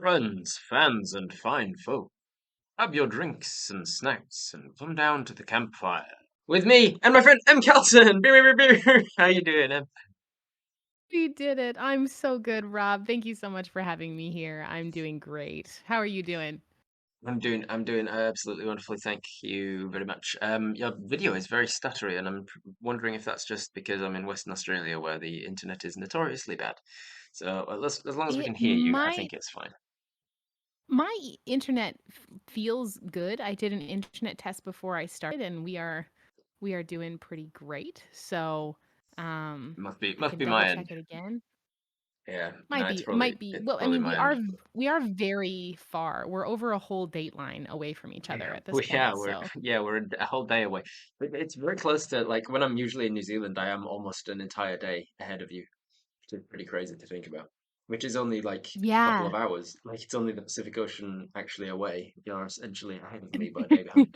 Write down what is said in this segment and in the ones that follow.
Friends, fans, and fine folk, grab your drinks and snacks and come down to the campfire with me and my friend M. Carlson. Beer, beer, beer, beer. How you doing, Em? We did it. I'm so good, Rob. Thank you so much for having me here. I'm doing great. How are you doing? I'm doing absolutely wonderfully. Thank you very much. Your video is very stuttery, and I'm wondering if that's just because I'm in Western Australia, where the internet is notoriously bad. So as long as we It can hear you, I my think it's fine. my internet feels good. I did an internet test before I started, and we are doing pretty great. So, Must be I must can be double my end. check it again. Yeah, no, Might be, it's it probably might be. it's Well, I probably mean, my end. we are very far. We're over a whole date line away from each other Yeah, at this point. we're So, a whole day away. But it's very close to like when I'm usually in New Zealand, I am almost an entire day ahead of you, which is pretty crazy to think about. Which is only like a couple yeah. of hours. Like it's only the Pacific Ocean actually away. You're essentially ahead of me by a day behind.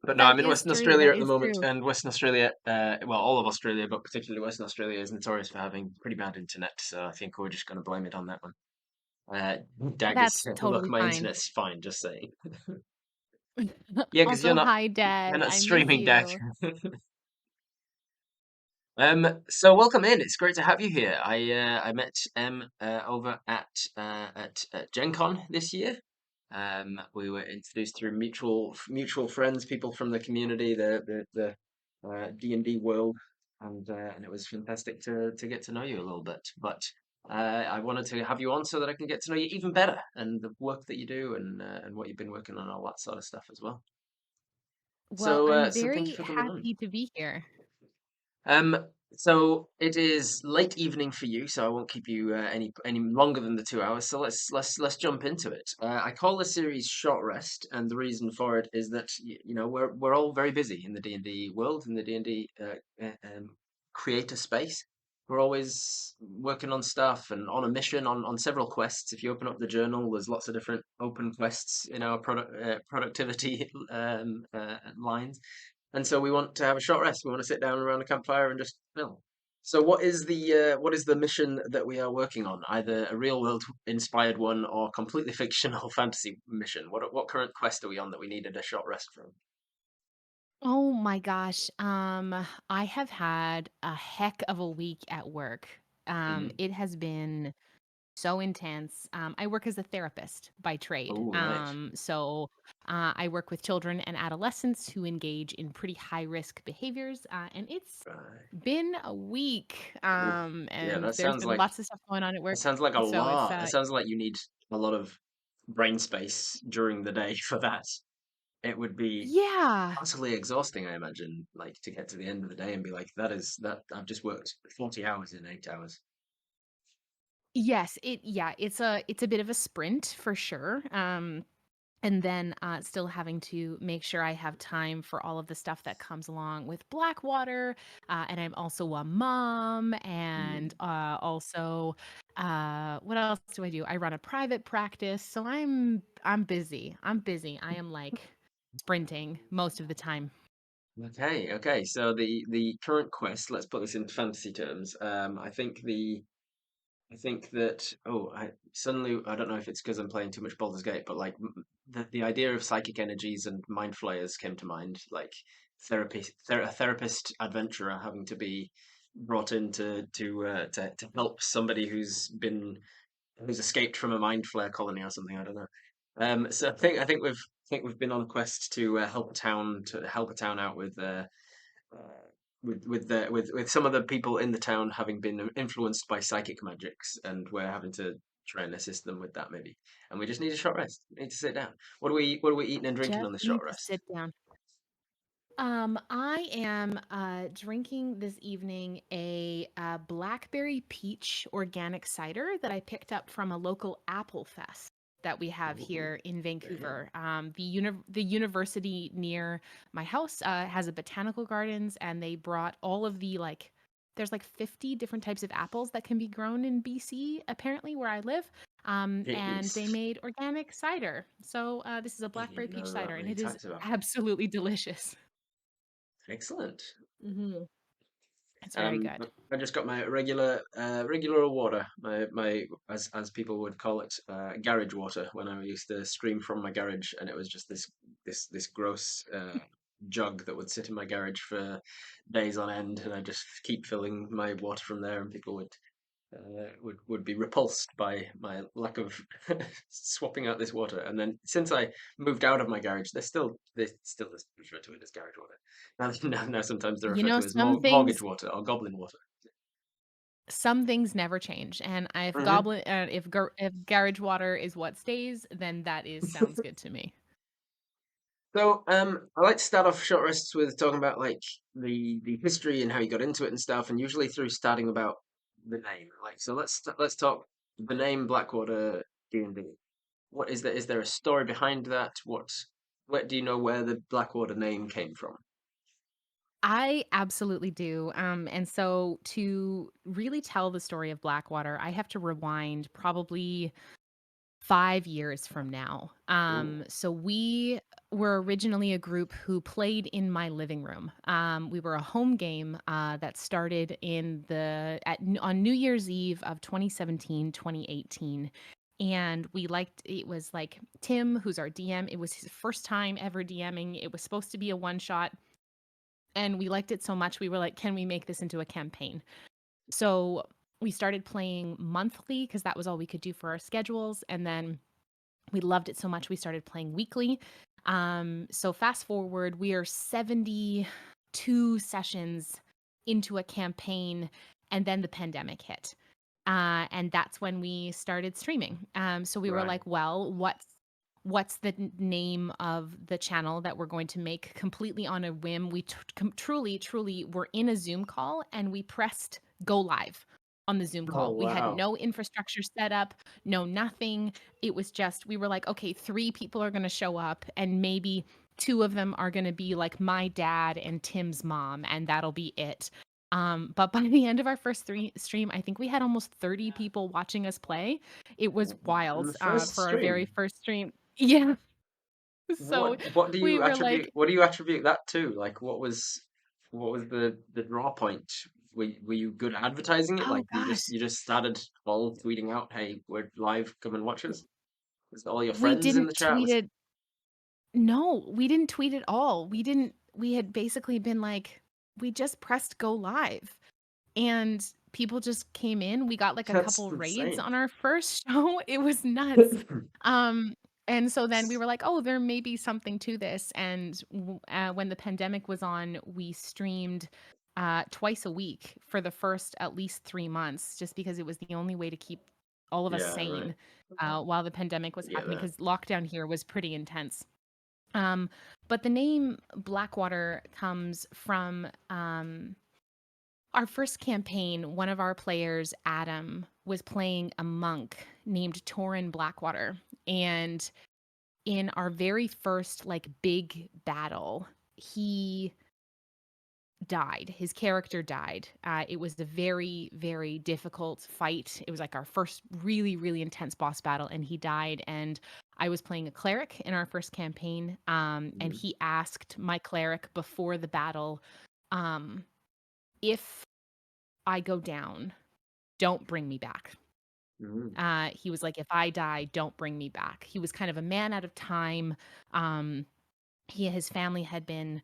But no, That I'm in is Western true. Australia That at the is moment, true. and Western Australia, well, all of Australia, but particularly Western Australia, is notorious for having pretty bad internet. So I think we're just going to blame it on that one. Uh, Daggers, That's look, totally my fine. internet's fine. Just saying. Yeah, because Also, hi, you're Dad. not I miss streaming, Dag. you. So welcome in. It's great to have you here. I met over at Gen Con this year. We were introduced through mutual friends, people from the community, the D&D world, and it was fantastic to get to know you a little bit. But I wanted to have you on so that I can get to know you even better and the work that you do and what you've been working on, all that sort of stuff as well. Well, So thank you very for coming on. happy to be here. Um, so it is late evening for you, so I won't keep you any longer than the 2 hours. So let's jump into it. I call the series Short Rest, and the reason for it is that you know we're all very busy in the D&D world, in the D&D creator space. We're always working on stuff and on a mission, on several quests. If you open up the journal, there's lots of different open quests in our productivity lines. And so we want to have a short rest. We want to sit down around a campfire and just chill. So what is the mission that we are working on? Either a real world inspired one or completely fictional fantasy mission. What current quest are we on that we needed a short rest from? Oh my gosh. I have had a heck of a week at work. Hmm. It has been so intense. I work as a therapist by trade. Oh, right. I work with children and adolescents who engage in pretty high risk behaviors. And it's Right. been a week. Oh, yeah, And there's been lots of stuff going on at that work. sounds like a So it's lot. It sounds like you need a lot of brain space during the day for that. It would be yeah. utterly exhausting, I imagine, like to get to the end of the day and be like, that I've just worked 40 hours in 8 hours. Yes, it's a bit of a sprint for sure. And then still having to make sure I have time for all of the stuff that comes along with Blackwater. And I'm also a mom, and Mm. also what else do I do? I run a private practice, so I'm busy. I'm busy. I am like sprinting most of the time. Okay, okay. So the current quest, let's put this in fantasy terms. I think that I suddenly I don't know if it's because I'm playing too much Baldur's Gate, but like the idea of psychic energies and mind flayers came to mind, like a therapist adventurer having to be brought in to help somebody who's escaped from a mind flare colony or something. I don't know. So I think we've been on a quest to help a town out uh, with some of the people in the town having been influenced by psychic magics, and we're having to try and assist them with that maybe. And we just need a short rest. We need to sit down. What are we eating and drinking Just on this need short to rest? sit down. I am drinking this evening a blackberry peach organic cider that I picked up from a local apple fest that we have Ooh, here in very nice. Vancouver. The university near my house has a botanical gardens, and they brought all of the like. There's like 50 different types of apples that can be grown in BC, apparently, where I live. And they Jeez, made organic cider. So this is a I blackberry didn't peach know that cider, and many it is types of apple. absolutely delicious. Excellent. Mhm. It's very good. I just got my regular water, my as people would call it, garage water. When I used to stream from my garage, and it was just this gross jug that would sit in my garage for days on end, and I just keep filling my water from there, and people would be repulsed by my lack of swapping out this water. And then since I moved out of my garage, there's still this refer to it as garage water. Now sometimes they You refer know, to it as mortgage water or goblin water. some things never change, and if Hmm. if garage water is what stays, then that is sounds good to me. So, I like to start off short rests with talking about like the history and how you got into it and stuff, and usually through starting about the name. Like, so let's talk the name Blackwater D&D. What is there? Is there a story behind that? What do you know where the Blackwater name came from? I absolutely do. And so to really tell the story of Blackwater, I have to rewind probably 5 years from now. Ooh, So we were originally a group who played in my living room. We were a home game that started on New Year's Eve of 2017, 2018. And we liked it was like Tim, who's our DM. It was his first time ever DMing. It was supposed to be a one shot. And we liked it so much, we were like, can we make this into a campaign? So we started playing monthly because that was all we could do for our schedules. And then we loved it so much we started playing weekly. So fast forward, we are 72 sessions into a campaign, and then the pandemic hit. And that's when we started streaming. So we were right. like, well, what's the name of the channel that we're going to make completely on a whim? We truly were in a Zoom call and we pressed go live on the Zoom Oh call. We had wow. no infrastructure set up, no nothing. It was just, we were like, okay, 3 people are going to show up and maybe 2 of them are going to be like my dad and Tim's mom, and that'll be it. But by the end of our first stream, I think we had almost 30 people watching us play. It was On the wild first for our very stream, first stream. Yeah. So we were like, what do you attribute that to? Like, what was the draw point? Were you good at advertising it? oh Like, gosh, you just started all tweeting out, "Hey, we're live, come and watch us." Was it all your we friends in didn't the chat? tweet Was it. No, we didn't tweet at all. We had basically been like, we just pressed go live and people just came in. We got like a that's couple raids insane. on our first show. It was nuts. Um, and so then we were like, oh, there may be something to this. And when the pandemic was on, we streamed twice a week for the first at least 3 months, just because it was the only way to keep all of us Yeah, right. sane while the pandemic was I get happening, that. because lockdown here was pretty intense. Um, but the name Blackwater comes from our first campaign. One of our players, Adam, was playing a monk named Torin Blackwater. And in our very first like big battle, he died. His character died. It was a very difficult fight. It was like our first really intense boss battle, and he died. And I was playing a cleric in our first campaign, and Mhm. he asked my cleric before the battle, um, if I go down, don't bring me back. Mhm. He was like, if I die, don't bring me back. He was kind of a man out of time. Um, his family had been,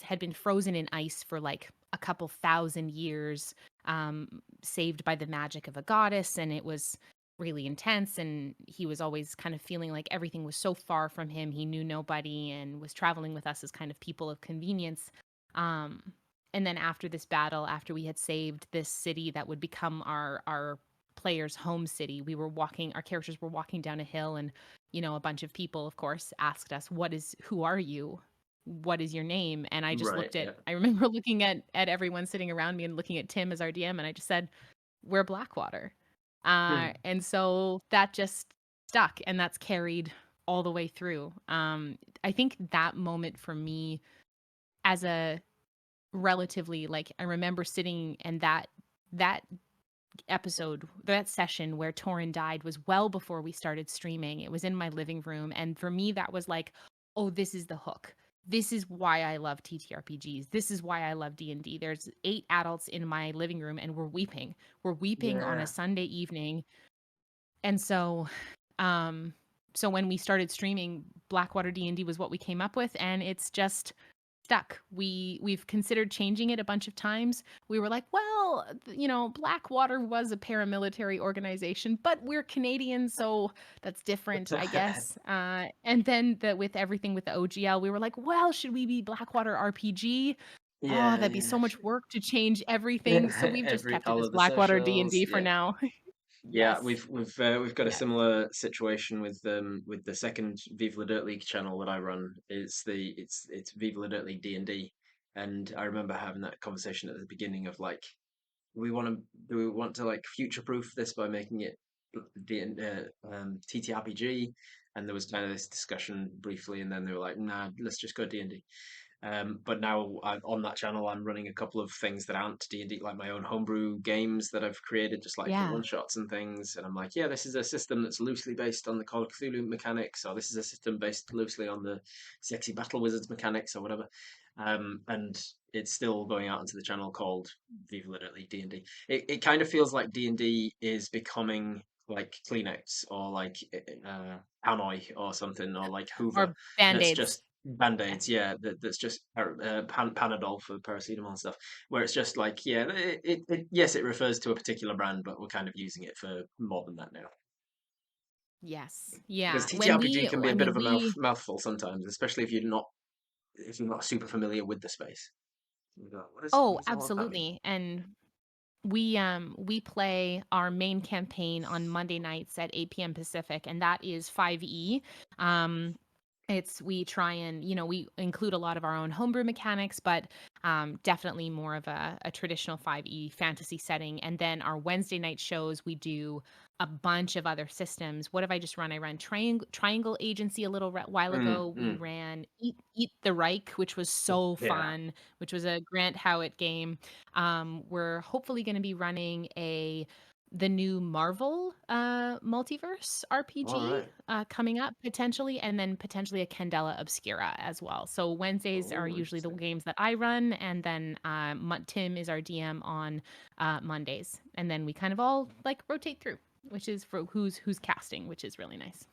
had been frozen in ice for like a couple thousand years, saved by the magic of a goddess, and it was really intense. And he was always kind of feeling like everything was so far from him. He knew nobody and was traveling with us as kind of people of convenience. Um, and then after this battle, after we had saved this city that would become our players' home city, our characters were walking down a hill, and a bunch of people, of course, asked us, who are you? What is your name? And Right. Yeah. I remember looking at everyone sitting around me and looking at Tim as our DM, and I just said, we're Blackwater. And so that just stuck, and that's carried all the way through. I think that moment for me, as a relatively, like, I remember sitting, and that that session where Torin died was well before we started streaming. It was in my living room. And for me, that was like, oh, this is the hook. this is why I love TTRPGs. This is why I love D&D. There's 8 adults in my living room and we're weeping. We're weeping on a Yeah. Sunday evening. And um so when we started streaming, Blackwater D&D was what we came up with, and it's just stuck. We've considered changing it a bunch of times. We were like, well, Blackwater was a paramilitary organization, but we're Canadian, so that's different, I guess. And then with everything with the OGL, we were like, well, should we be Blackwater RPG? Oh, Yeah, that'd be yeah. so much work to change everything. So we've just Every kept it all as of the Blackwater socials. D&D for Yeah. now. Yeah, Yes. we've got a Yes. similar situation with the second Viv Dirt League channel that I run. It's Viv Dirt League D&D, and I remember having that conversation at the beginning of like, do we want to like future proof this by making it TTRPG? And there was kind of this discussion briefly, and then they were like, nah, let's just go D&D. But now on that channel, I'm running a couple of things that aren't D&D, like my own homebrew games that I've created, just like for Yeah. one shots and things. And I'm like, yeah, this is a system that's loosely based on the Call of Cthulhu mechanics, or this is a system based loosely on the Sexy Battle Wizards mechanics, or whatever. And it's still going out into the channel called Viva Literally D&D. It kind of feels like D&D is becoming like Kleenex or like Hanoi or something, or like Hoover. Or That's Band-Aids. just Band-Aids, Yes. yeah, that's just Panadol for paracetamol and stuff. Where it's just like, yeah, yes, it refers to a particular brand, but we're kind of using it for more than that now. Yes. Because Yeah. TTRPG can be I a bit mean, of a mouthful sometimes, especially if you're not super familiar with the space. You go, what oh, does all of that mean? absolutely. And we play our main campaign on Monday nights at 8 p.m. Pacific, and that is 5e. Um, it's we try and we include a lot of our own homebrew mechanics, but definitely more of a traditional 5e fantasy setting. And then our Wednesday night shows, we do a bunch of other systems. What have I just run? I ran Triangle Agency a little while ago. We Mm. ran Eat the Reich, which was so Yeah. fun, which was a Grant Howitt game. We're hopefully going to be running the new Marvel multiverse All RPG right. coming up potentially, and then potentially a Candela Obscura as well. So Wednesdays are Oh, usually the interesting. games that I run, and then Tim is our DM on Mondays, and then we kind of all like rotate through, which is for who's casting, which is really nice.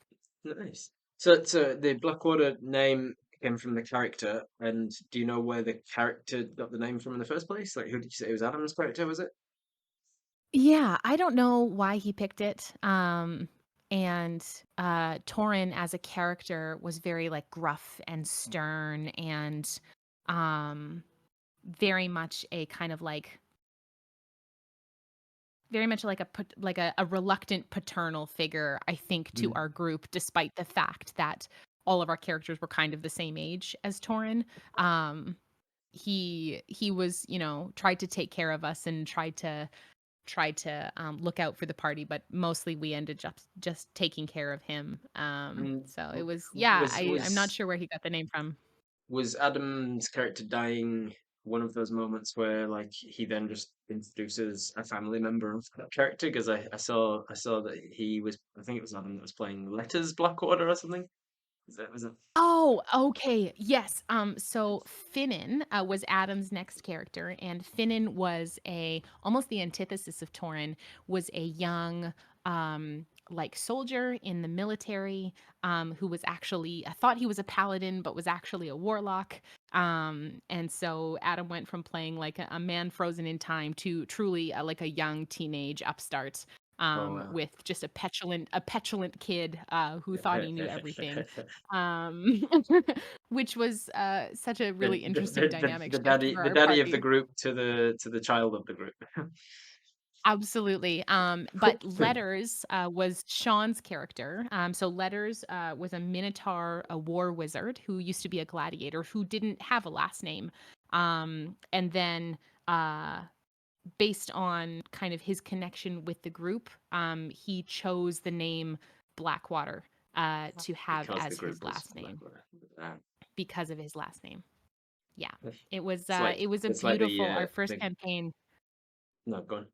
Nice. So the Blackwater name came from the character, and do you know where the character got the name from in the first place? Like, who did you say it was? Adam's character, was it? Yeah, I don't know why he picked it. And Torin as a character was very like gruff and stern and um very much a kind of like very much like a reluctant paternal figure, I think, to Mm. our group, despite the fact that all of our characters were kind of the same age as Torin. Um he was, tried to take care of us and tried to look out for the party, but mostly we ended up just taking care of him. And So it was, yeah, I'm not was sure where he got the name from. was Adam's character dying one of those moments where like he then just introduces a family member of that character? Because I saw that he was, I think it was Adam that was playing Letters Blackwater or something. Was it? Oh, okay. Yes. So Finnan was Adam's next character, and Finnan was almost the antithesis of Torin, was a young like soldier in the military, who was actually, I thought he was a paladin, but was actually a warlock. And so Adam went from playing like a man frozen in time to truly like a young teenage upstart, Oh wow. with just a petulant kid who thought he knew everything, um, which was such a the, really the interesting the dynamic the shift daddy for the our daddy of the party. group to the child of the group. Absolutely. But Letters was Sean's character. So Letters was a Minotaur, a war wizard who used to be a gladiator who didn't have a last name. And then uh, based on kind of his connection with the group, he chose the name Blackwater to have Because the as group his was last name Blackwater. Uh, because of his last name. Yeah. it's like It was a it's like beautiful our first the campaign. no, go on.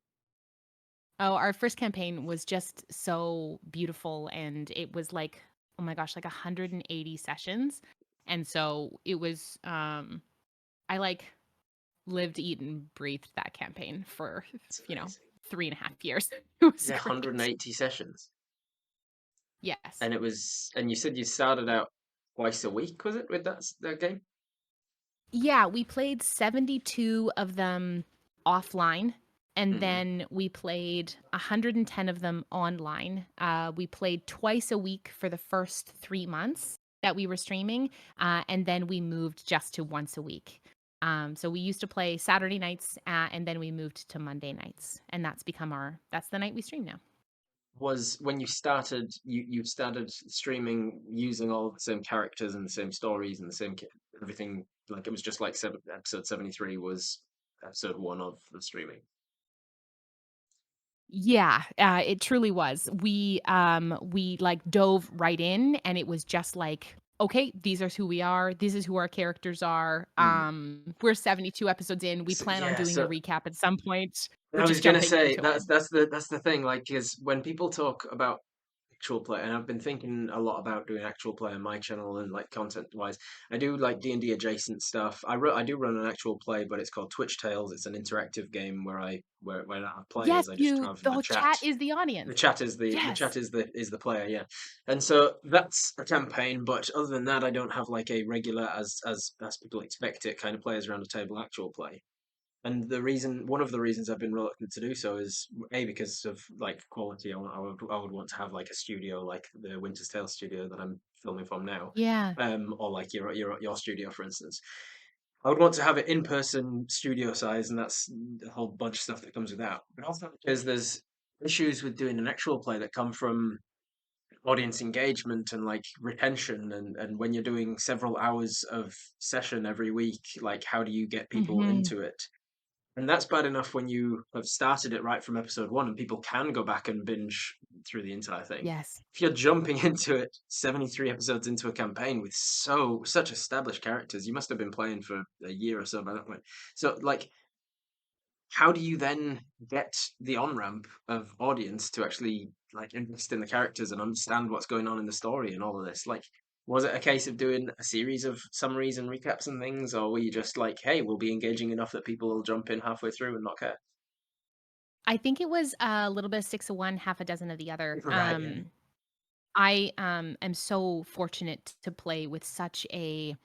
Oh, our first campaign was just so beautiful, and it was like, oh my gosh, like 180 sessions. And so it was I like lived, eat, and breathed that campaign for, It's you know, amazing. 3.5 years. It was Yeah, great. 180 sessions. Yes. And and you said you started out twice a week, was it, with that game? Yeah, we played 72 of them offline, and Hmm. then we played 110 of them online. We played twice a week for the first 3 months that we were streaming, and then we moved just to once a week. So we used to play Saturday nights, and then we moved to Monday nights, and that's the night we stream now. Was when you started streaming using all the same characters and the same stories and the same everything, like it was just like episode 73 was episode one of the streaming. Yeah, it truly was. We like dove right in and it was just like, okay, these are who we are. This is who our characters are. Hmm. We're 72 episodes in. We So, plan on yeah, doing a so recap at some point. We're I was just gonna jumping say into it. that's the thing, like, because when people talk about actual play, and I've been thinking a lot about doing actual play on my channel and like content wise. I do like D&D adjacent stuff. I do run an actual play, but it's called Twitch Tales. It's an interactive game where I don't have Yes, players. I just you have the the chat. chat is the The audience. chat is the Yes. chat is the player, yeah. And so that's a campaign, but other than that, I don't have like a regular as people expect it kind of players around a table actual play. And one of the reasons I've been reluctant to do so is A, because of like quality. I would want to have like a studio like the Winter's Tale studio that I'm filming from now, Yeah. or like your studio, for instance. I would want to have it in person studio size, and that's a whole bunch of stuff that comes with that. But also because there's issues with doing an actual play that come from audience engagement and like retention and when you're doing several hours of session every week, like how do you get people Mhm. into it? And that's bad enough when you have started it right from episode one and people can go back and binge through the entire thing. Yes. If you're jumping into it 73 episodes into a campaign with such established characters, you must have been playing for a year or so by that point. So like how do you then get the on-ramp of audience to actually like invest in the characters and understand what's going on in the story and all of this? Like was it a case of doing a series of summaries and recaps and things, or were you just like, hey, we'll be engaging enough that people will jump in halfway through and not care? I think it was a little bit of six of one, half a dozen of the other. Right, yeah. I am so fortunate to play with such a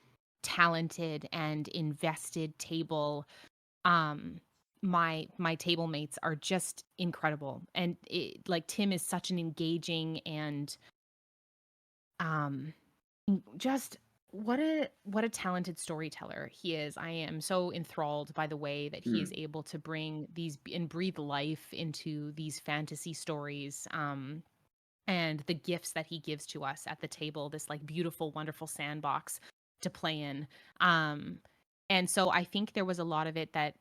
talented and invested table. Um, my table mates are just incredible, and like Tim is such an engaging and um, just what a talented storyteller he is. I am so enthralled by the way that he is Hmm. able to bring these and breathe life into these fantasy stories. And the gifts that he gives to us at the table, this like beautiful, wonderful sandbox to play in. Um, and so I think there was a lot of it that,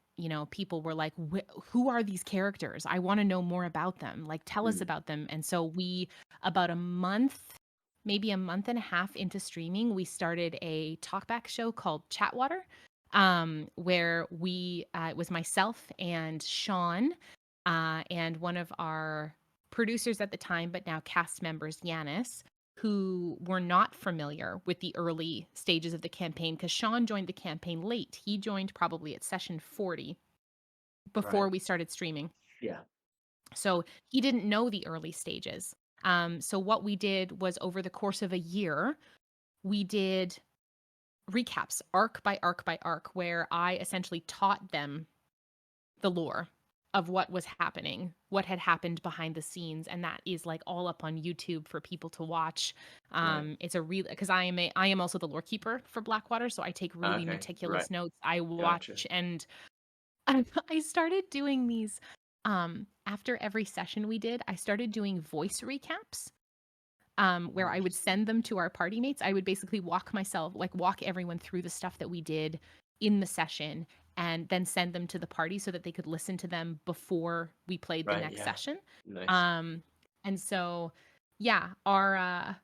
people were like, who are these characters? I want to know more about them. Like, tell us Hmm. about them. And so about a month, maybe a month and a half into streaming, we started a talkback show called Chatwater, where it was myself and Sean, and one of our producers at the time, but now cast members, Yanis, who were not familiar with the early stages of the campaign because Sean joined the campaign late. He joined probably at session 40 Right. before we started streaming. Yeah. So he didn't know the early stages. So what we did was over the course of a year, we did recaps, arc by arc by arc, where I essentially taught them the lore of what was happening, what had happened behind the scenes, and that is like all up on YouTube for people to watch. Right. It's a real because I am also the lore keeper for Blackwater, so I take really Okay. Right. meticulous notes. I Gotcha. watch and I started doing these after every session we did. I started doing voice recaps where Oh, I would interesting. send them to our party mates. I would basically walk everyone through the stuff that we did in the session and then send them to the party so that they could listen to them before we played the Right. next Yeah. session. Nice. Um, and so, yeah, our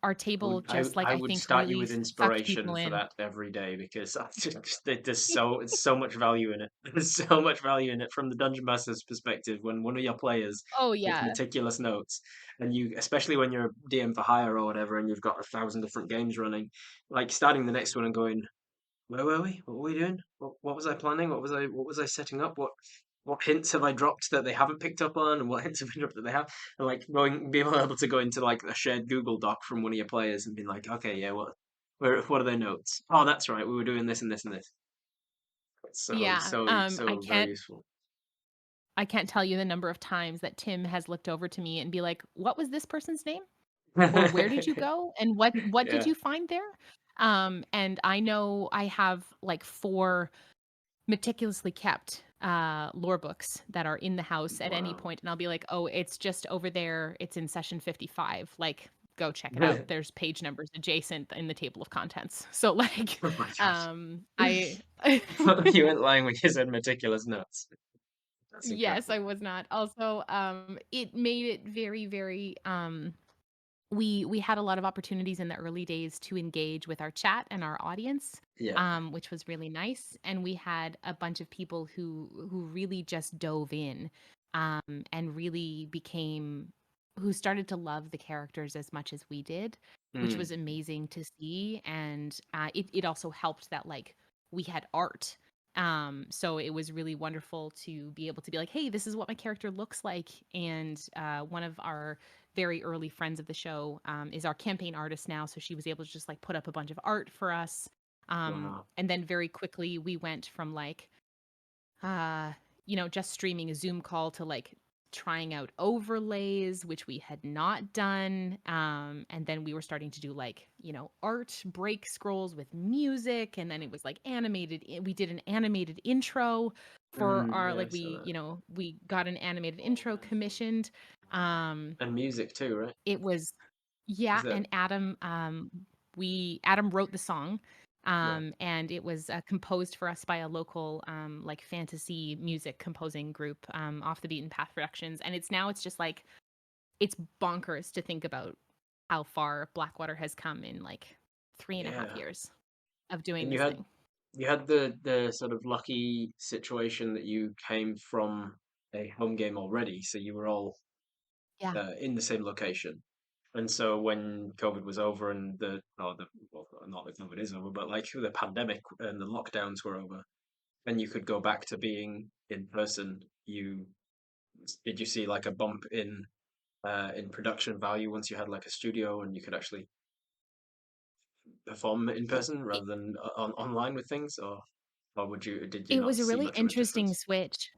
our table just, like, I I would think start you really with sucked inspiration people for in. that every day because I just there's so much value in it. There's so much value in it from the dungeon master's perspective when one of your players Oh, takes yeah. meticulous notes and you, especially when you're a DM for hire or whatever and you've got 1,000 different games running, like starting the next one and going, where were we? What were we doing? What was I planning? What was I setting up? What hints have I dropped that they haven't picked up on, and what hints have I dropped that they have? And like being able to go into like a shared Google Doc from one of your players and be like, okay, yeah, what are their notes? Oh, that's right, we were doing this and this and this. It's Yeah, so very useful. I can't tell you the number of times that Tim has looked over to me and be like, "What was this person's name?" Or, "Where did you go? And what did Yeah. you find there?" And I know I have, like, 4 meticulously kept, lore books that are in the house at any Wow. point, and I'll be like, "Oh, it's just over there. It's in session 55. Like, go check it out. There's page numbers adjacent in the table of contents." So, like, Oh my gosh. I You weren't lying when you said meticulous notes. That's Yes, I incredible. was not. Also, it made it very, very, we had a lot of opportunities in the early days to engage with our chat and our audience, Yeah. which was really nice. And we had a bunch of people who really just dove in, and really became who started to love the characters as much as we did, which was Mm. amazing to see. And it also helped that like we had art. So it was really wonderful to be able to be like, hey, this is what my character looks like. And one of our very early friends of the show, is our campaign artist now. So she was able to just like put up a bunch of art for us. Wow. And then very quickly we went from like, uh, just streaming a Zoom call to like trying out overlays, which we had not done. And then we were starting to do like, art break scrolls with music. And then it was like animated. We did an animated intro for Mm, our, yeah, I like, saw that. we got an animated intro commissioned. Um, And music too, right? it was Is yeah, that and Adam wrote the song, right? and it was, composed for us by a local, like, fantasy music composing group, Off the Beaten Path Productions, and it's just, like it's bonkers to think about how far Blackwater has come in, like, 3.5 Yeah. years of doing And this thing. you had the sort of lucky situation that you came from a home game already, so you were all Yeah. in the same location. And so when COVID was over and well, not that COVID is over, but like the pandemic and the lockdowns were over, and you could go back to being in person, did you see like a bump in production value once you had like a studio and you could actually perform in person It rather than online with things, or did you it not was a see really much of a interesting difference? switch.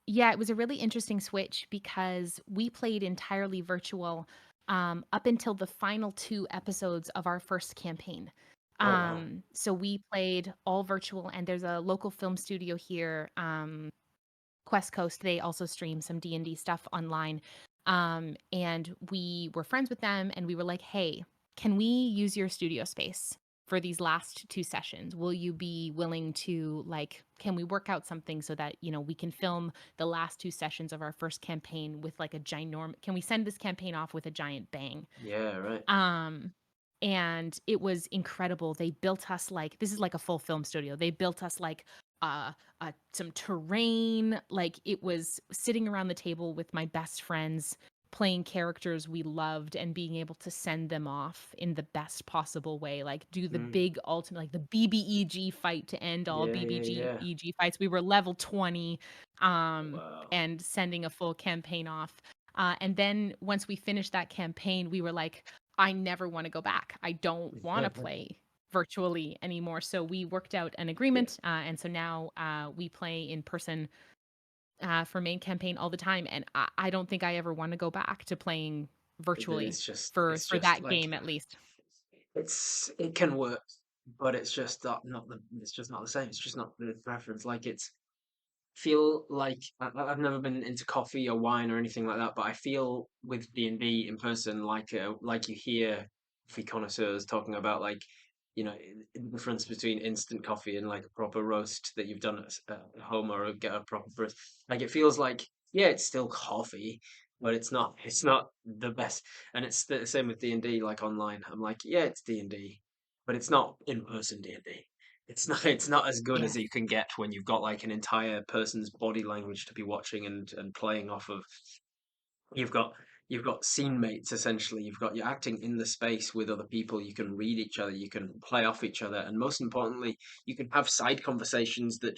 Yeah, it was a really interesting switch because we played entirely virtual, up until the final 2 episodes of our first campaign. Oh wow. So we played all virtual, and there's a local film studio here, Quest Coast. They also stream some D&D stuff online. And we were friends with them, and we were like, "Hey, can we use your studio space for these last 2 sessions? Will you be willing to, like, can we work out something so that, we can film the last 2 sessions of our first campaign with like a ginorm can we send this campaign off with a giant bang?" Yeah, right. Um, and it was incredible. They built us like this is like a full film studio. They built us like some terrain. Like it was sitting around the table with my best friends playing characters we loved and being able to send them off in the best possible way. Like do the Mm. big ultimate like the BBEG fight to end all Yeah, yeah, yeah. BBEG fights. We were level 20 Wow. and sending a full campaign off. And then once we finished that campaign, we were like, I never want to go back. I don't want to play virtually anymore. So we worked out an Yeah, agreement. And so now we play in person for main campaign all the time. And I don't think I ever want to go back to playing virtually it's for just that like game at least. it can work, but it's just not it's just not the same. It's just not the preference. Like it's feel like I've never been into coffee or wine or anything like that, but I feel with D&D in person, like you hear coffee connoisseurs talking about like the difference between instant coffee and like a proper roast that you've done at home or get a proper brew. Like it feels like yeah, it's still coffee, but it's not the best. And it's the same with D&D, like online. I'm like, yeah, it's D&D, but it's not in-person D&D. It's not as good as Yes. you can get when you've got like an entire person's body language to be watching and playing off of. You've got you've got scene mates essentially. You're acting in the space with other people. You can read each other. You can play off each other, and most importantly, you can have side conversations that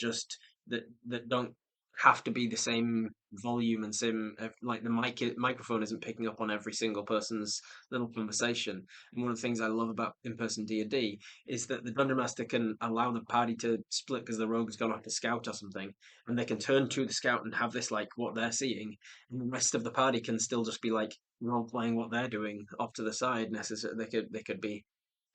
don't have to be the same volume and same like the microphone isn't picking up on every single person's little conversation. And one of the things I love about in-person D&D is that the dungeon master can allow the party to split because the rogue's gone off to scout or something, and they can turn to the scout and have this like what they're seeing, and the rest of the party can still just be like role playing what they're doing off to the side. Necessarily, they could be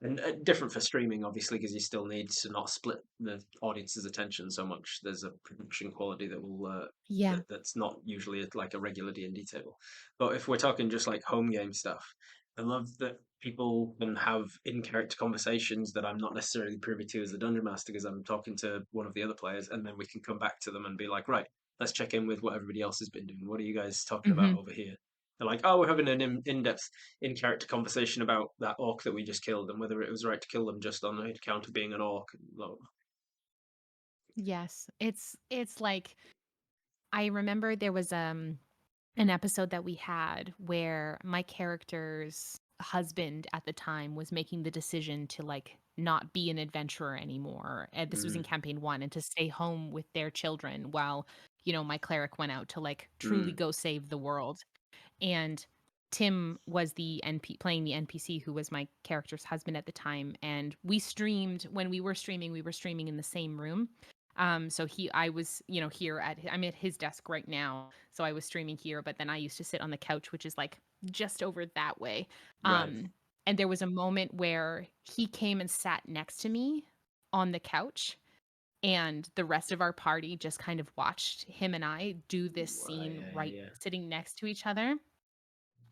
and different for streaming, obviously, because you still need to not split the audience's attention so much. There's a production quality that will Yeah. that's not usually at like a regular D&D table. But if we're talking just like home game stuff, I love that people can have in character conversations that I'm not necessarily privy to as the dungeon master because I'm talking to one of the other players, and then we can come back to them and be like, right, let's check in with what everybody else has been doing. What are you guys talking about Hmm. over here? They're like, oh, we're having an in-depth, in-character conversation about that orc that we just killed and whether it was right to kill them just on the account of being an orc. Yes. It's like I remember there was an episode that we had where my character's husband at the time was making the decision to like not be an adventurer anymore. And this was in Mm, campaign 1 and to stay home with their children while, my cleric went out to like truly mm, go save the world. And Tim was the playing the NPC who was my character's husband at the time, and we streamed when we were streaming in the same room. So I was, here I'm at his desk right now. So I was streaming here, but then I used to sit on the couch, which is like just over that way. right. Um, and there was a moment where he came and sat next to me on the couch, and the rest of our party just kind of watched him and I do this scene Yeah, right yeah, sitting next to each other.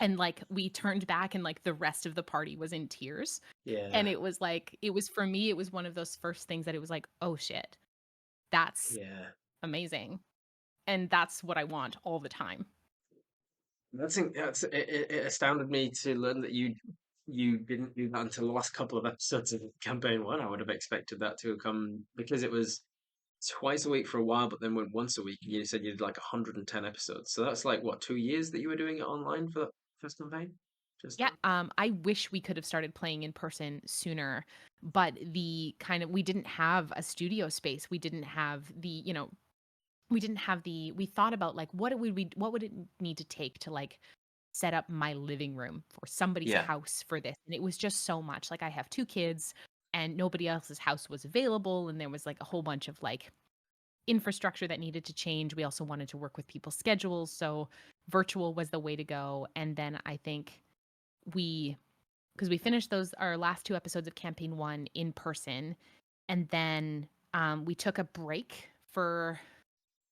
And, like, we turned back and, like, the rest of the party was in tears. yeah, And it was like it was for me, it was one of those first things that it was like, "Oh, shit. That's yeah. amazing." And that's what I want all the time. It astounded me to learn that you didn't do that until the last couple of episodes of campaign one. I would have expected that to have come because it was twice a week for a while, but then went once a week. You said you did like 110 episodes, so that's like what 2 years that you were doing it online for that first campaign, just Yeah, done. I wish we could have started playing in person sooner, but we didn't have a studio space. We didn't have we thought about, like, what would it need to take to, like, set up my living room for somebody's Yeah. house for this, and it was just so much. Like, I have 2 kids, and nobody else's house was available, and there was, like, a whole bunch of, like, infrastructure that needed to change. We also wanted to work with people's schedules, so virtual was the way to go. And then I think we because we finished those our last 2 episodes of campaign 1 in person, and then, we took a break for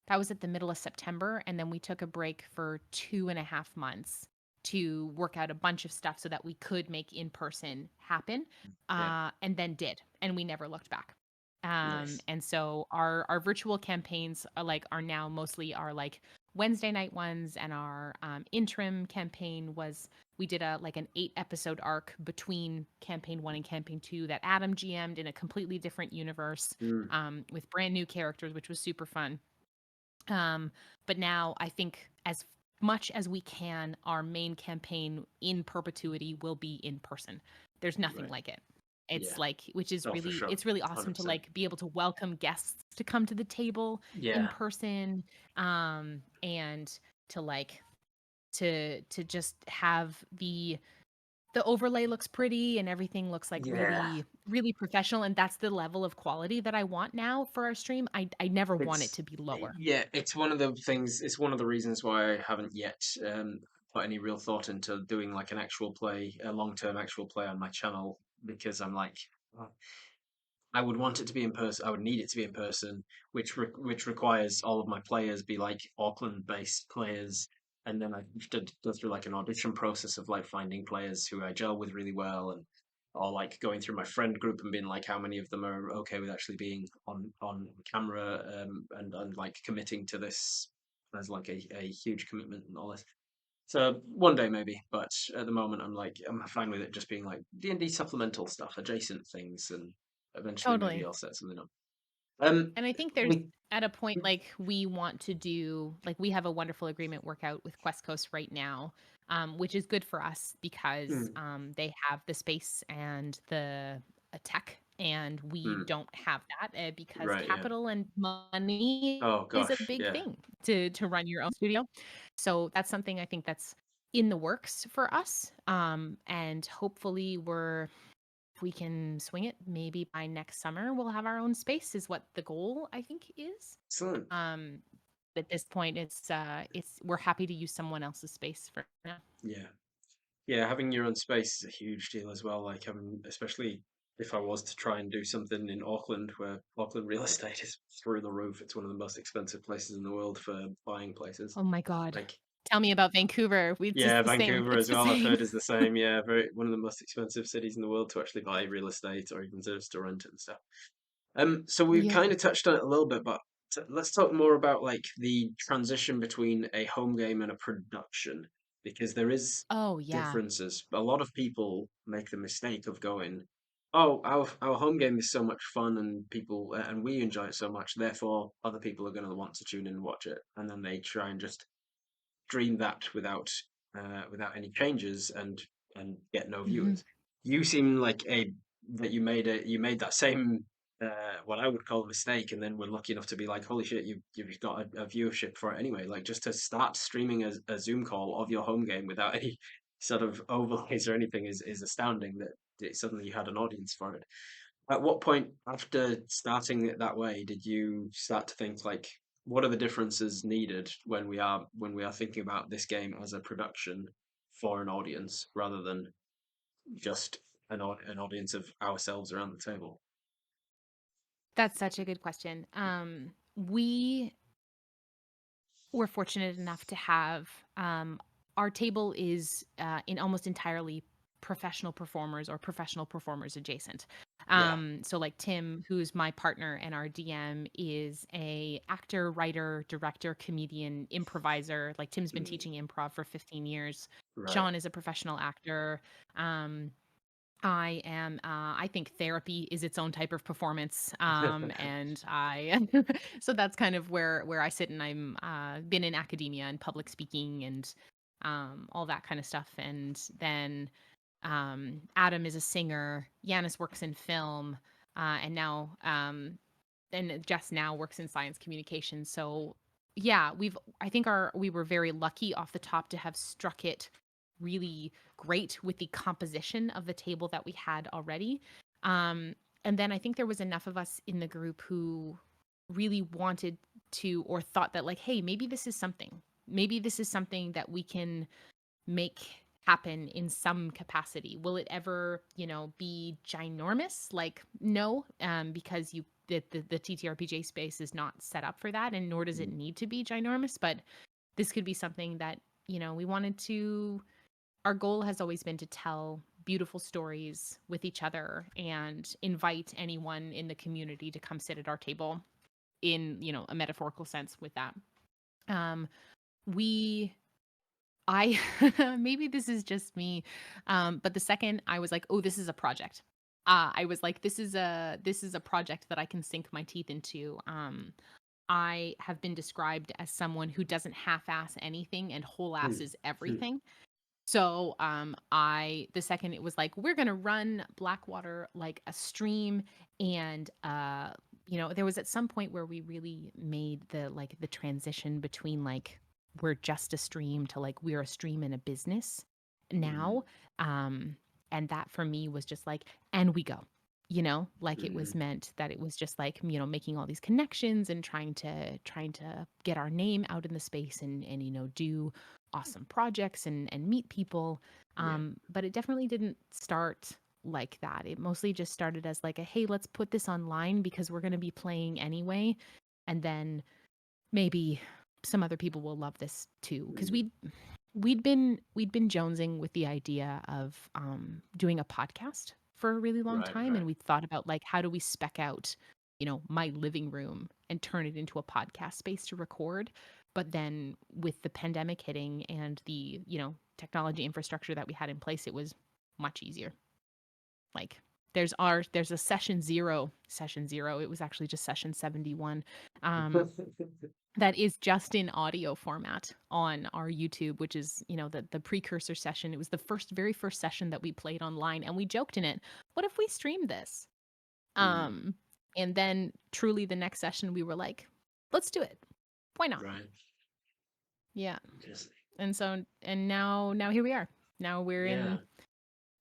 that was at the middle of September, and then we took a break for 2.5 months to work out a bunch of stuff so that we could make in person happen, Yeah. and then did, and we never looked back. Nice. And so our virtual campaigns are now mostly our like Wednesday night ones, and our interim campaign was we did an 8 episode arc between campaign 1 and campaign 2 that Adam GM'd in a completely different universe, Mm, with brand new characters, which was super fun. But now I think as much as we can, our main campaign in perpetuity will be in person. There's nothing right. like it. Yeah. It's like which is Oh, for really sure. it's really awesome to 100%. like be able to welcome guests to come to the table in Yeah. person, and to like to just have the overlay looks pretty and everything looks like Yeah. really really professional, and that's the level of quality that I want now for our stream. I never want it It's to be lower. yeah, it's one of the things. It's one of the reasons why I haven't yet put any real thought into doing like an actual play, a long-term actual play on my channel because I'm like, "Oh, I would want it to be in person. I would need it to be in person, which requires all of my players be like Auckland-based players, and then I have to go through like an audition process of like finding players who I gel with really well, and or like going through my friend group and being like how many of them are okay with actually being on camera, and like committing to this as like a huge commitment and all this. So one day maybe, but at the moment I'm fine with it just being like D&D supplemental stuff, adjacent things, and eventually maybe Totally. I'll set something up. Um, And I think there's we, at a point like we want to do like we have a wonderful agreement work out with Quest Coast right now, which is good for us because mm, they have the space and the tech, and we mm, don't have that because right, yeah. capital and money Oh is a gosh, big yeah. thing to run your own studio. So that's something I think that's in the works for us, and hopefully if we can swing it, maybe by next summer, we'll have our own space is what the goal I think is. Excellent. Um, at this point, it's we're happy to use someone else's space for now. Yeah. Yeah, having your own space is a huge deal as well. Like, especially if I was to try and do something in Auckland, where Auckland real estate is through the roof. It's one of the most expensive places in the world for buying places. Oh my god. Like, Tell me about Vancouver. It's yeah, just the same. Vancouver It's as the well. I've same. heard is the same. Yeah, very one of the most expensive cities in the world to actually buy real estate or even just to rent it and stuff. So we've Yeah. kind of touched on it a little bit, but let's talk more about like the transition between a home game and a production, because there is Oh yeah. differences. A lot of people make the mistake of going, "Oh, our home game is so much fun, and people and we enjoy it so much, therefore other people are going to want to tune in and watch it," and then they try and just stream that without any changes and get no Mhm. viewers. You seem like a that you made that same what I would call a mistake, and then were lucky enough to be like, holy shit, you've got a viewership for it anyway. Like just to start streaming a Zoom call of your home game without any sort of overlays or anything is astounding that suddenly you had an audience for it. At what point after starting it that way did you start to think like, what are the differences needed when we are thinking about this game as a production for an audience rather than just an audience of ourselves around the table? That's such a good question. We were fortunate enough to have our table is in almost entirely professional performers or professional performers adjacent. Yeah. So like Tim, who's my partner and our DM, is a actor, writer, director, comedian, improviser. Like Tim's been Mm, teaching improv for 15 years. right. Sean is a professional actor. Um, I think therapy is its own type of performance. And I, so that's kind of where I sit, and I'm been in academia and public speaking and all that kind of stuff. And then Adam is a singer. Yanis works in film, and now and just now works in science communication. So yeah, I think our we were very lucky off the top to have struck it really great with the composition of the table that we had already. Um, and then I think there was enough of us in the group who really wanted to or thought that like, hey, maybe this is something. Maybe this is something that we can make happen in some capacity. Will it ever, be ginormous? Like, no, because the TTRPG space is not set up for that, and nor does it Mm, need to be ginormous. But this could be something that we wanted to. Our goal has always been to tell beautiful stories with each other and invite anyone in the community to come sit at our table in a metaphorical sense with that. Um, we I maybe this is just me, but the second I was like, "Oh, this is a project." I was like, "This is a project that I can sink my teeth into." I have been described as someone who doesn't half-ass anything and mm, whole-asses mm, everything. So, I the second it was like, "We're gonna run Blackwater like a stream," and, there was at some point where we really made the transition between, like, we're just a stream to, like, we're a stream and a business mm, now, um, and that for me was just like, "And we go." Like, it was mm, meant that it was just, like, making all these connections and trying to get our name out in the space and do awesome projects and meet people. yeah. But it definitely didn't start like that. It mostly just started as like a hey, let's put this online because we're going to be playing anyway, and then maybe some other people will love this too. Because Mm, we'd been jonesing with the idea of doing a podcast for a really long right, time, and right. we thought about like how do we spec out my living room and turn it into a podcast space to record. But then with the pandemic hitting and the, technology infrastructure that we had in place, it was much easier. Like there's a session 0. It was actually just session 71. That is just in audio format on our YouTube, which is, the precursor session. It was the very first session that we played online, and we joked in it, what if we streamed this? Mm, Um, and then truly the next session we were like, let's do it. Why not? right. Yeah. Interesting. And so and now here we are. Now we're Yeah. in,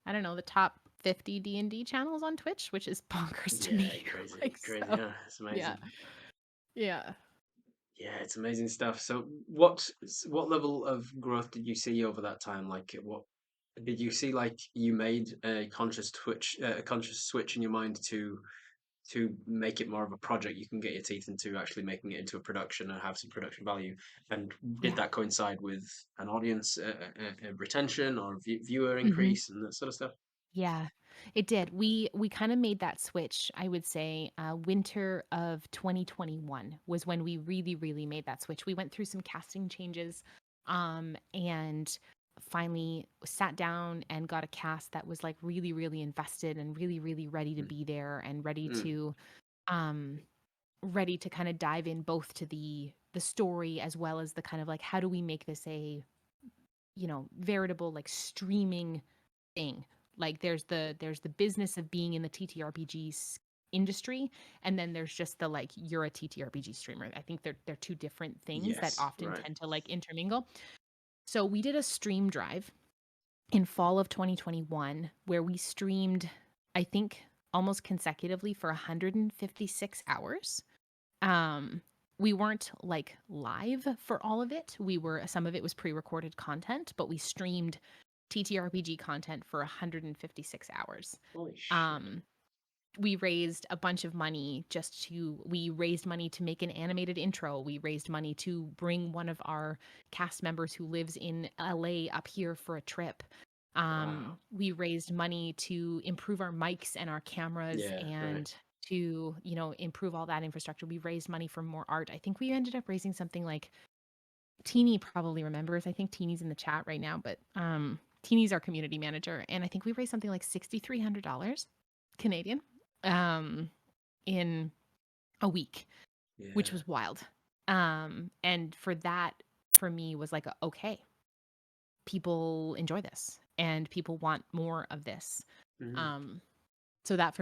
I don't know, the top 50 D&D channels on Twitch, which is bonkers to Yeah, me. crazy, Like, crazy. so Yeah, it's yeah. amazing. Yeah. Yeah, it's amazing stuff. So, what level of growth did you see over that time? Like, what did you see? Like, you made a conscious switch in your mind to make it more of a project you can get your teeth into, actually making it into a production and have some production value. And did Yeah. that coincide with an audience retention or viewer Mhm. increase and that sort of stuff? Yeah, it did. We kind of made that switch, I would say, winter of 2021 was when we really, really made that switch. We went through some casting changes, and finally sat down and got a cast that was like really, really invested and really, really ready to Mm. be there and Mm. um, ready to kind of dive in both to the story as well as the kind of like how do we make this a veritable like streaming thing. Like there's the business of being in the TTRPG industry, and then there's just the like you're a TTRPG streamer. I think they're two different things that Yes, often right. tend to like intermingle. So we did a stream drive in fall of 2021 where we streamed, I think, almost consecutively for 156 hours. um, we weren't like live for all of it. Some of it was pre-recorded content, but we streamed TTRPG content for 156 hours. Holy shit. Um, we raised a bunch of money we raised money to make an animated intro. We raised money to bring one of our cast members who lives in LA up here for a trip. Wow. We raised money to improve our mics and our cameras Yeah, right. and to, improve all that infrastructure. We raised money for more art. I think we ended up raising something like Teeny probably remembers. I think Teeny's in the chat right now, but Teeny's our community manager, and I think we raised something like $6,300 Canadian um, in a week, which Yeah. was wild. And for that, for me, was like, okay, people enjoy this and people want more of this. Mhm. Um, so that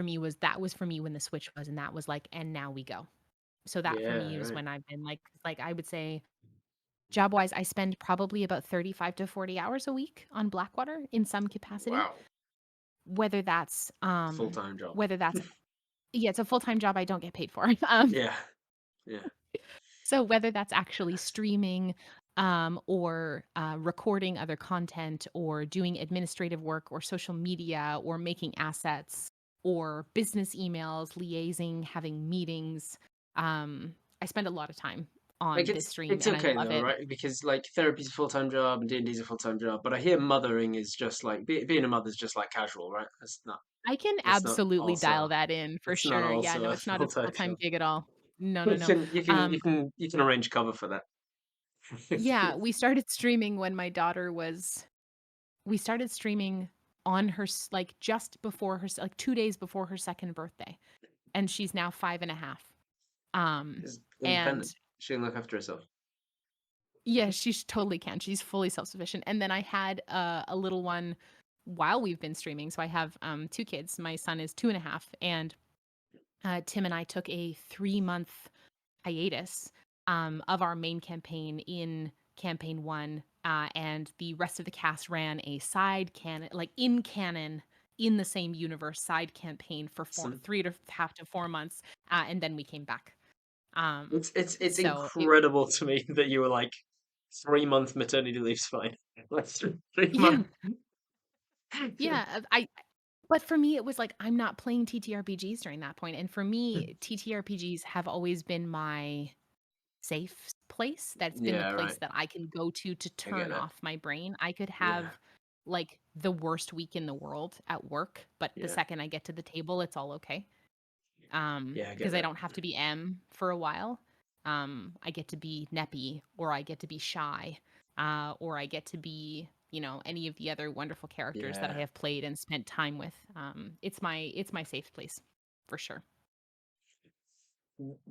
was for me when the switch was, and that was like, and now we go. So that for Yeah, me is right. when I've been like I would say job wise, I spend probably about 35 to 40 hours a week on Blackwater in some capacity. Wow. Whether that's Full-time job. whether that's yeah, it's a full-time job I don't get paid for. Yeah. Yeah. So whether that's actually streaming, or recording other content, or doing administrative work, or social media, or making assets, or business emails, liaising, having meetings, I spend a lot of time Like on this stream, it's and I okay love though, it. right? Because like therapy's a full-time job and D&D's a full-time job, but I hear mothering is just like being a mother's just like casual, right? I can That's not absolutely dial also that in for it's not sure. Yeah, also no, a it's not a full-time full-time job. gig at all. No, no, You no. can you can you Um, can you can arrange cover for that. yeah, we started streaming when my daughter was we started streaming on like just before like 2 days before her second birthday, and she's now 5.5. Um, She's and independent. She can look after herself. yeah, totally can. She's fully self-sufficient. And then I had a little one while we've been streaming. So I have 2 kids. My son is 2.5, and Tim and I took a 3-month hiatus of our main campaign in campaign 1, and the rest of the cast ran a side canon, like in canon, in the same universe side campaign for Some 3.5 to 4 months, and then we came back. it's So it incredible to me that you were like 3 month maternity leave's fine. Like three yeah, month. yeah, I but for me it was like I'm not playing TTRPGs during that point, and for me TTRPGs have always been my safe place. That's been the Yeah, place right. that I can go to I get turn that. off my brain. I could Yeah, have like the worst week in the world at work, but the yeah, second I get to the table, it's all okay. yeah. I get Because I that. don't have to be M for a while. I get to be neppy, or I get to be shy, or I get to be, any of the other wonderful characters that I Yeah. have played and spent time with. It's my safe place for sure.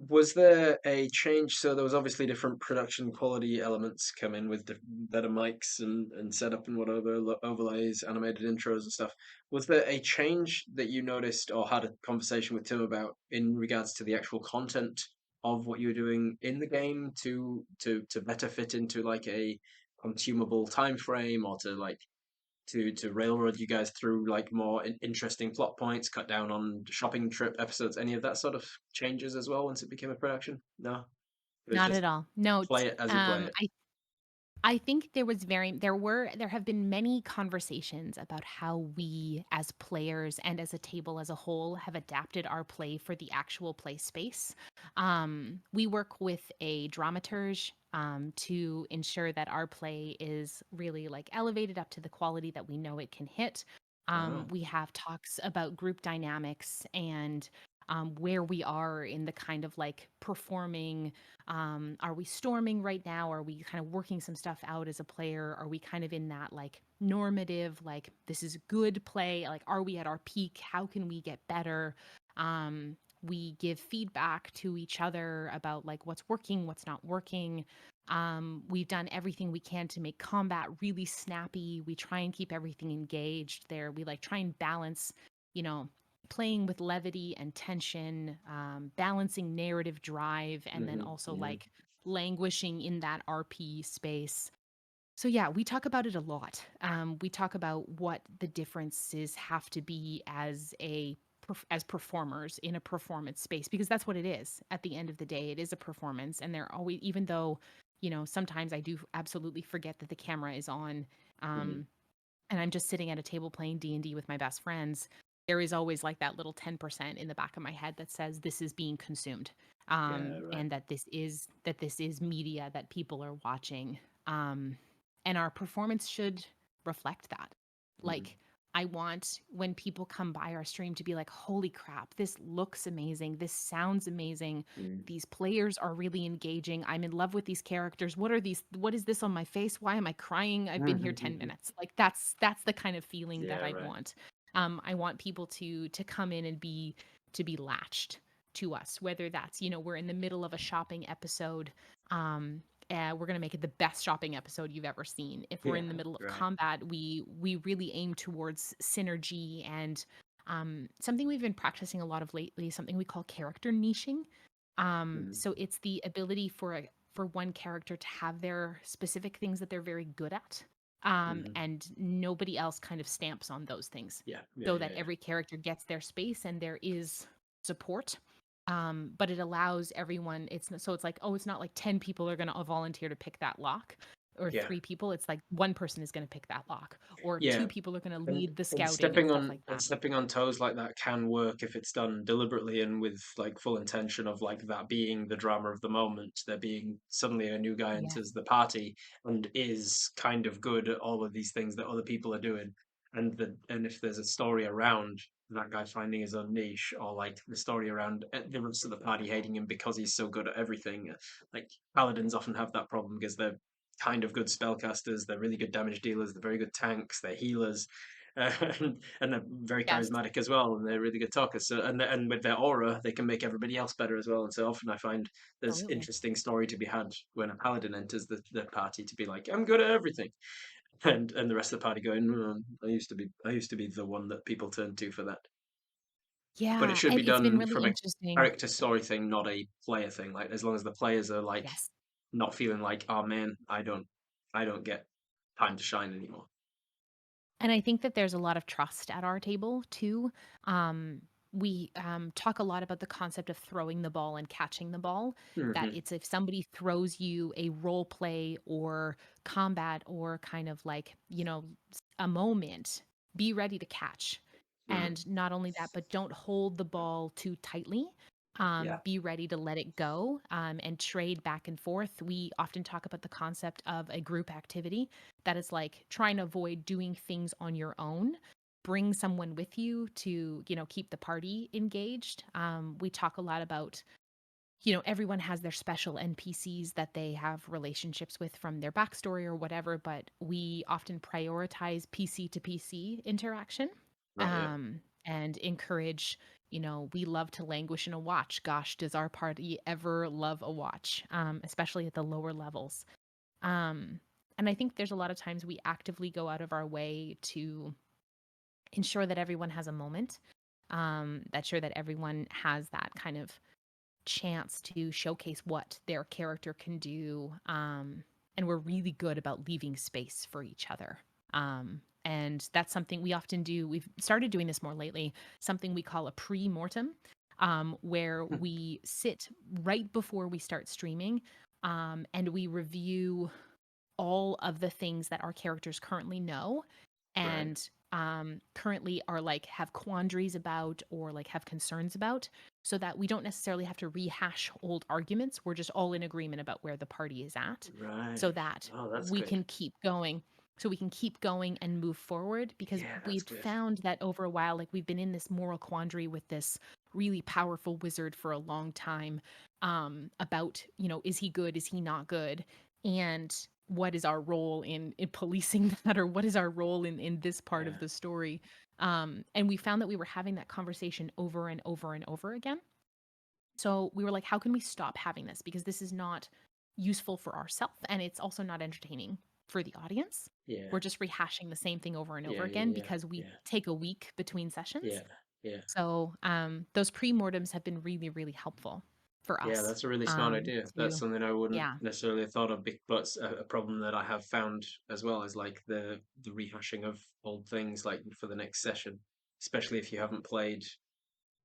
Was there a change? So there was obviously different production quality elements come in with better mics and setup and whatever overlays, animated intros and stuff. Was there a change that you noticed or had a conversation with Tim about in regards to the actual content of what you were doing in the game to better fit into like a consumable time frame or to like to railroad you guys through like more interesting plot points, cut down on shopping trip episodes, any of that sort of changes as well once it became a production? No, it was Not just at all. No, play it as you play it. I think there have been many conversations about how we as players and as a table as a whole have adapted our play for the actual play space. We work with a dramaturge to ensure that our play is really like elevated up to the quality that we know it can hit. Oh, We have talks about group dynamics and where we are in the kind of like performing. Are we storming right now? Are we kind of working some stuff out as a player? Are we kind of in that like normative, like this is good play? Like, are we at our peak? How can we get better? We give feedback to each other about like what's working, what's not working. We've done everything we can to make combat really snappy. We try and keep everything engaged there. We like try and balance, you know, playing with levity and tension, balancing narrative drive, and then also hmm. like languishing in that RP space. So yeah, we talk about it a lot. We talk about what the differences have to be as performers in a performance space, because that's what it is. At the end of the day, it is a performance, and they're always, even though sometimes I do absolutely forget that the camera is on. Hmm. Um, and I'm just sitting at a table playing D&D with my best friends, there is always like that little 10% in the back of my head that says this is being consumed. Yeah, right. And that this is media that people are watching. Um, and our performance should reflect that. Mm, Like, I want when people come by our stream to be like, holy crap, this looks amazing. This sounds amazing. mm, These players are really engaging. I'm in love with these characters. What is this on my face? Why am I crying? I've been here 10 minutes. Like, that's the kind of feeling that yeah, I right. want. I want people to come in and to be latched to us, whether that's, we're in the middle of a shopping episode. Um, we're going to make it the best shopping episode you've ever seen. If we're Yeah, in the middle of right. combat, we really aim towards synergy and something we've been practicing a lot of lately, something we call character niching. Mm, So it's the ability for one character to have their specific things that they're very good at, mhm. and nobody else kind of stamps on those things, Yeah, yeah, so yeah, that yeah. every character gets their space and there is support. But it allows everyone. It's like, oh, it's not like 10 people are going to volunteer to pick that lock, or Yeah, 3 people. It's like one person is going to pick that lock, or yeah. 2 people are going to And lead the and scouting and stepping stuff on like and that. stepping on toes like that can work if it's done deliberately and with like full intention of like that being the drama of the moment. There being suddenly a new guy Yes. enters the party and is kind of good at all of these things that other people are doing. And if there's a story around that guy finding his own niche, or like the story around the rest of the party hating him because he's so good at everything, like paladins often have that problem because they're kind of good spellcasters, they're really good damage dealers, they're very good tanks, they're healers, and they're very Yes. charismatic as well, and they're really good talkers. So, and with their aura, they can make everybody else better as well. And so often I find there's Absolutely. interesting story to be had when a paladin enters the party to be like, I'm good at everything, and the rest of the party going, I used to be the one that people turn to for that. But it Yeah, should be and it's been done really from a interesting. character story thing, not a player thing. Like as long as the players are like Yes. not feeling like, oh man, I don't get time to shine anymore. And I think that there's a lot of trust at our table too. We talk a lot about the concept of throwing the ball and catching the ball. That Hmm. it's if somebody throws you a role play or combat or kind of like, a moment, be ready to catch. Hmm. And not only that, but don't hold the ball too tightly. Yeah. Be ready to let it go, and trade back and forth. We often talk about the concept of a group activity that is like trying to avoid doing things on your own. Bring someone with you to, keep the party engaged. We talk a lot about everyone has their special NPCs that they have relationships with from their backstory or whatever, but we often prioritize PC to PC interaction, Right. Yeah. and encourage, we love to languish in a watch. Gosh, does our party ever love a watch, especially at the lower levels. Um, and I think there's a lot of times we actively go out of our way to ensure that everyone has a moment, that everyone has that kind of chance to showcase what their character can do. And we're really good about leaving space for each other. And that's something we often do. We've started doing this more lately, something we call a pre mortem, where Hmm. we sit right before we start streaming, and we review all of the things that our characters currently know Right. and currently are like have quandaries about or like have concerns about, so that we don't necessarily have to rehash old arguments. We're just all in agreement about where the party is at, so Right. that Oh, that's we good. can keep going. So we can keep going and move forward, because Yeah, that's we've good. found that over a while, like we've been in this moral quandary with this really powerful wizard for a long time, about, is he good, is he not good, and what is our role in policing that, or what is our role in this part of Yeah. the story. And we found that we were having that conversation over and over and over again. So we were like, how can we stop having this, because this is not useful for ourselves, and it's also not entertaining for the audience. Yeah. We're just rehashing the same thing over and over Yeah. again Yeah. because we Yeah. take a week between sessions. Yeah. Yeah. So those pre-mortems have been really, really helpful for Yeah, us, that's a really smart idea. That's to something I wouldn't yeah. necessarily have thought of, but it's a problem that I have found as well is like the rehashing of old things like for the next session, especially if you haven't played,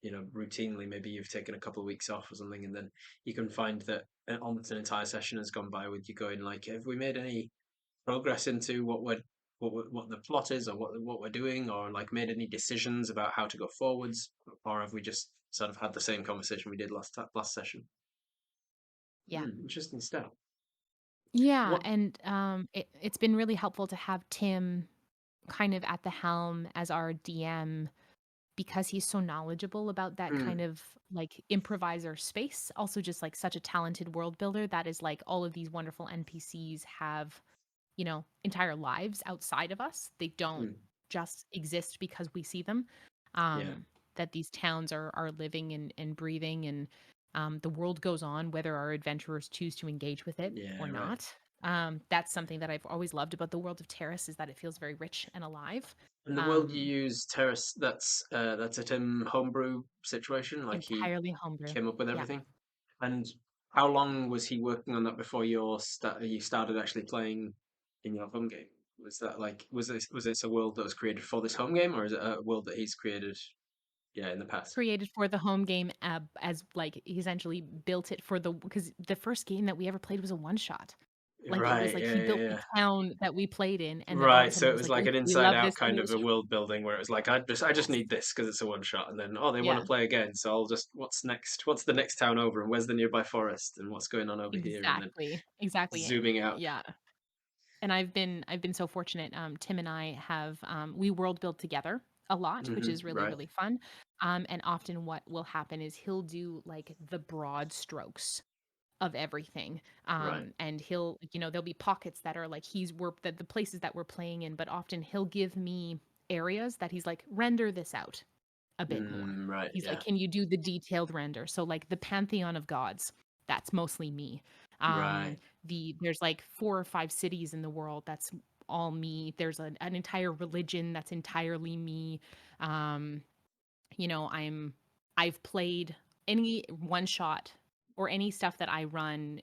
routinely. Maybe you've taken a couple of weeks off or something, and then you can find that almost an entire session has gone by with you going like, have we made any progress into what the plot is, or what we're doing, or like made any decisions about how to go forwards, or have we just sort of had the same conversation we did last session? Yeah. Interesting stuff. Yeah, What? and it's been really helpful to have Tim kind of at the helm as our DM, because he's so knowledgeable about that Mm, kind of like improviser space. Also, just like such a talented world builder that is like all of these wonderful NPCs have, entire lives outside of us. They don't mm, just exist because we see them. yeah, That these towns are living and breathing, and the world goes on whether our adventurers choose to engage with it or yeah, right. not. That's something that I've always loved about the world of Terrace, is that it feels very rich and alive. And the world you Um, use, Terrace, that's a Tim homebrew situation. Like he Entirely homebrew. came up with Yeah. everything. And how long was he working on that before you started actually playing in your home game? Was that like was this a world that was created for this home game, or is it a world that he's created, yeah, in the past? Created for the home game, as like he essentially built it for the, because the first game that we ever played was a one shot. Like it was Right, like yeah, he yeah, built the yeah. town that we played in, and then all of a Right, sudden so it it was was like, like "Ooh, an we inside love out this," and kind it of was a world building where it was like I just yes, need this because it's a one shot, and then they want to yeah, play again, so I'll just what's next? What's the next town over, and where's the nearby forest, and what's going on over here, and then exactly, exactly, zooming out. yeah. And I've been so fortunate. Tim and I have we world build together a lot, which is really, Right, really fun. And often what will happen is he'll do like the broad strokes of everything. right. And he'll, there'll be pockets that are like that the places that we're playing in, but often he'll give me areas that he's like, render this out a bit more. Right, He's like, yeah, can you do the detailed render? So like the pantheon of gods, that's mostly me. right. There's like 4 or 5 cities in the world, that's all me. There's an entire religion that's entirely me. Um, I've played any one shot or any stuff that I run,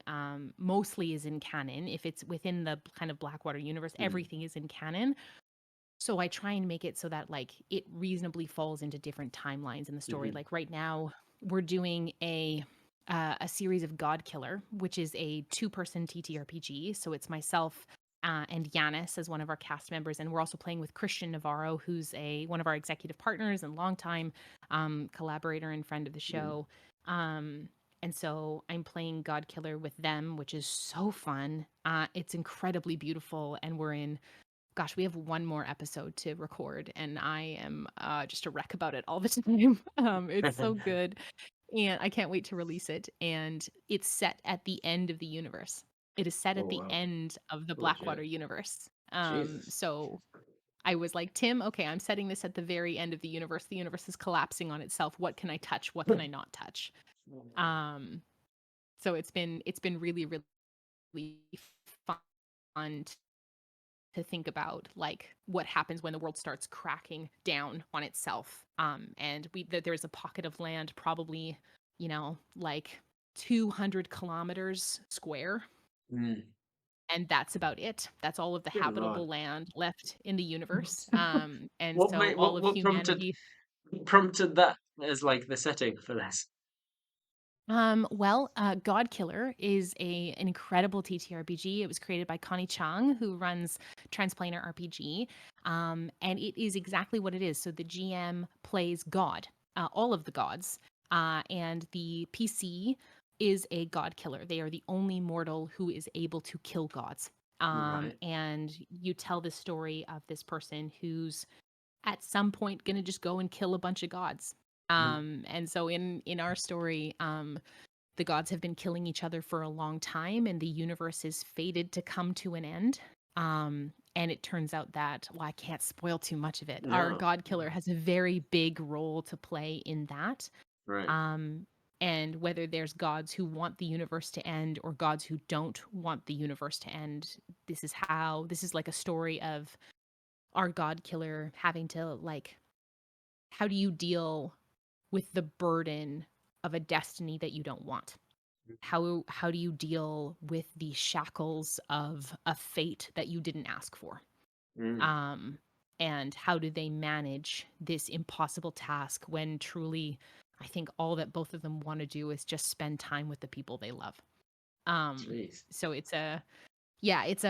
mostly is in canon. If it's within the kind of Blackwater universe, Mm, everything is in canon. So I try and make it so that like it reasonably falls into different timelines in the story. hmm Like right now, we're doing a series of God Killer, which is a 2-person TTRPG. So it's myself, and Yanis as one of our cast members, and we're also playing with Christian Navarro, who's a one of our executive partners and longtime collaborator and friend of the mm. show. Um, and so I'm playing God Killer with them, which is so fun. It's incredibly beautiful, and we're in, gosh, we have one more episode to record, and I am just a wreck about it all the time. It's so good. and I can't wait to release it, and it's set at the end of the universe. It is set Oh at the wow. end of the Blackwater Legit. universe. Jesus. So I was like, "Tim, okay, I'm setting this at the very end of the universe. The universe is collapsing on itself. What can I touch? What can I not touch?" Um, so it's been really, really fun to think about, like, what happens when the world starts cracking down on itself. And there's a pocket of land, probably, like 200 kilometers square, Mm. and that's about it. That's all of the Good lord. habitable land left in the universe. And What so made all what of what humanity. prompted that as like the setting for this? Well, God Killer is an incredible TTRPG. It was created by Connie Chung, who runs Transplanar RPG, and it is exactly what it is. So the GM plays God, all of the gods, and the PC is a God Killer. They are the only mortal who is able to kill gods. Right. And you tell the story of this person who's at some point going to just go and kill a bunch of gods. Mm. And so in our story, the gods have been killing each other for a long time, and the universe is fated to come to an end. And it turns out that, well, I can't spoil too much of it. Our No. god killer has a very big role to play in that. Right. Um, and whether there's gods who want the universe to end or gods who don't want the universe to end, this is like a story of our god killer having to, like, how do you deal with the burden of a destiny that you don't want? How do you deal with the shackles of a fate that you didn't ask for? Mm. Um, and how do they manage this impossible task when truly, I think all that both of them want to do is just spend time with the people they love. Um, Jeez. so it's a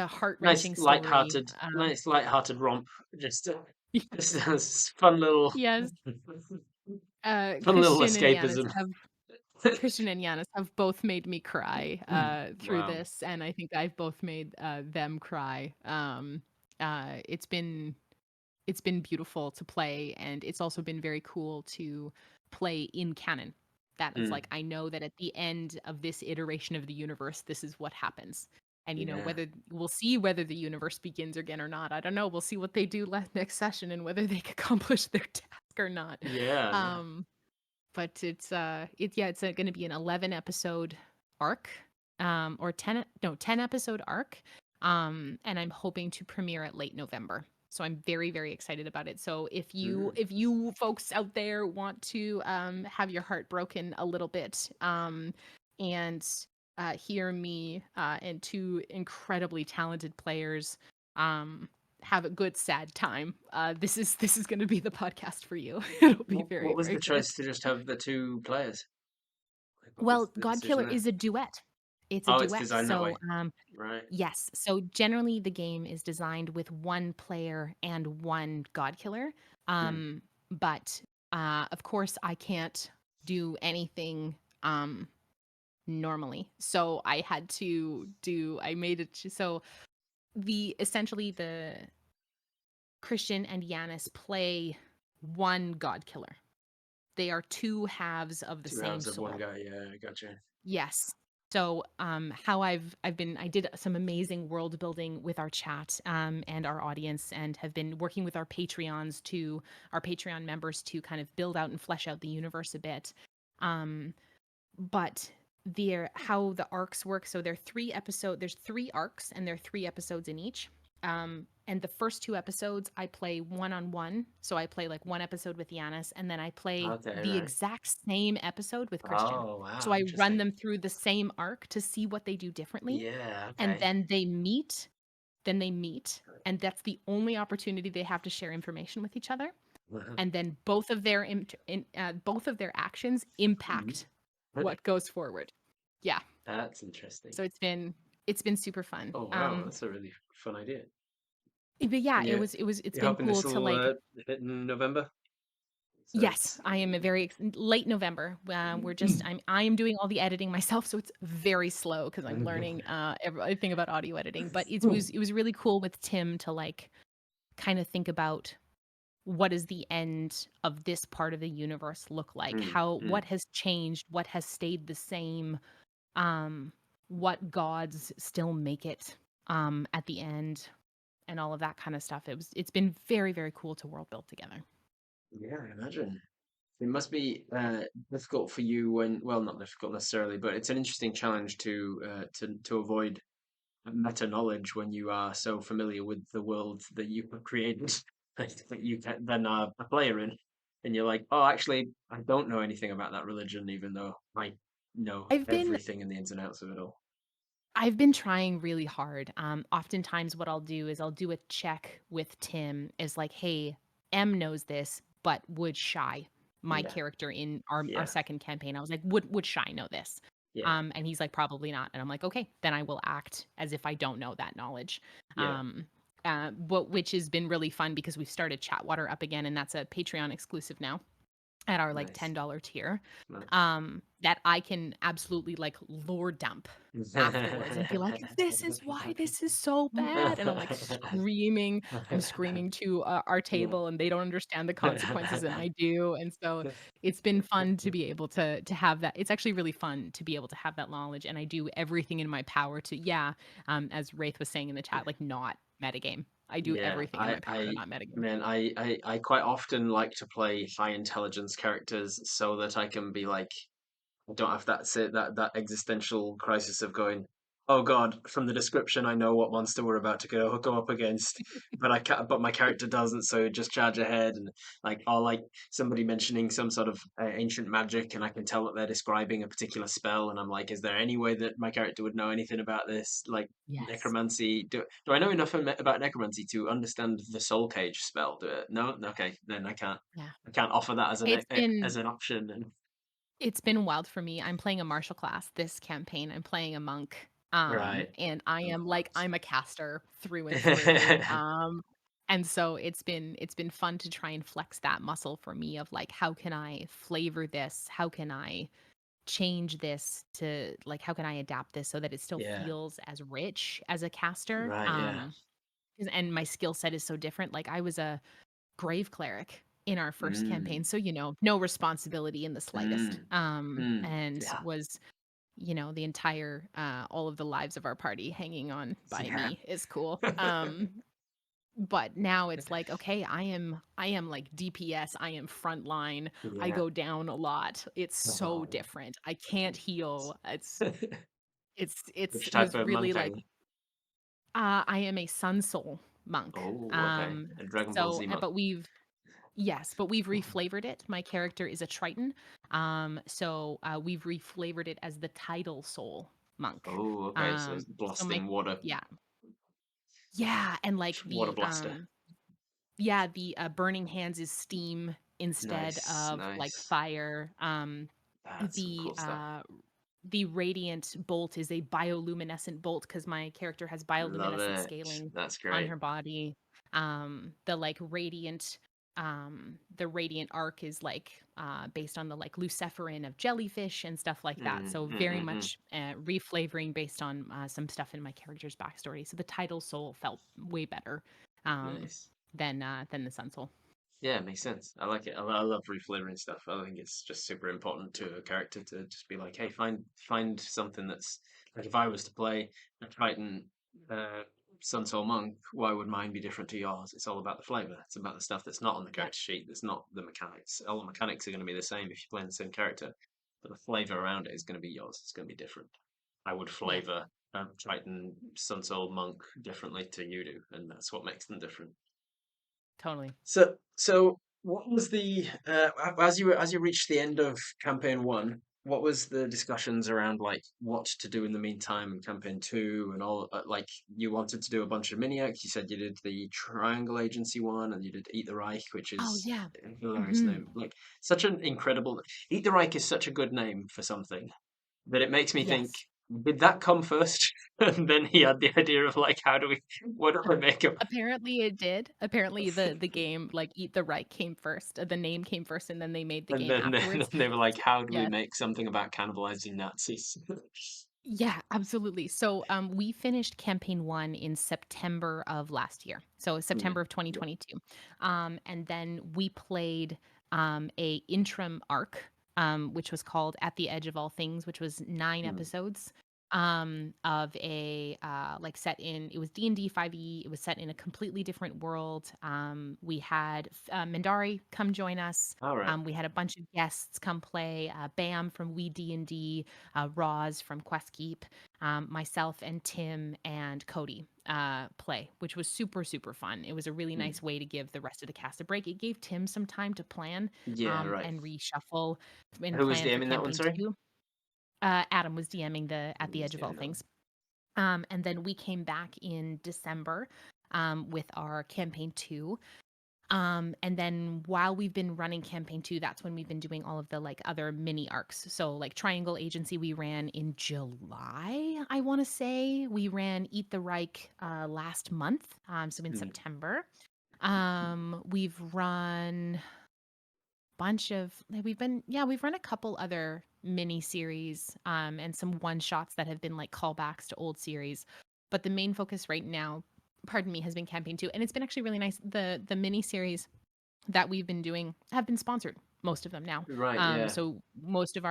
heart Nice wrenching story. light-hearted, nice light-hearted romp. Just a fun little, Yes, fun little escapism. Christian and Yanis have both made me cry, through Wow. this, and I think I've both made, them cry. It's been beautiful to play, and it's also been very cool to play in canon. That is Mm. like, I know that at the end of this iteration of the universe, this is what happens. And, Yeah. whether we'll see whether the universe begins again or not. I don't know. We'll see what they do next session and whether they accomplish their task or not. Yeah. Yeah. Um, but it's going to be an 11 episode arc, or 10 episode arc, and I'm hoping to premiere it late November. So I'm very, very excited about it. So Mm. if you folks out there want to, have your heart broken a little bit, and hear me, and two incredibly talented players, have a good sad time, this is going to be the podcast for you. It'll be What very, was very the good. choice to just have the two players? Like, what was Well, the God decision Killer there? is a duet. It's a Oh, it's duet. designed that So, way. Right. yes. So generally the game is designed with one player and one God Killer. Mm. But of course I can't do anything normally. So I had to do I made it so the essentially the Christian and Yanis play one God Killer. They are two halves of the Two same halves of one soul. guy. Yeah, I gotcha. Yes. So, how I did some amazing world building with our chat, and our audience, and have been working with our Patreon members to kind of build out and flesh out the universe a bit. Um, but how the arcs work. So there's 3 arcs, and there are 3 episodes in each. And the first 2 episodes I play one-on-one. So I play like one episode with Yanis, and then I play Okay, the right. exact same episode with Christian. Oh, So wow, I run interesting. them through the same arc to see what they do differently. Yeah, And okay. then they meet, and that's the only opportunity they have to share information with each other. And then both of their actions Mhm. impact what goes forward. Yeah. That's interesting. So it's been super fun. Oh, wow, that's a really fun idea. But yeah, And it's you're been hoping cool this to, will like. hit in November? So Yes, it's I am a very late November. I am doing all the editing myself, so it's very slow because I'm learning everything about audio editing. But it was really cool with Tim to, like, kind of think about what does the end of this part of the universe look like? Mm, What mm. has changed? What has stayed the same? Um, what gods still make it at the end, and all of that kind of stuff. It's been very, very cool to world build together. Yeah, I imagine. It must be difficult for you when, well, not difficult necessarily, but it's an interesting challenge to avoid meta knowledge when you are so familiar with the world that you have created that you can, then are a player in, and you're like, oh, actually, I don't know anything about that religion, even though I know I've been everything in the ins and outs of it all. I've been trying really hard. Oftentimes what I'll do is I'll do a check with Tim is like, "Hey, M knows this, but would Shy, my Yeah, character in our yeah, second campaign, I was like, would Shy know this?" yeah, And he's like, "Probably not." And I'm like, "Okay, then I will act as if I don't know that knowledge." yeah. Um, but which has been really fun because we've started Chatwater up again, and that's a Patreon exclusive now at our like Nice, $10 tier, nice. that I can absolutely like lore dump afterwards and be like, "This is why this is so bad." And I'm screaming to our Yeah. table, and they don't understand the consequences, and I do. And so it's been fun to be able to have that. It's actually really fun to be able to have that knowledge, and I do everything in my power to, yeah, as Wraith was saying in the chat, like not metagame. I do Yeah, everything in my power to not metagame. man, I quite often like to play high intelligence characters so that I can be like, I don't have that existential crisis of going, oh God, from the description I know what monster we're about to go up against, but I can't, but my character doesn't, so just charge ahead and like, or like somebody mentioning some sort of ancient magic, and I can tell that they're describing a particular spell, and I'm like, is there any way that my character would know anything about this? Like Yes. necromancy? Do I know enough about necromancy to understand the soul cage spell? No, okay, then Yeah. I can't offer that It's been as an option. And It's been wild for me. I'm playing a martial class this campaign. I'm playing a monk. right. And I I love am like monks. I'm a caster through and through. And so it's been fun to try and flex that muscle for me of like how can I flavor this? How can I change this to like how can I adapt this so that it still Yeah. feels as rich as a caster? Right. Yeah. And my skill set is so different. Like I was a grave cleric in our first campaign, Mm. so, no responsibility in the slightest, Mm. Mm. and Yeah. was, the entire, all of the lives of our party hanging on by Yeah. me is cool, but now it's like, okay, I am, like, DPS, I am frontline, I Yeah. go down a lot, it's so Oh, different, I can't heal, which it type was of really monk are like, you? I am a Sun Soul monk, Oh, okay. A Dragon Ball so, Z monk. but we've reflavored it. My character is a Triton. We've reflavored it as the tidal soul monk. Oh, okay. So it's So my blasting Yeah. Yeah, and like water blaster. the burning hands is steam instead Nice. of like Nice. fire. That's some The cool stuff. radiant bolt is a bioluminescent bolt because my character has Love bioluminescent it. scaling That's on great. her body. The like the radiant arc is like based on the like luciferin of jellyfish and stuff like that. Mm, So mm, very mm, mm. much reflavoring based on some stuff in my character's backstory. So the title soul felt way better um, Nice. than the sun soul. Yeah, it makes sense. I like it. I love reflavoring stuff. I think it's just super important to a character to just be like, hey, find something that's like if I was to play a Triton uh, Sun Soul Monk, why would mine be different to yours? It's all about the flavor. It's about the stuff that's not on the Yep. character sheet. That's not the mechanics. All the mechanics are going to be the same if you're playing the same character, but the flavor around it is going to be yours. It's going to be different. I would Yeah. flavor a Triton Sun Soul Monk differently to you do, and that's what makes them different. Totally. So what was the as you reached the end of campaign one? What was the discussions around like what to do in the meantime in campaign two and all? Like you wanted to do a bunch of miniacs. You said you did the Triangle Agency one, and you did Eat the Reich, which Oh is yeah. a hilarious Hmm. name. Like such an incredible. Eat the Reich is such a good name for something that it makes me think. Yes. Did that come first? And then he had the idea of like, what do I make of Apparently it did. Apparently the game, like, Eat the Right came first. The name came first, and then they made the And game then afterwards. they were like, how do we Yes. make something about cannibalizing Nazis? Yeah, absolutely. So, we finished campaign 1 in September of last year. So, Mm, September of yeah. 2022. And then we played, a interim arc, which was called At the Edge of All Things, which was 9 Mm, episodes, of a, like, set in it was D&D 5e, it was set in a completely different world. We had Mindari come join us. all right. We had a bunch of guests come play, Bam from We D&D, Roz from Questkeep, myself and Tim and Cody play, which was super, super fun. It was a really Mm. nice way to give the rest of the cast a break. It gave Tim some time to plan Yeah, right. and reshuffle and Who was plan for DMing that one, campaign sorry? 2. Adam was DMing the At Who the was Edge of All DMing that one? Things. And then we came back in December with our campaign 2. And then while we've been running campaign 2, that's when we've been doing all of the like other mini arcs. So like Triangle Agency we ran in July, I want to say. We ran Eat the Reich last month, so in Mm, September. We've run bunch of we've run a couple other mini series and some one shots that have been like callbacks to old series, but the main focus right now, pardon me, has been campaign 2, and it's been actually really nice. The mini series that we've been doing have been sponsored, most of them now. right, yeah. So most of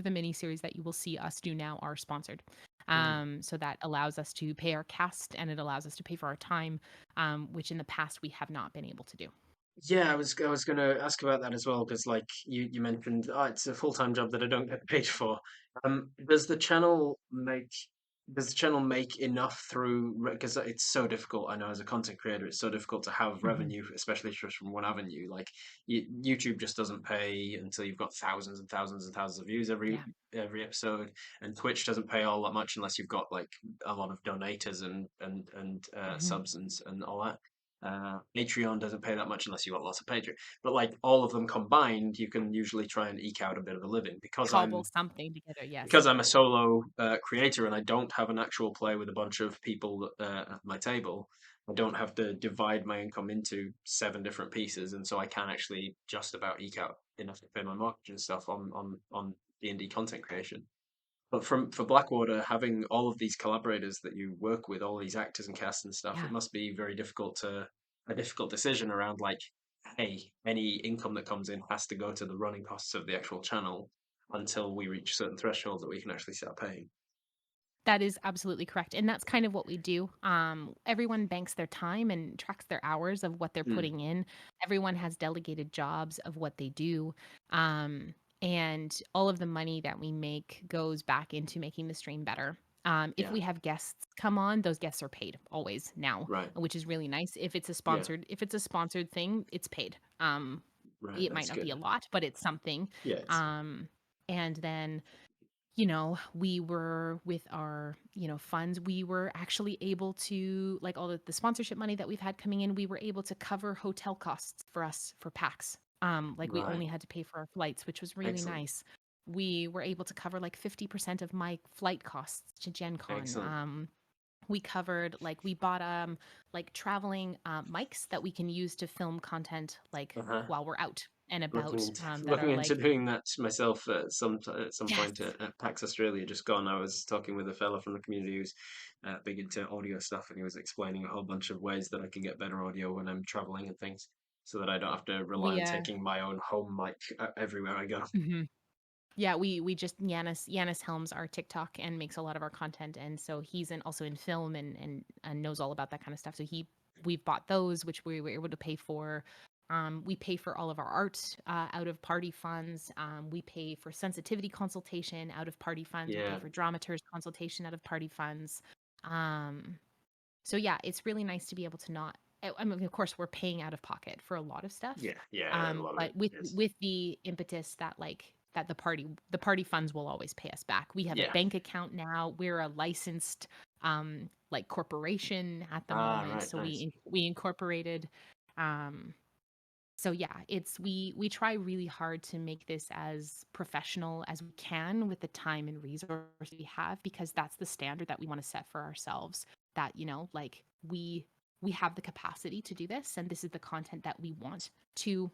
the mini series that you will see us do now are sponsored. Mm. So that allows us to pay our cast and it allows us to pay for our time, which in the past we have not been able to do. Yeah, I was gonna ask about that as well because like you mentioned, oh, it's a full-time job that I don't get paid for. Does the channel make enough through because it's so difficult. I know as a content creator, it's so difficult to have Mhm. revenue, especially just from one avenue. Like YouTube just doesn't pay until you've got thousands and thousands and thousands of views Yeah. every episode, and Twitch doesn't pay all that much unless you've got like a lot of donators and Mhm. subs and all that. Patreon doesn't pay that much unless you've got lots of Patreon. But like all of them combined, you can usually try and eke out a bit of a living Cobble something together, yes. because I'm a solo creator and I don't have an actual play with a bunch of people at my table. I don't have to divide my income into 7 different pieces, and so I can actually just about eke out enough to pay my mortgage and stuff on D&D content creation. But for Blackwater, having all of these collaborators that you work with, all these actors and cast and stuff, it Yeah. must be very difficult to a difficult decision around like, hey, any income that comes in has to go to the running costs of the actual channel until we reach certain thresholds that we can actually start paying. That is absolutely correct, and that's kind of what we do. Everyone banks their time and tracks their hours of what they're Mm, putting in. Everyone has delegated jobs of what they do, and all of the money that we make goes back into making the stream better. If yeah, we have guests come on, those guests are paid always now, right, which is really nice. yeah, If it's a sponsored thing, it's paid. right. It might That's not be good. a lot, but it's something. Yeah, it's Um, and then we were with our, funds, we were actually able to, like all the sponsorship money that we've had coming in, we were able to cover hotel costs for us for PAX. Like we right. only had to pay for our flights, which was really Excellent, nice. We were able to cover like 50% of my flight costs to Gen Con. excellent. We covered like we bought like traveling mics that we can use to film content like Uh-huh. while we're out and Looking about, into that looking are into like, doing that myself at some yes, point at PAX Australia just gone. I was talking with a fella from the community who's big into audio stuff, and he was explaining a whole bunch of ways that I can get better audio when I'm traveling and things, so that I don't have to rely we on taking my own home mic everywhere I go. mhm. Yeah, we just Yanis Helms our TikTok and makes a lot of our content, and so he's also in film and knows all about that kind of stuff. So we've bought those, which we were able to pay for. We pay for all of our art out of party funds. We pay for sensitivity consultation out of party funds. We pay Yeah, for dramaturge consultation out of party funds. Um, so yeah, it's really nice to be able to not. I mean, of course, we're paying out of pocket for a lot of stuff, yeah, yeah. A lot of it but with is. the impetus that that the party funds will always pay us back. We have a Yeah. bank account now. We're a licensed like corporation at the Ah, moment, right, so nice. we incorporated. Um, so yeah, it's we try really hard to make this as professional as we can with the time and resources we have, because that's the standard that we want to set for ourselves. That like we have the capacity to do this, and this is the content that we want to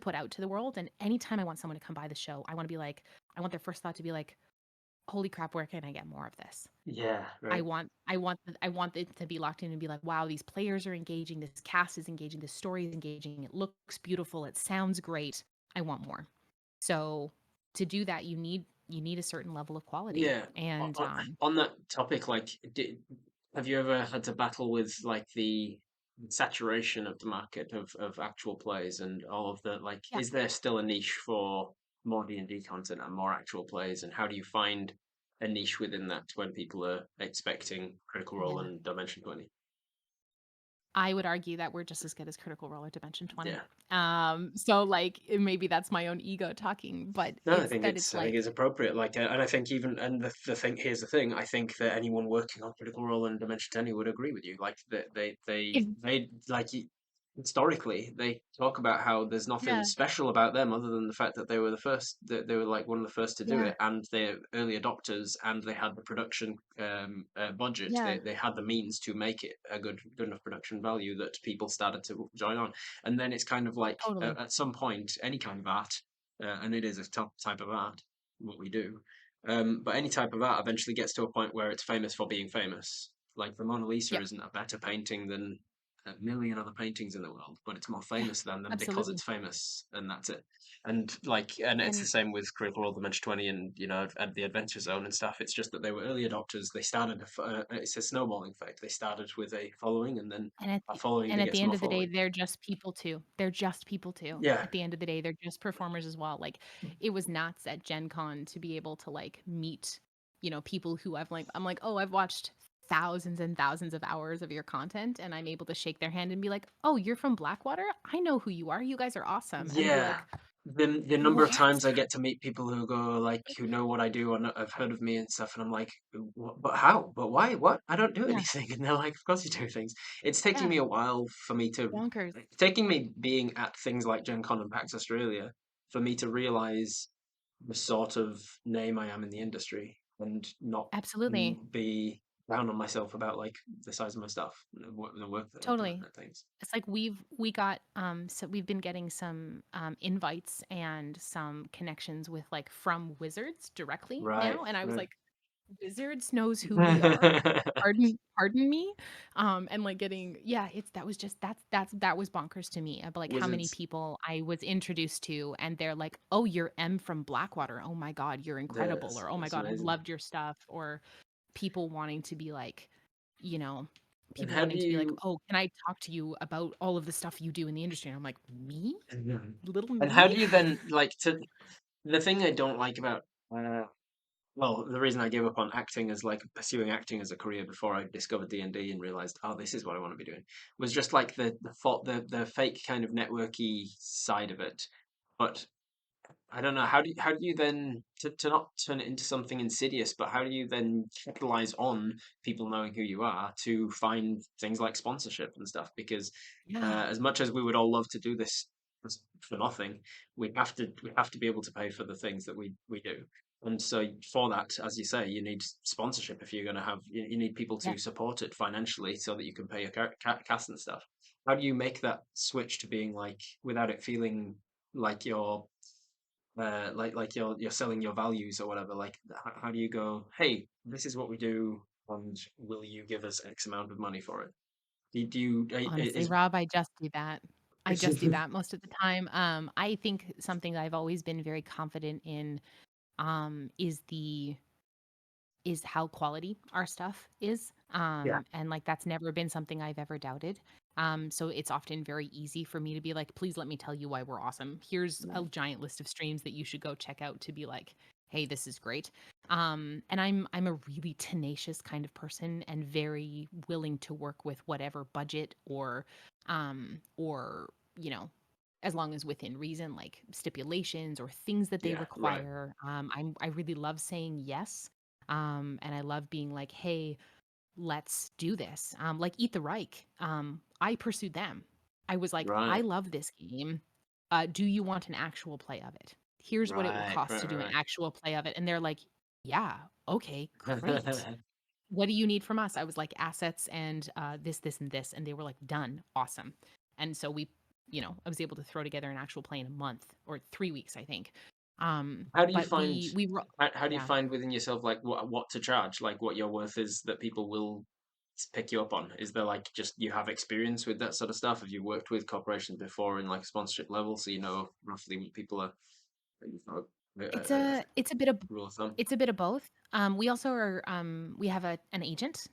put out to the world. And anytime I want someone to come by the show, I want to be like, I want their first thought to be like, holy crap, where can I get more of this? Yeah, I right. want I want it to be locked in and be like, wow, these players are engaging, this cast is engaging, this story is engaging, it looks beautiful, it sounds great. I want more. So to do that, you need a certain level of quality. Yeah. And On that topic, like, have you ever had to battle with like the saturation of the market of actual plays and all of the like? yeah, Is there still a niche for more D&D content and more actual plays? And how do you find a niche within that when people are expecting Critical Role yeah. and Dimension 20? I would argue that we're just as good as Critical Role or Dimension 20. Yeah. So like maybe that's my own ego talking, but No, it's that it's I think like, it's appropriate. Like, and I think even and the thing here's the thing. I think that anyone working on Critical Role and Dimension 20 would agree with you. Like that they like historically they talk about how there's nothing yeah, special about them other than the fact that they were the first that they were like one of the first to do yeah, it, and they're early adopters, and they had the production budget. yeah, They had the means to make it a good enough production value that people started to join on. And then it's kind of like totally. at some point, any kind of art and it is a top type of art, what we do. But any type of art eventually gets to a point where it's famous for being famous. Like the Mona Lisa Yep. isn't a better painting than a million other paintings in the world, but it's more Yeah, famous than them because absolutely. it's famous, and that's it. And like, and it's the And same with Critical Role Dimension 20 and at the Adventure Zone and stuff. It's just that they were early adopters. They started. It's a snowballing effect. They started with a following, and then and at a the following and at begets the more end of the day, following. they're just people too. They're just people too. Yeah, At the end of the day, they're just performers as well. Like it was nuts at Gen Con to be able to like meet, people who I'm like, "Oh, I've watched thousands and thousands of hours of your content," and I'm able to shake their hand and be like, "Oh, you're from Blackwater? I know who you are. You guys are awesome." And be yeah. like, The number of "What?" times I get to meet people who go like who know what I do or have heard of me and stuff, and I'm like, But how? But why? What? I don't do Yeah, anything." And they're like, "Of course you do things." It's taking yeah, me a while for me to, bonkers. taking me being at things like Gen Con and PAX Australia for me to realize the sort of name I am in the industry and not Absolutely. be down on myself about like the size of my stuff and the work that I'm doing Totally. and things. It's like we got so we've been getting some invites and some connections with like from Wizards directly Right, now, and I was right. like, Wizards knows who we are. Pardon me. And like getting, yeah, it's that was just that was bonkers to me of like how many Wizards. people I was introduced to, and they're like, "Oh, you're M from Blackwater. Oh my God, you're incredible," or "Oh my That's God, I've amazing. loved your stuff," or people wanting to be like, you know, And people how do wanting to be like, you "Oh, can I talk to you about all of the stuff you do in the industry?" And I'm like, "Me? Mhm. Little and how me?" do you then like to the thing I don't like about uh well, the reason I gave up on acting as like pursuing acting as a career before I discovered D&D and realized, oh, this is what I want to be doing, was just like the fake kind of networky side of it. But I don't know. How do you then to not turn it into something insidious, but how do you then capitalize on people knowing who you are to find things like sponsorship and stuff? Because Yeah. as much as we would all love to do this for nothing, we have to be able to pay for the things that we do. And so for that, as you say, you need sponsorship if you're going to have you need people to Yes. support it financially so that you can pay your cast and stuff. How do you make that switch to being like without it feeling like you're like you're selling your values or whatever. Like, how do you go? Hey, this is what we do, and will you give us X amount of money for it? Do you Honestly, is Rob, I just do that. I just do that most of the time. I think something I've always been very confident in, is how quality our stuff is. yeah, And like that's never been something I've ever doubted. So it's often very easy for me to be like, please let me tell you why we're awesome. Here's a giant list of streams that you should go check out to be like, hey, this is great. And I'm a really tenacious kind of person and very willing to work with whatever budget or as long as within reason, like stipulations or things that they yeah, right, require. I really love saying yes, and I love being like, "Hey, let's do this." Like Eat the Reich. I pursued them. I was like, "I right, love this game. Do you want an actual play of it? Here's what it will right, cost to do an right, actual play of it." And they're like, "Yeah, okay, great. right. What do you need from us?" I was like, "Assets and this, and this," and they were like, "Done, awesome." And so I was able to throw together an actual play in a month or 3 weeks, I think. How do you But find how do you yeah. find within yourself like what to charge, like what your worth is that people will pick you up on? Is there like just you have experience with that sort of stuff? Have you worked with corporations before in like a sponsorship level, so you know roughly what people are? You know, a It's a bit of rule of thumb, it's a bit of both. We also are we have an agent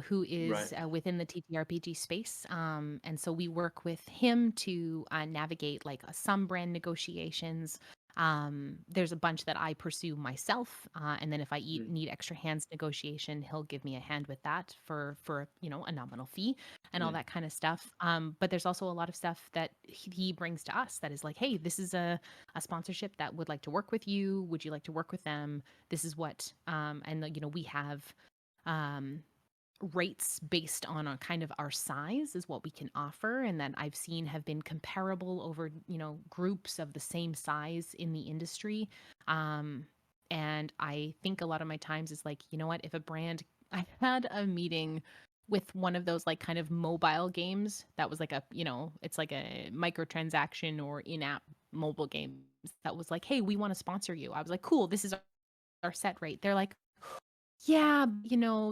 who right? is within the TTRPG space, and so we work with him to navigate like some brand negotiations. There's a bunch that I pursue myself, and then if I Mm, need extra hands negotiation, he'll give me a hand with that for a nominal fee and all mm, that kind of stuff. But there's also a lot of stuff that he brings to us that is like, hey, this is a sponsorship that would like to work with you. Would you like to work with them? This is what, we have um, rates based on a kind of our size is what we can offer, and that I've seen have been comparable over groups of the same size in the industry. Um, and I think a lot of my times is like, you know what, if a brand, I had a meeting with one of those like kind of mobile games that was like it's like a microtransaction or in-app mobile games that was like, hey, we want to sponsor you. I was like, cool, this is our set rate. They're like, yeah,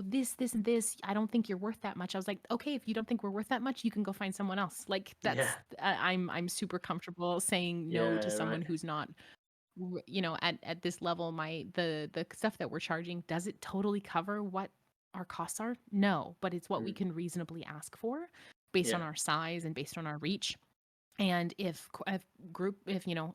this and this, I don't think you're worth that much. I was like, okay, if you don't think we're worth that much, you can go find someone else. Like yeah, that's I'm super comfortable saying no to yeah, someone right. who's not at this level. The stuff that we're charging, does it totally cover what our costs are? No, but it's what we Mm, can reasonably ask for based on yeah, our size and based on our reach. And if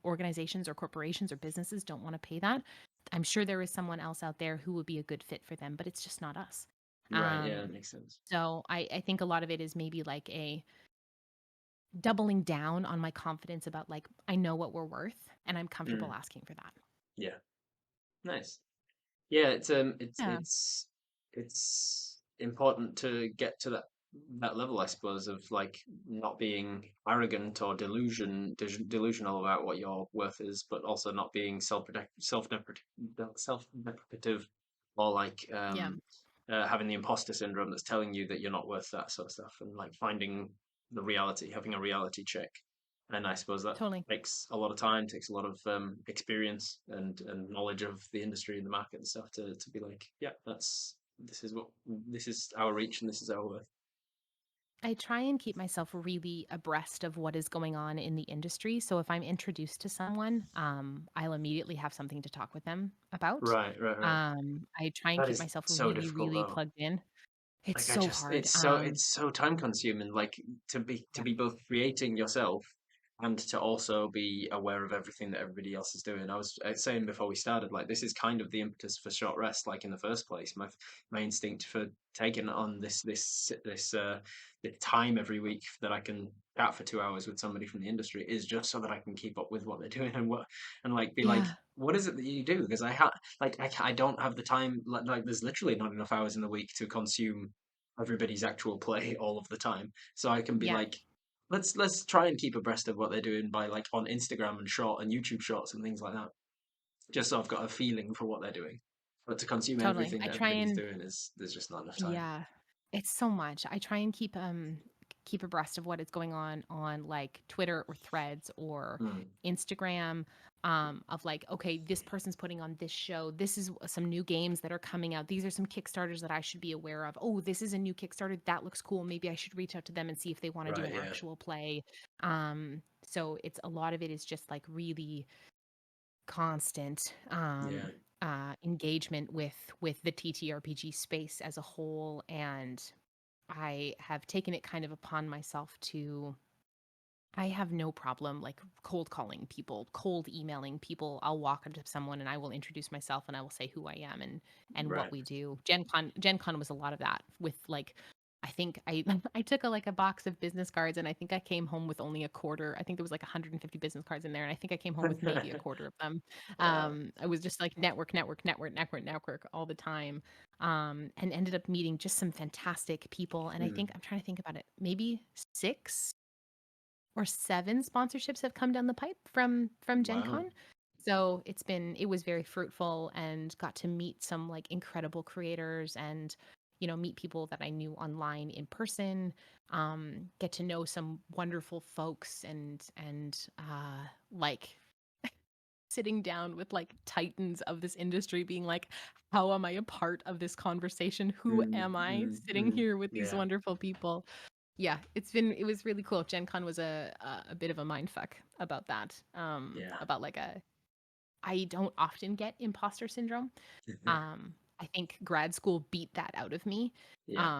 organizations or corporations or businesses don't want to pay that, I'm sure there is someone else out there who would be a good fit for them, but it's just not us. right. Yeah, that Um, makes sense. so I think a lot of it is maybe like a doubling down on my confidence about like, I know what we're worth and I'm comfortable Mm, asking for that. yeah, nice. Yeah, Yeah. it's important to get to that level, I suppose, of like not being arrogant or delusional about what your worth is, but also not being self-deprecative, or like Yeah. having the imposter syndrome that's telling you that you're not worth that sort of stuff, and like finding the reality, having a reality check. And I suppose that Totally. takes a lot of time, takes a lot of experience and knowledge of the industry and the market and stuff to be like, yeah, this is our reach and this is our worth. I try and keep myself really abreast of what is going on in the industry. So if I'm introduced to someone, I'll immediately have something to talk with them about. Right, right, right. I try and That keep is myself so really, difficult really though. plugged in. It's Like I so just hard. it's so time consuming, like to Yeah. be both creating yourself and to also be aware of everything that everybody else is doing. I was saying before we started, like this is kind of the impetus for short rest, like in the first place. My instinct for taking on this time every week that I can chat for 2 hours with somebody from the industry is just so that I can keep up with what they're doing and like be like, Yeah. what is it that you do? Because I don't have the time. Like there's literally not enough hours in the week to consume everybody's actual play all of the time. So I can be Yeah. like, let's try and keep abreast of what they're doing by like on Instagram and short and YouTube shorts and things like that. Just so I've got a feeling for what they're doing. But to consume Totally. everything I that try everybody's and doing is there's just not enough time. Yeah. It's so much. I try and keep abreast of what is going on like Twitter or Threads or Mm, Instagram, of like, okay, this person's putting on this show. This is some new games that are coming out. These are some Kickstarters that I should be aware of. Oh, this is a new Kickstarter that looks cool. Maybe I should reach out to them and see if they want to do right. an Yeah. actual play. So it's a lot of it is just like really constant Yeah. engagement with the TTRPG space as a whole, and I have taken it kind of upon myself to I have no problem like cold calling people, cold emailing people. I'll walk up to someone and I will introduce myself and I will say who I am and what Right. we do. Gen Con was a lot of that with like I think I I took like a box of business cards and I think I came home with only a quarter. I think there was like 150 business cards in there and I think I came home with maybe a quarter of them. Wow. I was just like network all the time. And ended up meeting just some fantastic people and I think Mm, I'm trying to think about it. Maybe 6 or 7 sponsorships have come down the pipe from Gen wow. Con. So it was very fruitful and got to meet some like incredible creators and meet people that I knew online in person, get to know some wonderful folks and like sitting down with like titans of this industry being like, how am I a part of this conversation? Who Mm, am I mm, sitting mm. here with these Yeah, wonderful people? Yeah, it was really cool. Gen Con was a bit of a mind fuck about that. yeah, About like a I don't often get imposter syndrome. I think grad school beat that out of me. yeah.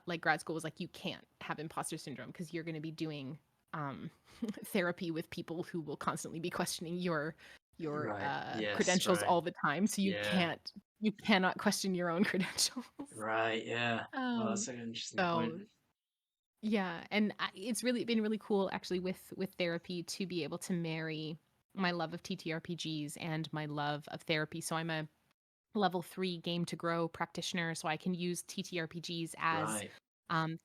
Like grad school was like, you can't have imposter syndrome because you're going to be doing um, therapy with people who will constantly be questioning your Right. Yes. credentials Right. all the time. So Yeah. you cannot question your own credentials. Right. Yeah. Oh, that's Um, an interesting point. so yeah, and it's really been really cool actually with therapy to be able to marry my love of TTRPGs and my love of therapy. So I'm a level 3 game to grow practitioner, so I can use TTRPGs as Right.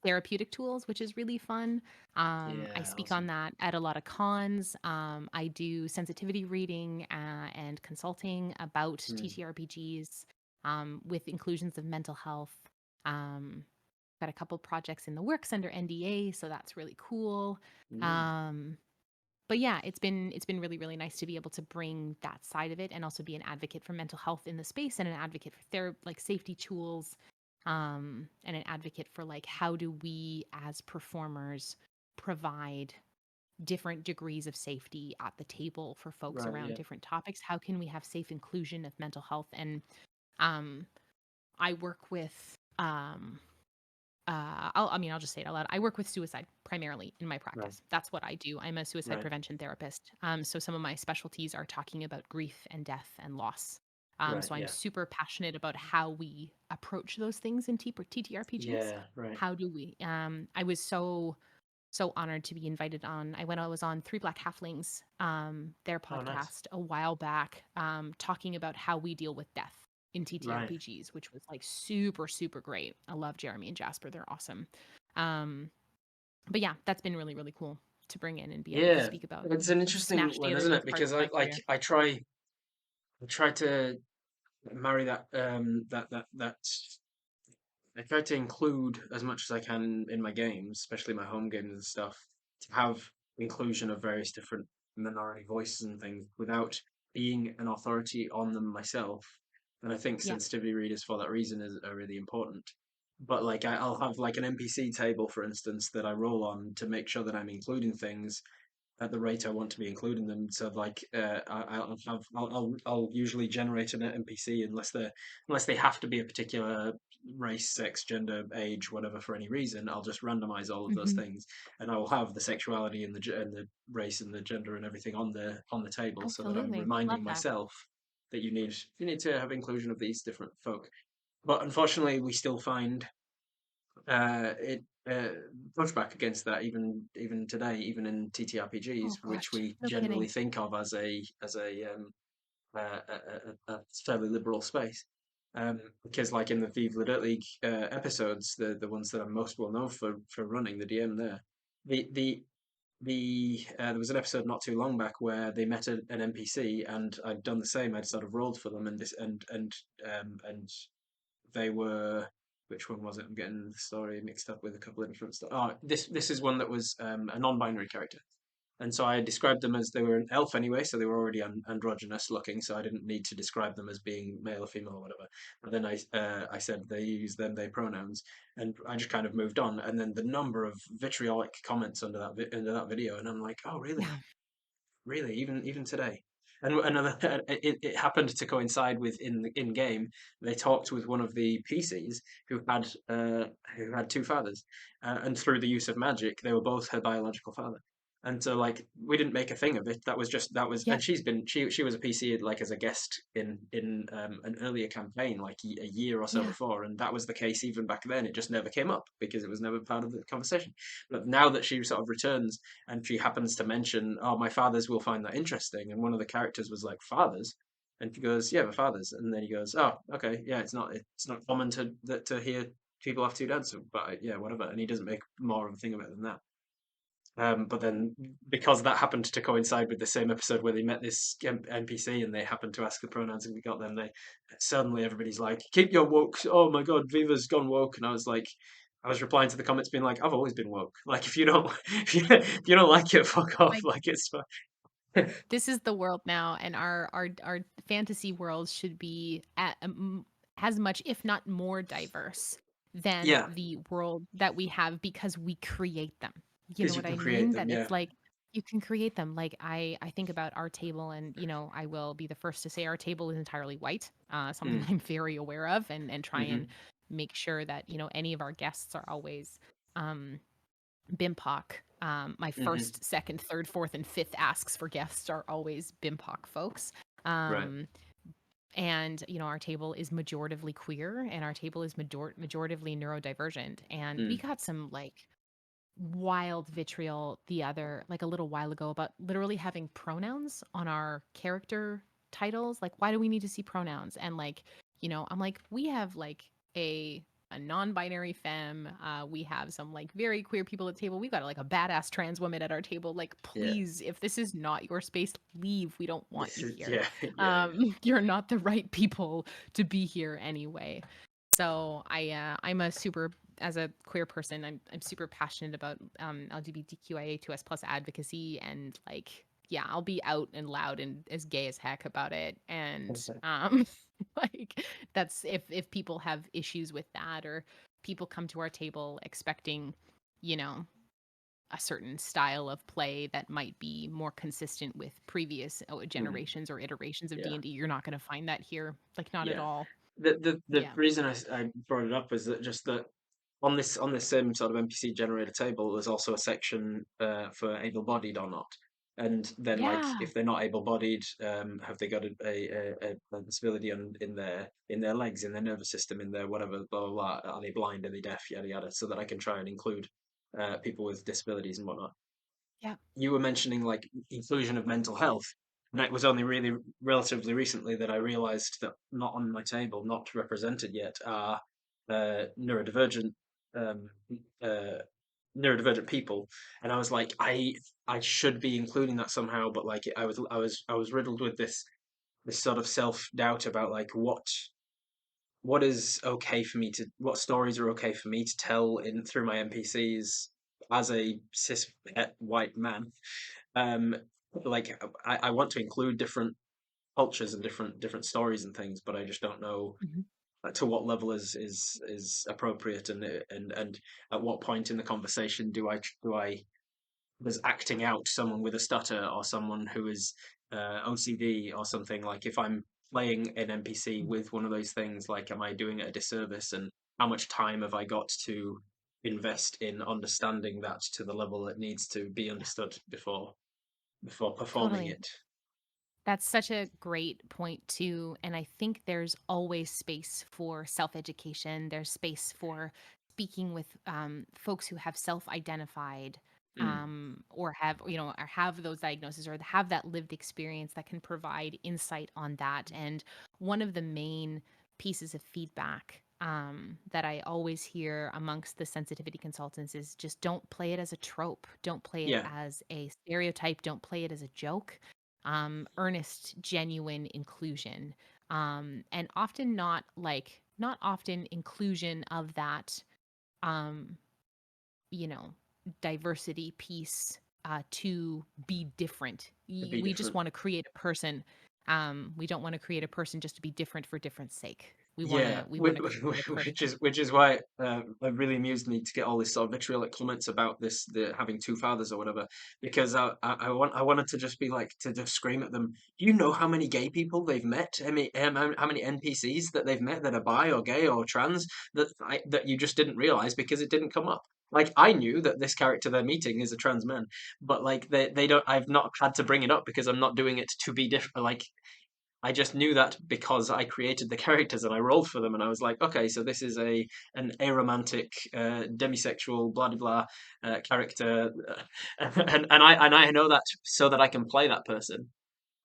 therapeutic tools, which is really fun. I Yeah. speak on Awesome. that at a lot of cons. I do sensitivity reading and consulting about Mm, TTRPGs with inclusions of mental health. Um, got a couple projects in the works under NDA, so that's really cool. mm, Um, but yeah, it's been really really nice to be able to bring that side of it and also be an advocate for mental health in the space and an advocate for like safety tools, and an advocate for like how do we as performers provide different degrees of safety at the table for folks right. around Yeah. different topics. How can we have safe inclusion of mental health? And um, I work with I'll just say it out loud. I work with suicide primarily in my Right. practice. That's what I do. I'm a suicide Right. prevention therapist. So some of my specialties are talking about grief and death and loss. Right. So I'm Yeah. super passionate about how we approach those things in TTRPGs. Yeah. Right. How do we? I was so honored to be invited on. I was on Three Black Halflings, their Oh, nice. podcast a while back, talking about how we deal with death in Right. TTRPGs, which was like super, super great. I love Jeremy and Jasper. They're awesome. Um, but yeah, that's been really, really cool to bring in and be able to Yeah. speak about It's an and interesting smash one, together isn't those it? parts Because of my career. I try to marry that I try to include as much as I can in my games, especially my home games and stuff, to have inclusion of various different minority voices and things without being an authority on them myself. And I think Yeah, sensitivity readers for that reason are really important. But like I'll have like an NPC table, for instance, that I roll on to make sure that I'm including things at the rate I want to be including them. So like I'll usually generate an NPC unless they have to be a particular race, sex, gender, age, whatever for any reason. I'll just randomize all of those hmm, things, and I will have the sexuality and the race and the gender and everything on the table, so that I'm absolutely. Love reminding that. myself that you need to have inclusion of these different folk. But unfortunately, we still find it pushback against that even today, even in TTRPGs, Oh which gosh, we no generally kidding. think of as a fairly liberal space. Because like in the Viv Dirt League episodes, the ones that I'm most well known for running the DM there, the the there was an episode not too long back where they met an NPC and I'd done the same. I'd sort of rolled for them and this and they were which one was it? I'm getting the story mixed up with a couple of different stuff. Oh, this is one that was a non-binary character, and so I described them as they were an elf anyway, so they were already androgynous looking, so I didn't need to describe them as being male or female or whatever. But then I said they use them they pronouns, and I just kind of moved on. And then the number of vitriolic comments under under that video, and I'm like, oh Yeah, really, even today. And another, it happened to coincide with in game they talked with one of the PCs who had two fathers, and through the use of magic, they were both her biological father. And so, like, we didn't make a thing of it. That was, yeah, and she was a PC like as a guest in an earlier campaign, like a year or so yeah, before, and that was the case even back then. It just never came up because it was never part of the conversation. But now that she sort of returns and she happens to mention, "Oh, my fathers will find that interesting," and one of the characters was like, "Fathers," and she goes, "Yeah, my fathers," and then he goes, "Oh, okay, yeah, it's not common to hear people have two dads, but yeah, whatever," and he doesn't make more of a thing of it than that. But then, because that happened to coincide with the same episode where they met this NPC and they happened to ask the pronouns and we got them, they suddenly everybody's like, "Keep your woke!" Oh my god, Viva's gone woke, and I was like, I was replying to the comments being like, "I've always been woke. Like, if you don't, if you don't like it, fuck off. I Like, it's fine." This is the world now, and our fantasy world should be as much, if not more, diverse than Yeah, the world that we have because we create them. You know because you what can I create mean? them. That Yeah. it's like you can create them. Like I think about our table, and I will be the first to say our table is entirely white. Something Mm. I'm very aware of, and try and Hmm. make sure that any of our guests are always um BIMPOC. My Hmm. first, second, third, fourth, and fifth asks for guests are always BIMPOC folks. Right. Um, and our table is majoritively queer, and our table is majoritively neurodivergent. And we Mm. got some like wild vitriol like a little while ago about literally having pronouns on our character titles. Like, why do we need to see pronouns? And like, I'm like, we have like a non-binary femme. We have some like very queer people at the table. We've got like a badass trans woman at our table. Like, Yeah. please, if this is not your space, leave. We don't want This you is here. yeah, yeah, You're not the right people to be here anyway. So I'm a super as a queer person, I'm super passionate about LGBTQIA2S plus advocacy, and like yeah, I'll be out and loud and as gay as heck about it. And yeah. like that's if people have issues with that, or people come to our table expecting, you know, a certain style of play that might be more consistent with previous Mm. generations or iterations of Yeah. D&D, you're not going to find that here. Like not at Yeah. all. The Yeah. reason I brought it up was that just that on this same sort of NPC generator table, there's also a section for able-bodied or not. And then, like, Yeah. if they're not able-bodied, have they got a disability in their legs, in their nervous system, in their whatever, blah blah blah? Are they blind? Are they deaf? Yada yada. So that I can try and include people with disabilities and whatnot. Yeah. You were mentioning like inclusion of mental health, and it was only really relatively recently that I realised that not on my table, not represented yet, are neurodivergent um, uh, neurodivergent people, and I was like, I should be including that somehow, but like I was riddled with this sort of self doubt about like what is okay for me to what stories are okay for me to tell in through my NPCs as a cis white man. um, like I want to include different cultures and different stories and things, but I just don't know Mhm. to what level is appropriate, and at what point in the conversation do I was acting out someone with a stutter or someone who is OCD or something. Like if I'm playing an NPC with one of those things, like am I doing it a disservice, and how much time have I got to invest in understanding that to the level it needs to be Yeah, understood before performing totally. it. That's such a great point too, and I think there's always space for self-education. There's space for speaking with folks who have self-identified Mm. or have or have those diagnoses or have that lived experience that can provide insight on that. And one of the main pieces of feedback that I always hear amongst the sensitivity consultants is just don't play it as a trope, don't play it Yeah, as a stereotype, don't play it as a joke. Earnest, genuine inclusion. And often not often inclusion of that, um, you know, diversity piece to be different. to be We just different. want to create a person. We don't want to create a person just to be different for different sake. Yeah, We want to create a person. which is why it really amused me to get all these sort of vitriolic comments about this, the having two fathers or whatever, because I wanted to just be like to just scream at them. Do you know how many gay people they've met? How many NPCs that they've met that are bi or gay or trans that you just didn't realize because it didn't come up. Like I knew that this character they're meeting is a trans man, but like they don't. I've not had to bring it up because I'm not doing it to be different. Like I just knew that because I created the characters and I rolled for them, and I was like, okay, so this is an aromantic, demisexual, blah blah blah character, and I know that so that I can play that person.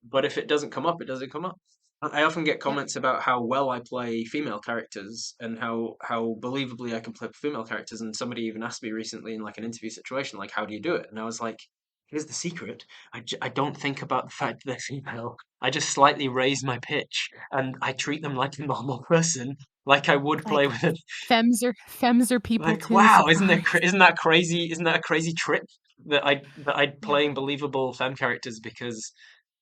But if it doesn't come up, it doesn't come up. I often get Yep, comments about how well I play female characters and how believably I can play female characters. And somebody even asked me recently in like an interview situation, like, how do you do it? And I was like, here's the secret. I don't think about the fact that they're female. I just slightly raise my pitch and I treat them like a normal person, like I would play like with it. femmes are people Like, too. wow, Surprise. isn't that crazy? Isn't that a crazy trip? that I'd Yeah. playing believable fan characters because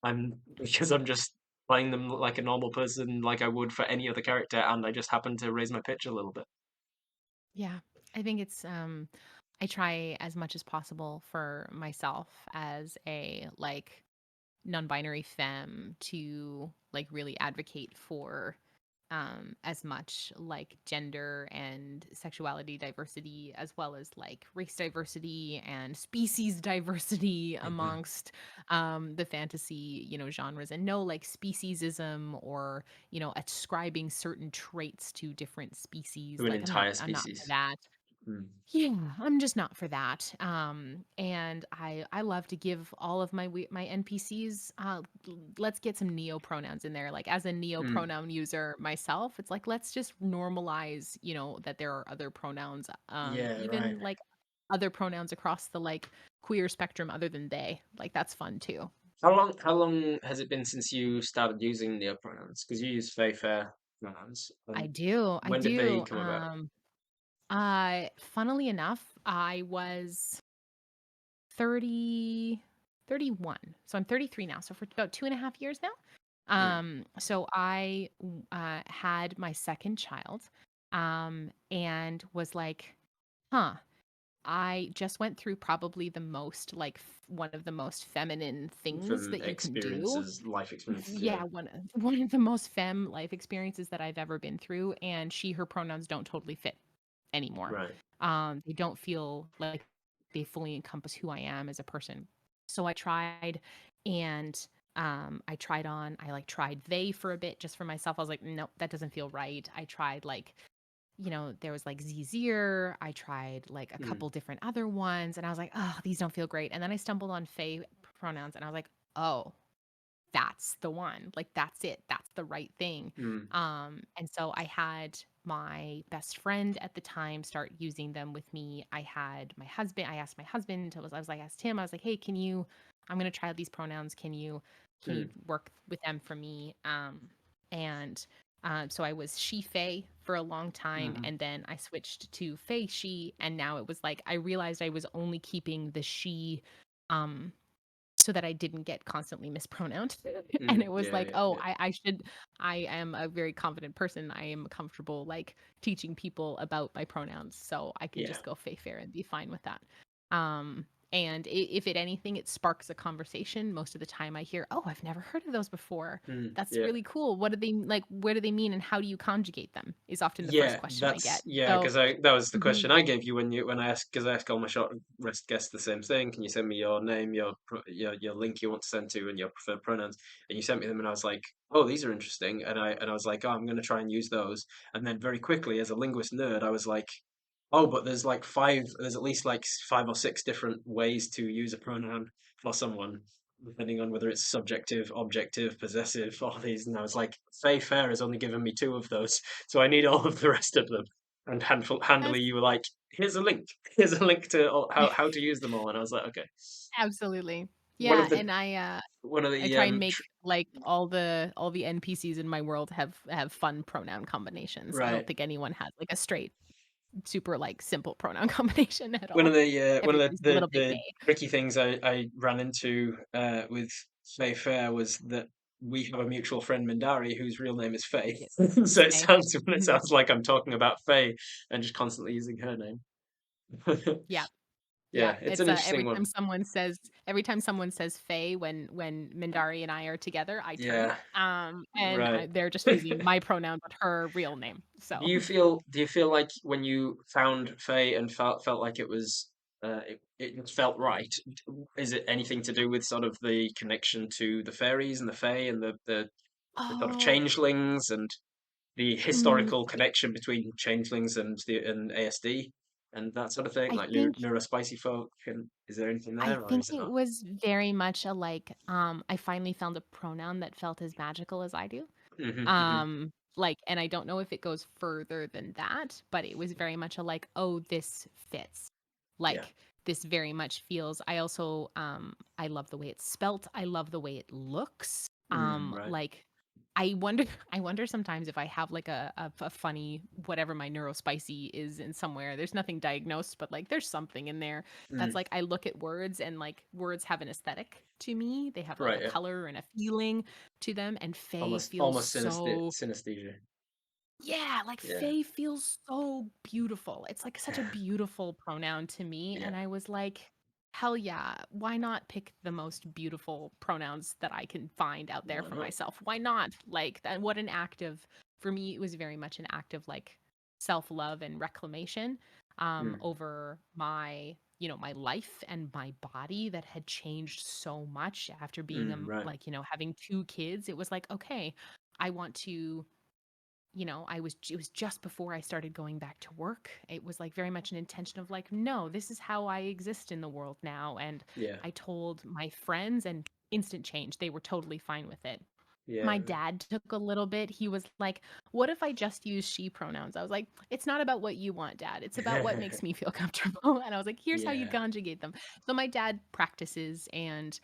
I'm just playing them like a normal person, like I would for any other character, and I just happen to raise my pitch a little bit. Yeah. I think it's I try as much as possible for myself as a like non-binary femme to like really advocate for as much like gender and sexuality diversity as well as like race diversity and species diversity Hmm. amongst the fantasy genres, and no like speciesism or ascribing certain traits to different species. To an Like entire I'm not for species. that. Mm. Yeah, I'm just not for that. And I love to give all of my NPCs. Let's get some neo pronouns in there. Like as a neo Mm. pronoun user myself, it's like let's just normalize, that there are other pronouns. Yeah, right. Even like other pronouns across the like queer spectrum other than they. Like that's fun too. How long has it been since you started using neopronouns? Because you use they, fair pronouns. I And do. I when did they do. come about? Funnily enough, I was 30, 31. So I'm 33 now. So for about 2.5 years now. Mm. So I had my second child, and was like, huh, I just went through probably the most like one of the most feminine things From that you can do. life experiences, yeah. Yeah, one of the most femme life experiences that I've ever been through, and she her pronouns don't totally fit anymore. Right. They don't feel like they fully encompass who I am as a person. So I tried, and I like tried they for a bit just for myself. I was like, nope, that doesn't feel right. I tried like, there was like Zzier. I tried like a Mm. couple different other ones, and I was like, oh, these don't feel great. And then I stumbled on Fae pronouns, and I was like, oh, that's the one. Like that's it. That's the right thing. Mm. And so I had my best friend at the time start using them with me. I asked my husband, I asked him, I was like, hey, I'm gonna try out these pronouns. Can you Mm. work with them for me? And so I was she Faye for a long time, Hmm. and then I switched to Faye she, and now it was like I realized I was only keeping the she um so that I didn't get constantly mispronounced. And Mm. it was Yeah, like, yeah, oh, yeah. I am a very confident person. I am comfortable like teaching people about my pronouns. So I can Yeah. just go Fay Fair and be fine with that. And if it anything, it sparks a conversation. Most of the time I hear, oh, I've never heard of those before. Mm. That's Yeah. really cool. What do they like? What do they mean? And how do you conjugate them? Is often the first Yeah, question I that's get. yeah, So, because I that was the mhm, question I gave you when I asked because I ask all my short rest guests the same thing. Can you send me your name, your link you want to send to, and your preferred pronouns? And you sent me them, and I was like, oh, these are interesting. And I was like, oh, I'm going to try and use those. And then very quickly, as a linguist nerd, I was like, oh, but there's at least like 5 or 6 different ways to use a pronoun for someone, depending on whether it's subjective, objective, possessive, all these. And I was like, Fay Fair has only given me 2 of those, so I need all of the rest of them. And handily, as you were like, here's a link. Here's a link to how to use them all. And I was like, okay. absolutely. One Yeah, of the and one of I the try and make like all the NPCs in my world have fun pronoun combinations. I don't right. think anyone has like a straight, super like simple pronoun combination at One of all. the Everybody's a little bit the gay. tricky things I ran into with Faye Fair was that we have a mutual friend Mindari whose real name is Faye. Yes, So Faye. it Mhm. sounds like I'm talking about Faye and just constantly using her name. Yeah, yeah. Yeah, it's It's an interesting every one. time someone says Faye when Mindari and I are together, I turn. Yeah, And right. they're just using my pronoun but her real name. So Do you feel like when you found Faye and felt like it just felt right? Is it anything to do with sort of the connection to the fairies and the Fae and the sort of oh, changelings and the mm, historical connection between changelings and ASD and that sort of thing, I like think neurospicy folk? And is there anything I there, or think is it it not? was very much a like, I finally found a pronoun that felt as magical as I do. Hmm. Hmm. Like, and I don't know if it goes further than that, but it was very much a like, oh, this fits. Yeah. Like this very much feels. I also I love the way it's spelt. I love the way it looks. Right. Like I wonder I wonder sometimes if I have like a funny whatever my neurospicy is in somewhere. There's nothing diagnosed, but like there's something in there that's Mm, like I look at words and like words have an aesthetic to me. They have like right, a yeah. color and a feeling to them, and Faye Almost feels almost so synesthesia. yeah, like Yeah. Faye feels so beautiful. It's like such a beautiful pronoun to me. Yeah. And I was like, hell yeah, why not pick the most beautiful pronouns that I can find out there Why for not? myself? Why not? Like that what an act of for me, it was very much an act of like self-love and reclamation Mm, over my my life and my body that had changed so much after being right. like having two kids. It was like, okay, I want to it was just before I started going back to work. It was like very much an intention of like, no, this is how I exist in the world now. And Yeah. I told my friends and instant change. They were totally fine with it. Yeah. My dad took a little bit. He was like, "What if I just use she pronouns?" I was like, "It's not about what you want, dad. It's about what makes me feel comfortable." And I was like, "Here's how you Yeah. conjugate them." So my dad practices and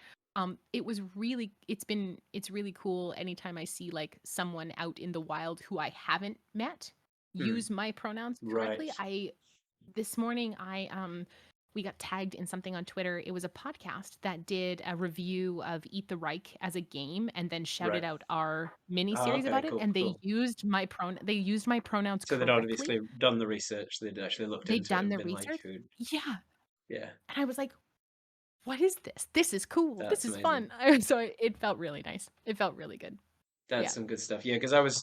it's really cool anytime I see like someone out in the wild who I haven't met Mm, use my pronouns right. correctly. I This morning I we got tagged in something on Twitter. It was a podcast that did a review of Eat the Reich as a game and then shouted Right. out our mini Oh, series okay, about it, cool, and cool. they used my pronouns So they'd correctly. obviously done the research. They'd actually looked They'd into it done and the been like, research. "Who?" Yeah. Yeah, And I was like, "What is this? This is cool. This that's is amazing. fun." It felt really nice. It felt really good. That's Yeah. some good stuff. Yeah, because I was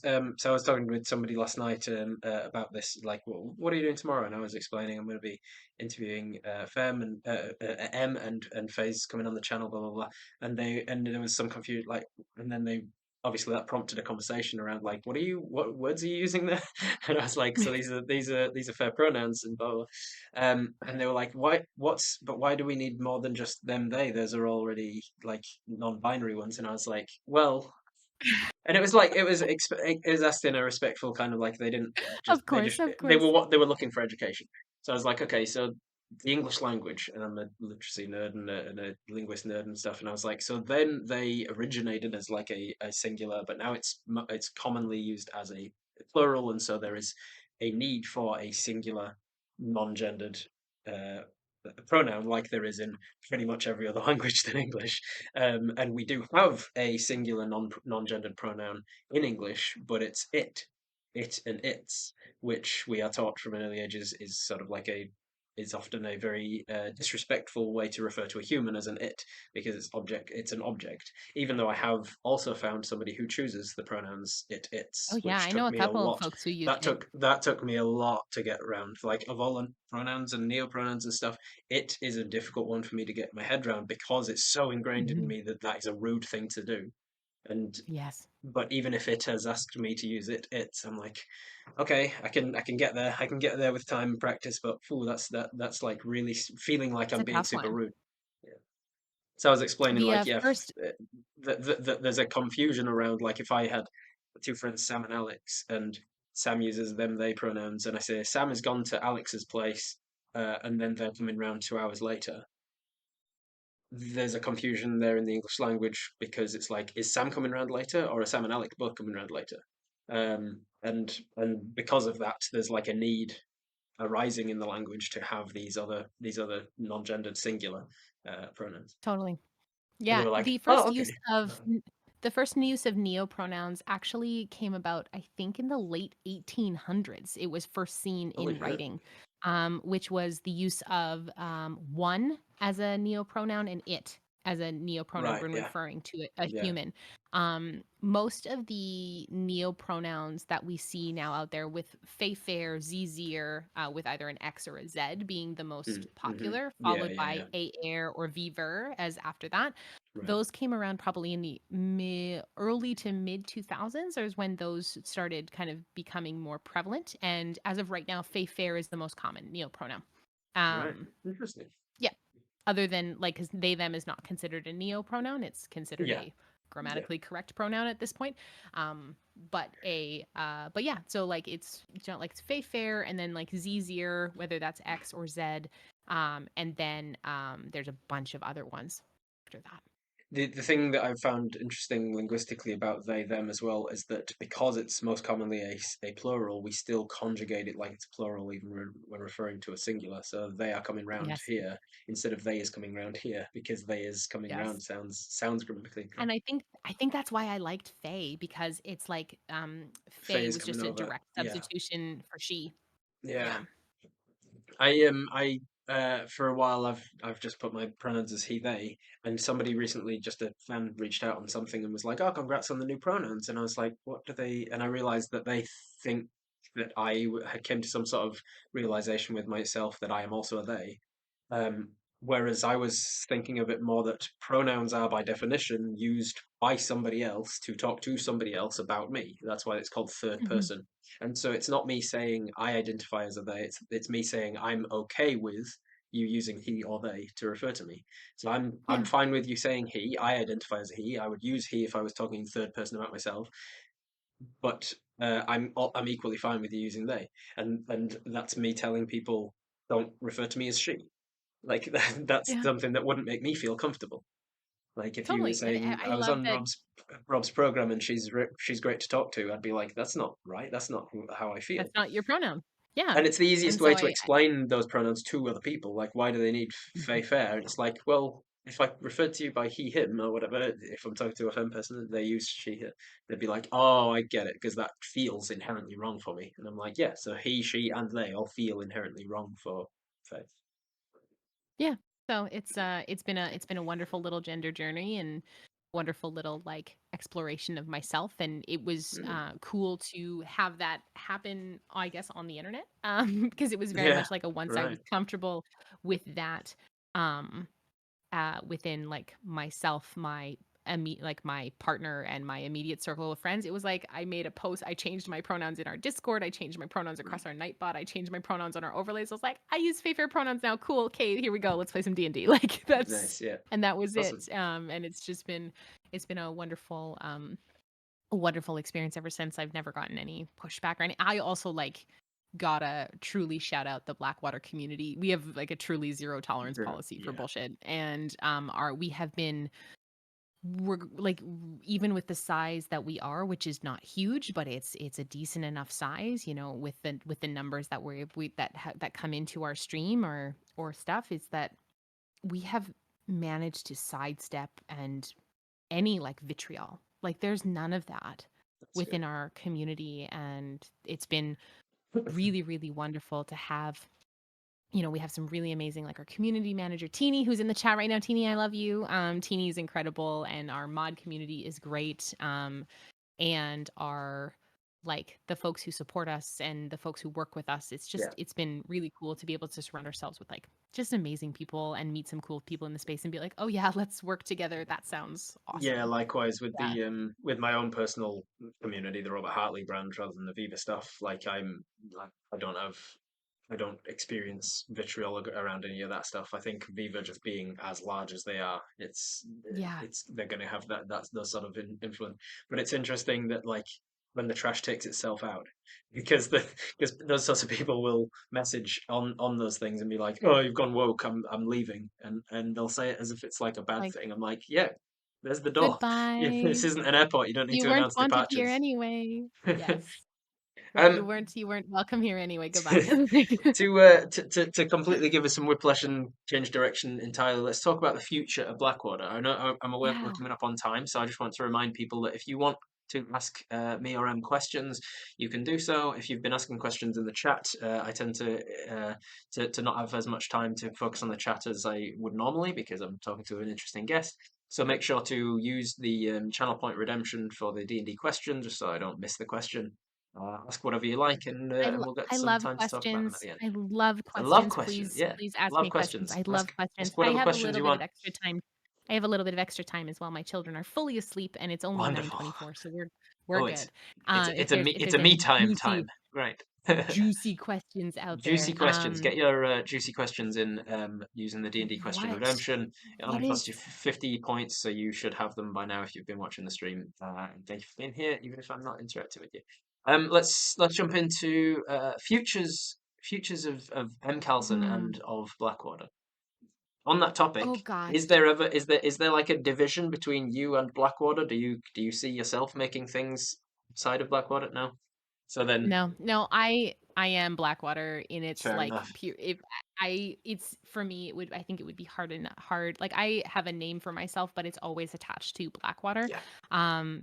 talking with somebody last night about this. Like, what are you doing tomorrow? And I was explaining I'm going to be interviewing Fem and M and Faze coming on the channel, blah blah blah. And there was some confusion, like, and then they obviously that prompted a conversation around like, what words are you using there? And I was like, so these are fair pronouns and blah blah. And they were like, why do we need more than just them they? Those are already like non-binary ones. And I was like, well. And it was like it was asked in a respectful kind of like they didn't just Of course, of they were course. what they were looking for education. So I was like, okay, so the English language, and I'm a literacy nerd and a linguist nerd and stuff, and I was like, so then they originated as like a singular, but now it's commonly used as a plural, and so there is a need for a singular, non-gendered uh, pronoun like there is in pretty much every other language than English. And we do have a singular non-gendered pronoun in English, but it's it and its, which we are taught from an early ages is sort of like a is often a very disrespectful way to refer to a human as an it because it's an object. Even though I have also found somebody who chooses the pronouns it its, Oh yeah, which I know took a me a couple of lot. folks who use That took me a lot to get around. Like of all the pronouns and neopronouns and stuff, it is a difficult one for me to get my head around because it's so ingrained in it. me that that is a rude thing to do. And Yes. but even if it has asked me to use I'm like, okay, I can get there. I can get there with time and practice. But ooh, that's like really feeling like It's I'm a being tough super one. rude. Yeah. So I was explaining The like, yeah, first there's a confusion around like if I had two friends, Sam and Alex, and Sam uses them they pronouns, and I say Sam has gone to Alex's place, and then they're coming round 2 hours later. There's a confusion there in the English language because it's like, is Sam coming round later, or are Sam and Alex both coming round later? And because of that, there's like a need arising in the language to have these other non-gendered singular pronouns. totally. And they Yeah, were like, oh, okay. the first use of neopronouns actually came about, I think, in the late 1800s. It was first seen Holy in shit. writing, which was the use of one as a neopronoun and it as a neopronoun Right, when yeah, referring to a yeah, human. Most of the neopronouns that we see now out there with Fay Fair, Zzier, with either an X or a Z being the most mm-hmm. popular, Yeah, followed yeah, by yeah, a air or viver as after that. right, Those came around probably in the early to mid 2000s, or is when those started kind of becoming more prevalent. And as of right now, Fay Fair is the most common neopronoun. right. Um, Interesting. yeah, other than like, because they, them is not considered a neopronoun, it's considered Yeah, a yeah, grammatically correct pronoun at this point. But yeah, so like like it's Fay Fair and then like Zzier, whether that's X or Z. And then there's a bunch of other ones after that. the thing that I've found interesting linguistically about they them as well is that because it's most commonly a plural, we still conjugate it like it's plural even when referring to a singular. So they are coming round Yes. here instead of they is coming round here because they is coming round Yes. sounds grammatically And incorrect. I think that's why I liked Faye because it's like, Faye Faye is was coming just a over. direct Yeah, substitution for she. yeah. Yeah. I for a while I've just put my pronouns as he they, and somebody recently, just a fan, reached out on something and was like, "Oh, congrats on the new pronouns," and I was like, "What do they?" And I realized that they think that had came to some sort of realization with myself that I am also a they, um, whereas I was thinking of it more that pronouns are by definition used by somebody else to talk to somebody else about me. That's why it's called third Mhm. person. And so it's not me saying I identify as a they, it's me saying I'm okay with you using he or they to refer to me. So I'm Yeah. fine with you saying he. I identify as a he. I would use he if I was talking third person about myself, but I'm equally fine with you using they. And that's me telling people don't refer to me as she. Like that's Yeah. something that wouldn't make me feel comfortable. Like if you were Totally, and saying I I was love on that. Rob's program and she's great to talk to, I'd be like, that's not right. That's not how I That's feel. not your pronoun. Yeah. And it's the easiest And way so to I explain those pronouns to other people. Like, why do they need Mhm. fey fair? And it's like, well, if I referred to you by he, him, or whatever, if I'm talking to a femme person, they use she, her, they'd be like, oh, I get it, because that feels inherently wrong for me. And I'm like, yeah, so he, she, and they all feel inherently wrong for fey. Yeah. So it's been a wonderful little gender journey and wonderful little like exploration of myself, and it was Mm. cool to have that happen, I guess, on the internet, because it was very Yeah, much like a once I was right. comfortable with that, um within like myself, like my partner and my immediate circle of friends, it was like I made a post. I changed my pronouns in our Discord. I changed my pronouns Mm. across our Nightbot. I changed my pronouns on our overlays. I was like, I use favorite pronouns now. Cool. Okay, here we go. Let's play some D&D. Like that's Nice, yeah. and that was Awesome. it. And it's been a wonderful experience ever since. I've never gotten any pushback or any. I also like gotta truly shout out the Blackwater community. We have like a truly zero tolerance Sure. policy for Yeah. bullshit, and our we have been we're like even with the size that we are, which is not huge, but it's a decent enough size, with the numbers that that come into our stream or stuff, is that we have managed to sidestep and any like vitriol. Like there's none of that That's good. within our community, and it's been really, really wonderful to have. We have some really amazing, like our community manager, Teeny, who's in the chat right now. Teeny, I love you. Teeny is incredible, and our mod community is great. And our like the folks who support us and the folks who work with us. Yeah. It's been really cool to be able to surround ourselves with like just amazing people and meet some cool people in the space and be like, oh yeah, let's work together. That sounds Yeah, awesome. likewise with Yeah. the with my own personal community, the Robert Hartley brand rather than the Viva stuff. Like I don't have I don't experience vitriol around any of that stuff. I think Viva just being as large as they are, Yeah. it's they're going to have that's those sort of influence. But it's interesting that like when the trash takes itself out, because because those sorts of people will message on those things and be like, "Oh, you've gone woke. I'm leaving," and they'll say it as if it's like a bad Like, thing. I'm like, yeah, there's the door. Yeah, goodbye. this isn't an airport. You don't need You to weren't announce wanted here departures. anyway. Yes. Right. You um, weren't welcome here anyway. Goodbye. to completely give us some whiplash and change direction entirely, let's talk about the future of Blackwater. I know I'm aware we're Yeah. coming up on time, so I just want to remind people that if you want to ask me or Em questions, you can do so. If you've been asking questions in the chat, I tend to not have as much time to focus on the chat as I would normally because I'm talking to an interesting guest. So make sure to use the channel point redemption for the D&D question, just so I don't miss the question. Ask whatever you like, and we'll get I some love time to talk about them at questions. the end. I love I love questions. questions. Please, Yeah, please ask love me questions. questions. I love questions. Ask I whatever have a questions little you bit of want. extra time. I have a little bit of extra time as well. My children are fully asleep and it's only Wonderful. 9:24, so we're Oh, good. it's If it's there's a me any time juicy time. Right. juicy questions out Juicy there. questions. Get your juicy questions in using the D&D question What? redemption. It What only costs you is 50 points, so you should have them by now if you've been watching the stream. And thank you for being here, even if I'm not interacting with you. Let's jump into futures of M. Carlson hmm, and of Blackwater. On that topic, Oh gosh. is there like a division between you and Blackwater? Do you see yourself making things outside of Blackwater now? So then, No, no, I am Blackwater in its fair like enough. pure if I it's for me it would I think it would be hard like I have a name for myself but it's always attached to Blackwater Yeah,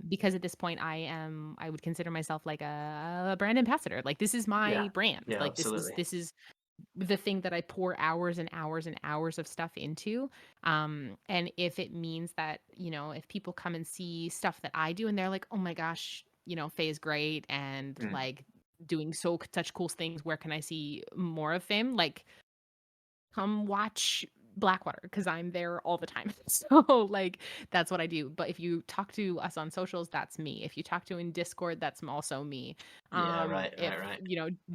because at this point I would consider myself like a brand ambassador. Like this is yeah, my brand. yeah, Like absolutely. this is the thing that I pour hours and hours and hours of stuff into. And if it means that, if people come and see stuff that I do and they're like, oh my gosh, Faye is great and Mm. like doing such cool things, where can I see more of him? Like, come watch Blackwater because I'm there all the time. So like that's what I do. But if you talk to us on socials, that's me. If you talk to in Discord, that's also me. Yeah, right, If right,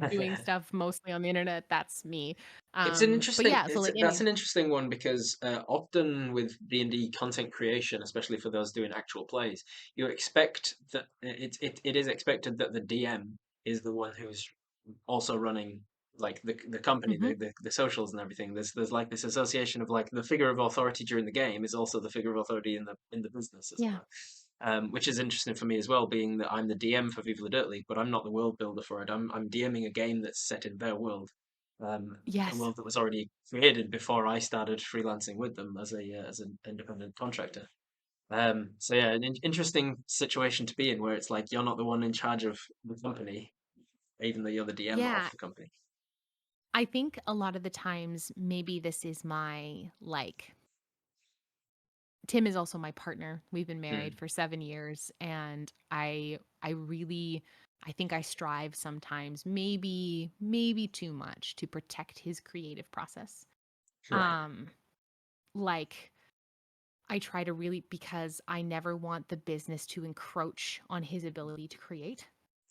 doing right. stuff mostly on the internet, that's me. It's an But interesting yeah, so like that's any an interesting one because often with D&D content creation, especially for those doing actual plays, you expect that it is expected that the DM is the one who's also running like the company, Mhm. the socials and everything. There's like this association of like the figure of authority during the game is also the figure of authority in the business, as it Yeah. were. Which is interesting for me as well, being that I'm the DM for Viva Dirt League, but I'm not the world builder for it. I'm DMing a game that's set in their world, a Yes. world that was already created before I started freelancing with them as an independent contractor. So yeah, an interesting situation to be in where it's like you're not the one in charge of the company, even though you're the DM of Yeah. the company. I think a lot of the times maybe this is my like Tim is also my partner. We've been married Mm, for 7 years and I really I think I strive sometimes maybe too much to protect his creative process. right, Um like I try to really because I never want the business to encroach on his ability to create.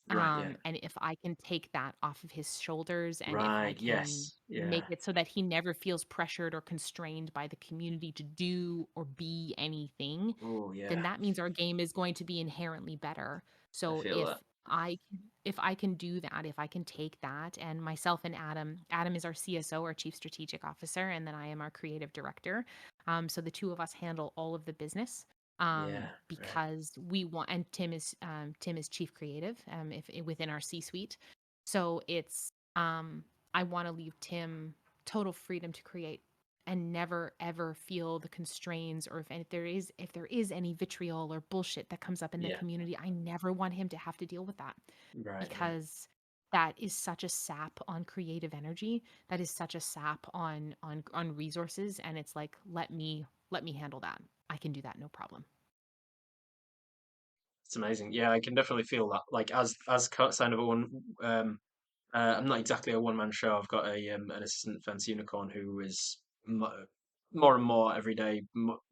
right, yeah, And if I can take that off of his shoulders and if I right, can yes, yeah. make it so that he never feels pressured or constrained by the community to do or be anything, Oh then yeah, that means our game is going to be inherently better. I So feel that. if I can do that, if I can take that and myself and Adam is our CSO, our chief strategic officer, and then I am our creative director. So the two of us handle all of the business Yeah, right. because we want and Tim is chief creative if within our C-suite. So it's I want to leave Tim total freedom to create and never ever feel the constraints or if there is any vitriol or bullshit that comes up in the Yeah, community, I never want him to have to deal with that right, right. because that is such a sap on creative energy. That is such a sap on resources, and it's like let me handle that. I can do that, no problem. It's amazing. Yeah, I can definitely feel that. Like as kind of a one. I'm not exactly a one man show. I've got a an assistant fence unicorn who is more and more every day,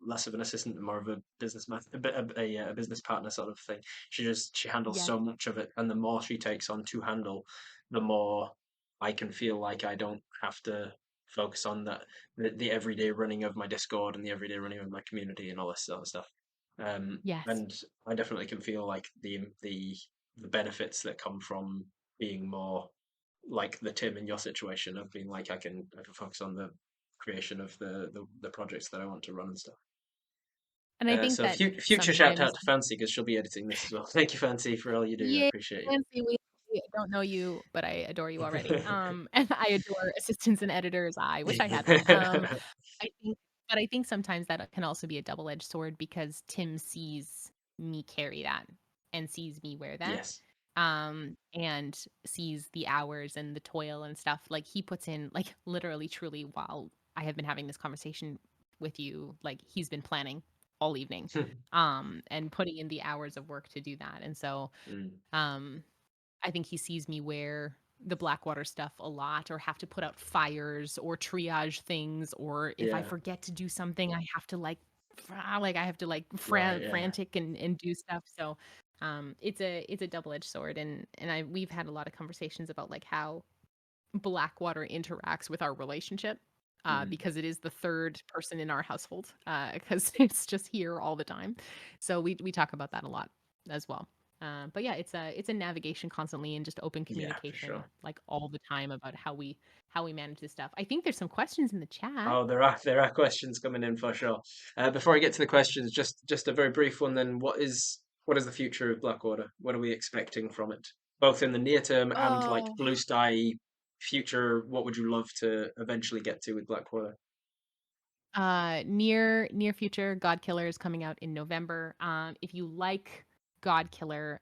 less of an assistant and more of a businessman, a business partner sort of thing. She handles Yes. so much of it, and the more she takes on to handle, the more I can feel like I don't have to focus on the everyday running of my Discord and the everyday running of my community and all this sort of stuff. Yes. And I definitely can feel like the benefits that come from being more like the Tim in your situation of being like I can focus on the creation of the projects that I want to run and stuff. And I think So that future shout sometimes out to Fancy because she'll be editing this as well. Thank you, Fancy, for all you do. I yeah, appreciate you. Nancy, we don't know you, but I adore you already. And I adore assistants and editors. I wish I had that. I think but I think sometimes that can also be a double-edged sword because Tim sees me carry that and sees me wear that. Yes. And sees the hours and the toil and stuff. Like he puts in like literally truly while I have been having this conversation with you, like he's been planning all evening. And putting in the hours of work to do that. And so Mm, um I think he sees me wear the Blackwater stuff a lot or have to put out fires or triage things or if I yeah. forget to do something I have to I have to like Right. Yeah. frantic and do stuff. So it's a double-edged sword and I we've had a lot of conversations about like how Blackwater interacts with our relationship Mm. because it is the third person in our household because it's just here all the time. So we talk about that a lot as well. But yeah, it's a navigation constantly and just open Yeah, for communication sure. like all the time about how we manage this stuff. I think there's some questions in the chat. Oh, there are questions coming in for sure. Before I get to the questions, just a very brief one then. What is the future of Blackwater? What are we expecting from it, both in the near term and like Oh, blue sky future? What would you love to eventually get to with Blackwater? near future, God Killer is coming out in November. If you like God Killer,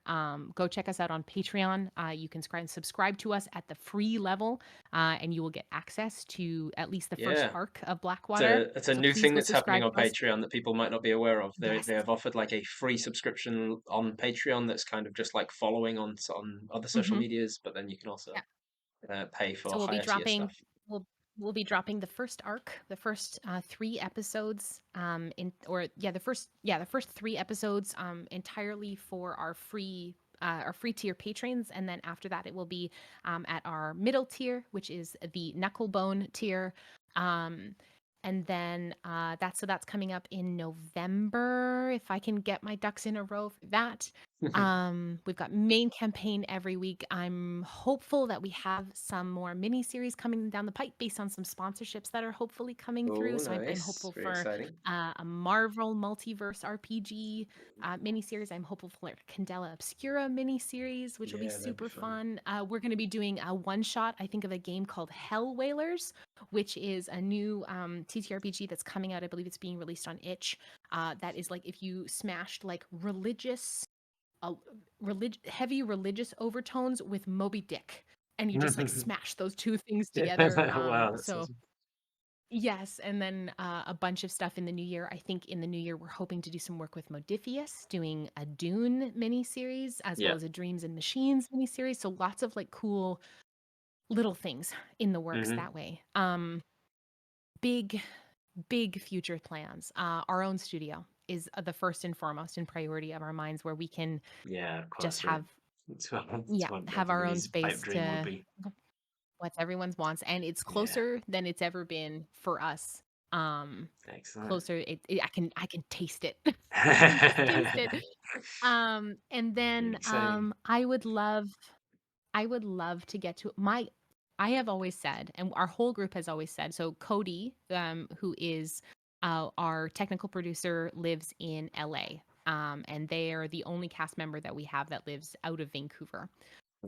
go check us out on Patreon. You can subscribe to us at the free level, and you will get access to at least the first Yeah, arc of it's Blackwater. a So new please thing go that's happening subscribe on to us. Patreon that people might not be aware of. They Yes. have offered like a free subscription on Patreon that's kind of just like following on other social Hmm. medias, but then you can also pay for So higher tier stuff. we'll be dropping the first arc, the first 3 episodes, the first 3 episodes entirely for our free tier patrons, and then after that it will be at our middle tier, which is the Knucklebone tier. Um, and then that's coming up in November if I can get my ducks in a row for that. We've got main campaign every week. I'm hopeful that we have some more mini series coming down the pipe based on some sponsorships that are hopefully coming through. Oh, So I'm nice. hopeful Very for exciting. a Marvel multiverse RPG mini series. I'm hopeful for a Candela Obscura mini series, which will be Yeah, that'd be super fun. fun. We're going to be doing a one shot, I think, of a game called Hell Whalers, which is a new TTRPG that's coming out. I believe it's being released on itch. That is like if you smashed like uh, heavy religious overtones with Moby Dick, and you just like smash those two things together. Wow, that's So awesome. yes, and then a bunch of stuff in the new year. I think in the new year we're hoping to do some work with Modifius, doing a Dune miniseries as well Yeah. as a Dreams and Machines miniseries. So lots of like cool little things in the works Hmm. that way. Big big future plans. Our own studio is the first and foremost in priority of our minds, where we can Yeah, of just course, right. have That's what have our own everybody's pipe space dream would to be. what everyone's wants, and it's Yeah, closer than it's ever been for us. Um, excellent. closer. I can taste it. I can just taste it. And Very then exciting. I would love to get to my. I have always said, and our whole group has always said. So Cody, who is our technical producer, lives in LA. And they are the only cast member that we have that lives out of Vancouver.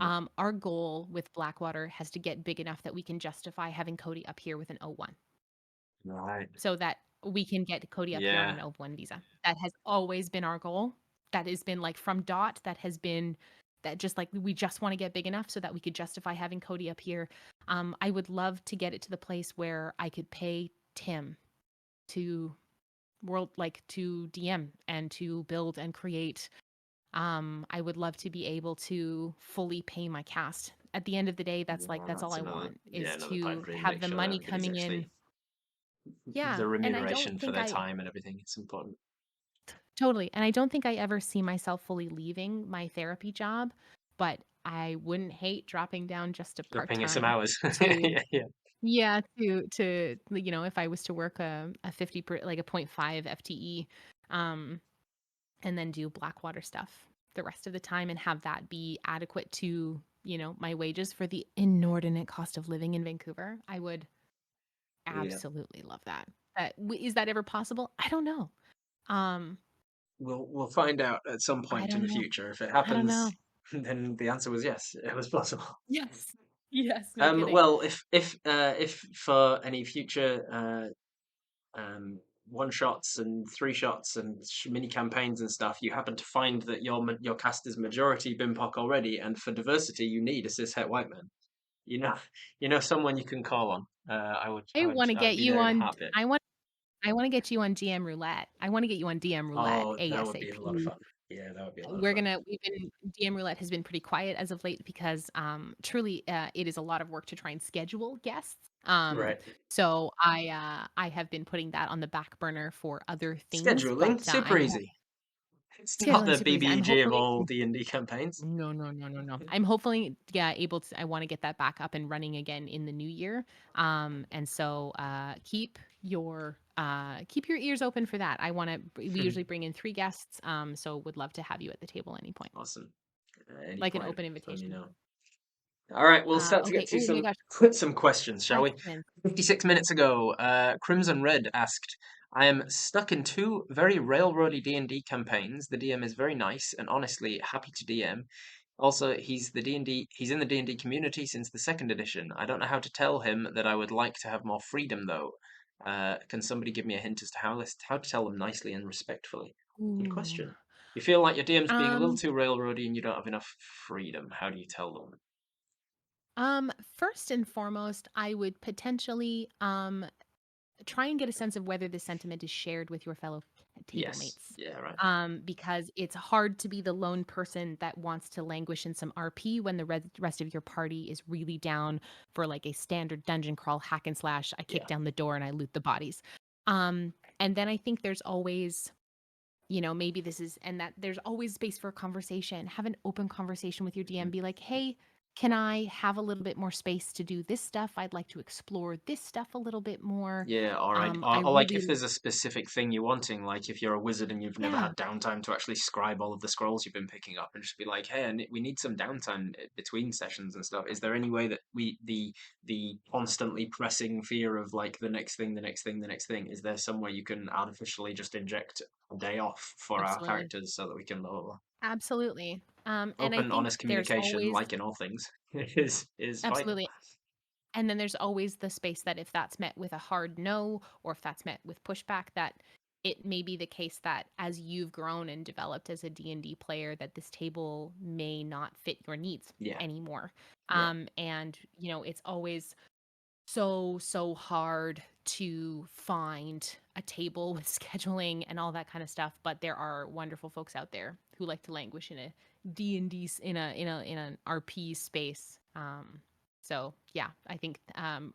Our goal with Blackwater has to get big enough that we can justify having Cody up here with an O1, Right. so that we can get Cody up here on Yeah. an O1 visa. That has always been our goal. That has been like from dot, that has been that just like we just want to get big enough so that we could justify having Cody up here. I would love to get it to the place where I could pay Tim to to DM and to build and create. I would love to be able to fully pay my cast. At the end of the day, that's all That's I another, want yeah, is another pipe to dream. have Make the sure that money everybody's coming in. actually Yeah, the and I don't remuneration for think their I time and everything. It's important. totally, and I don't think I ever see myself fully leaving my therapy job, but I wouldn't hate dropping down just to Dropping it some part-time hours. to Yeah, yeah. yeah, if I was to work a 50 like a point 0.5 FTE, um and then do Blackwater stuff the rest of the time and have that be adequate to, my wages for the inordinate cost of living in Vancouver. I would Yeah. absolutely love that. Is that ever possible? I don't know. Um, We'll find out at some I point in don't the know. future. If it I don't happens, know. then the answer was yes, it was possible. Yes. Yes, no kidding. Well, if for any future one shots and three shots and mini campaigns and stuff, you happen to find that your cast is majority BIMPOC already, and for diversity you need a cis het white man. You know, you know someone you can call on. I want to I would get be you there in a on heartbeat. I want to get you on DM roulette. I want to get you on DM roulette Oh, that would be a lot of ASAP. fun. Yeah, that would be a lot of fun. We've been DM roulette has been pretty quiet as of late because truly it is a lot of work to try and schedule guests. Right. So I have been putting that on the back burner for other things, Scheduling, but super I'm easy. It's not scheduling the super easy. I'm BBEG of hopefully all D&D campaigns. no, no, no, no, no. I'm hopefully, yeah, able to. I want to get that back up and running again in the new year. And so keep your keep your ears open for that. We Hmm. usually bring in 3 guests, so would love to have you at the table any point. Awesome. Any Like an point, open let me invitation. know. All right, we'll start to get Okay. to Oh my some gosh, some questions, shall we? questions. 56 minutes ago, Crimson Red asked, I am stuck in two very railroady D&D campaigns. The DM is very nice and honestly happy to DM. Also, he's in the D&D community since the second edition. I don't know how to tell him that I would like to have more freedom though. Can somebody give me a hint as to how to tell them nicely and respectfully? Good Ooh. question. You feel like your DM's being a little Um, too railroady and you don't have enough freedom. How do you tell them? First and foremost, I would potentially, try and get a sense of whether this sentiment is shared with your fellow table Yes. mates. Yeah, right. Because it's hard to be the lone person that wants to languish in some RP when the rest of your party is really down for like a standard dungeon crawl hack and slash. I kick Yeah. down the door and I loot the bodies. And then I think there's always, maybe this is, and that there's always space for a conversation. Have an open conversation with your DM. Be like, hey, can I have a little bit more space to do this stuff? I'd like to explore this stuff a little bit more. Yeah, all right. I Or like really, if there's a specific thing you're wanting, like if you're a wizard and you've never yeah, had downtime to actually scribe all of the scrolls you've been picking up, and just be like, hey, we need some downtime between sessions and stuff. Is there any way that the constantly pressing fear of like the next thing, the next thing, the next thing, is there some way you can artificially just inject a day off for our absolutely. characters so that we can level? Absolutely. And I Open, think honest there's communication, always like in all things, is vital. absolutely. And then there's always the space that if that's met with a hard no, or if that's met with pushback, that it may be the case that as you've grown and developed as a D&D player, that this table may not fit your needs Yeah, anymore. yeah, And it's always so hard to find a table with scheduling and all that kind of stuff, but there are wonderful folks out there who like to languish in a D&D in an RP space. So yeah, I think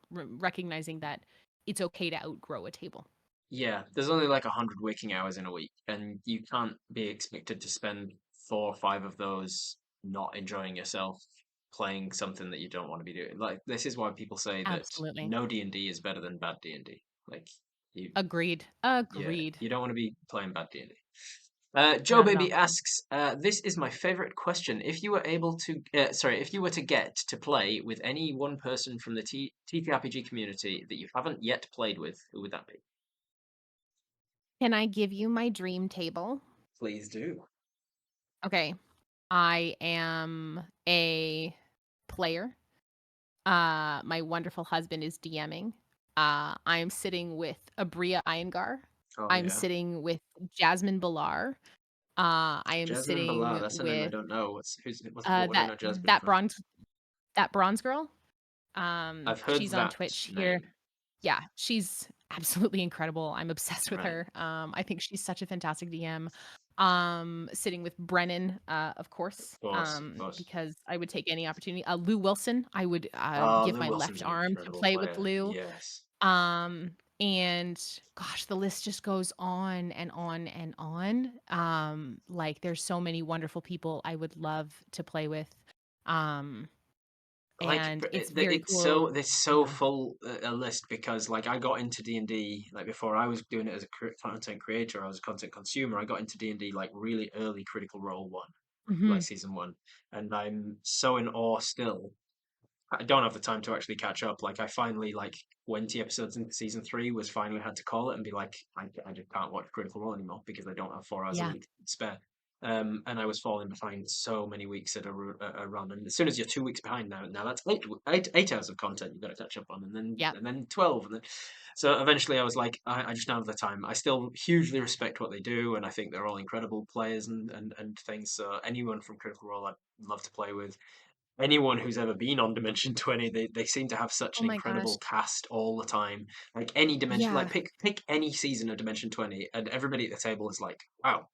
recognizing that it's okay to outgrow a table. yeah. There's only like 100 waking hours in a week, and you can't be expected to spend 4 or 5 of those not enjoying yourself playing something that you don't want to be doing. Like this is why people say that Absolutely. no D&D is better than bad D&D. Like you, Agreed. yeah, Agreed. you don't want to be playing bad D&D. Joe Not at Baby all. asks, this is my favorite question. If you were able to, if you were to get to play with any one person from the TTRPG community that you haven't yet played with, who would that be? Can I give you my dream table? Please do. Okay. I am a player. My wonderful husband is DMing. I'm sitting with Abria Iyengar. Oh I'm yeah. sitting with Jasmine Balar. I am Jasmine Bala, sitting that's a name I with don't know. What do I that know Jasmine that from? bronze girl. I've heard She's on that Twitch here. name. Yeah, she's absolutely incredible. I'm obsessed with Right. her. I think she's such a fantastic DM. Sitting with Brennan, of course, Of course, of course. because I would take any opportunity. Lou Wilson, I would Oh, give Lou my Wilson's left an arm to incredible play with player. Lou. Yes. And gosh, the list just goes on and on and on. Like there's so many wonderful people I would love to play with. Um, Like and it's very cool. it's so Yeah. full a list because like I got into D&D like before I was doing it as a content creator, I was a content consumer. I got into D&D like really early Critical Role 1, like Mhm. season 1, and I'm so in awe still. I don't have the time to actually catch up. Like I finally, like 20 episodes into season 3, was finally had to call it and be like, I just can't watch Critical Role anymore because I don't have 4 hours a Yeah. week spare. And I was falling behind so many weeks at a run. And as soon as you're 2 weeks behind now that's 8 hours of content you've got to catch up on, Yep. and then 12, and then so eventually I was like, I just don't have the time. I still hugely respect what they do, and I think they're all incredible players and things. So anyone from Critical Role, I'd love to play with. Anyone who's ever been on Dimension 20, they seem to have such Oh an my gosh. incredible cast all the time. Like any dimension, like Yeah. pick any season of Dimension 20, and everybody at the table is like, wow,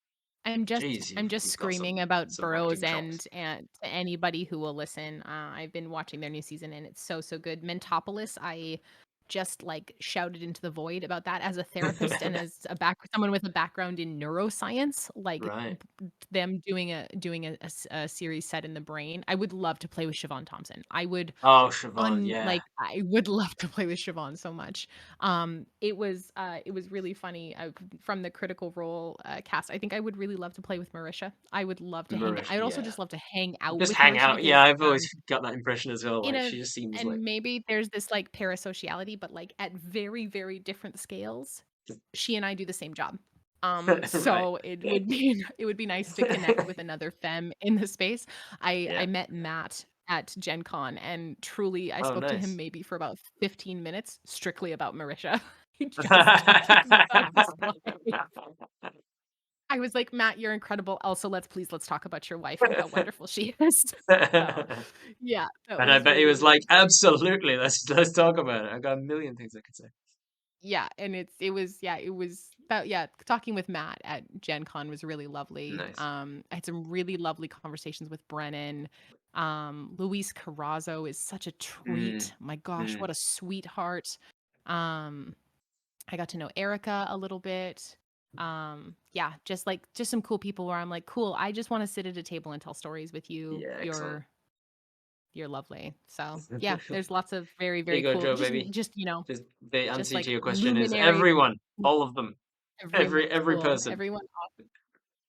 geez, I'm just you've got screaming about some Burrows acting chops. and to anybody who will listen. I've been watching their new season and it's so good. Mentopolis, I just, like, shouted into the void about that as a therapist and as someone with a background in neuroscience, like, Right. them doing a series set in the brain. I would love to play with Siobhan Thompson. I would Oh, Siobhan, yeah. I would love to play with Siobhan so much. It was really funny, from the Critical Role, cast. I think I would really love to play with Marisha. I would love to hang Marish, I would also yeah. just love to hang out Just with hang Marisha out. Yeah, because, I've always got that impression as well. in Like, a she just seems like and maybe there's this, like, parasociality, but, like, at very, very different scales, she and I do the same job. right. So it would be it would be nice to connect with another femme in the space. I Yeah. met Matt at Gen Con, and truly, I Oh, spoke to him nice. maybe for about 15 minutes strictly about Marisha. Just talking about his wife. I was like, "Matt, you're incredible. Also, let's talk about your wife and how wonderful she is." So, yeah, that And I was bet he really, was like, really great. "Absolutely, let's talk about it. I got a million things I could say." Yeah, and it was that yeah, talking with Matt at Gen Con was really lovely. Nice. I had some really lovely conversations with Brennan. Luis Carrazzo is such a Mm, treat. My gosh, mm. what a sweetheart. Um, I got to know Erica a little bit. Yeah, just some cool people where I'm like, cool, I just want to sit at a table and tell stories with you. Yeah, excellent. You're lovely. So yeah, there's lots of very, There you very go, cool, Joe, baby. just, you know, Just the just answer to like your question is luminary everyone, all of them, everyone every cool. person. Everyone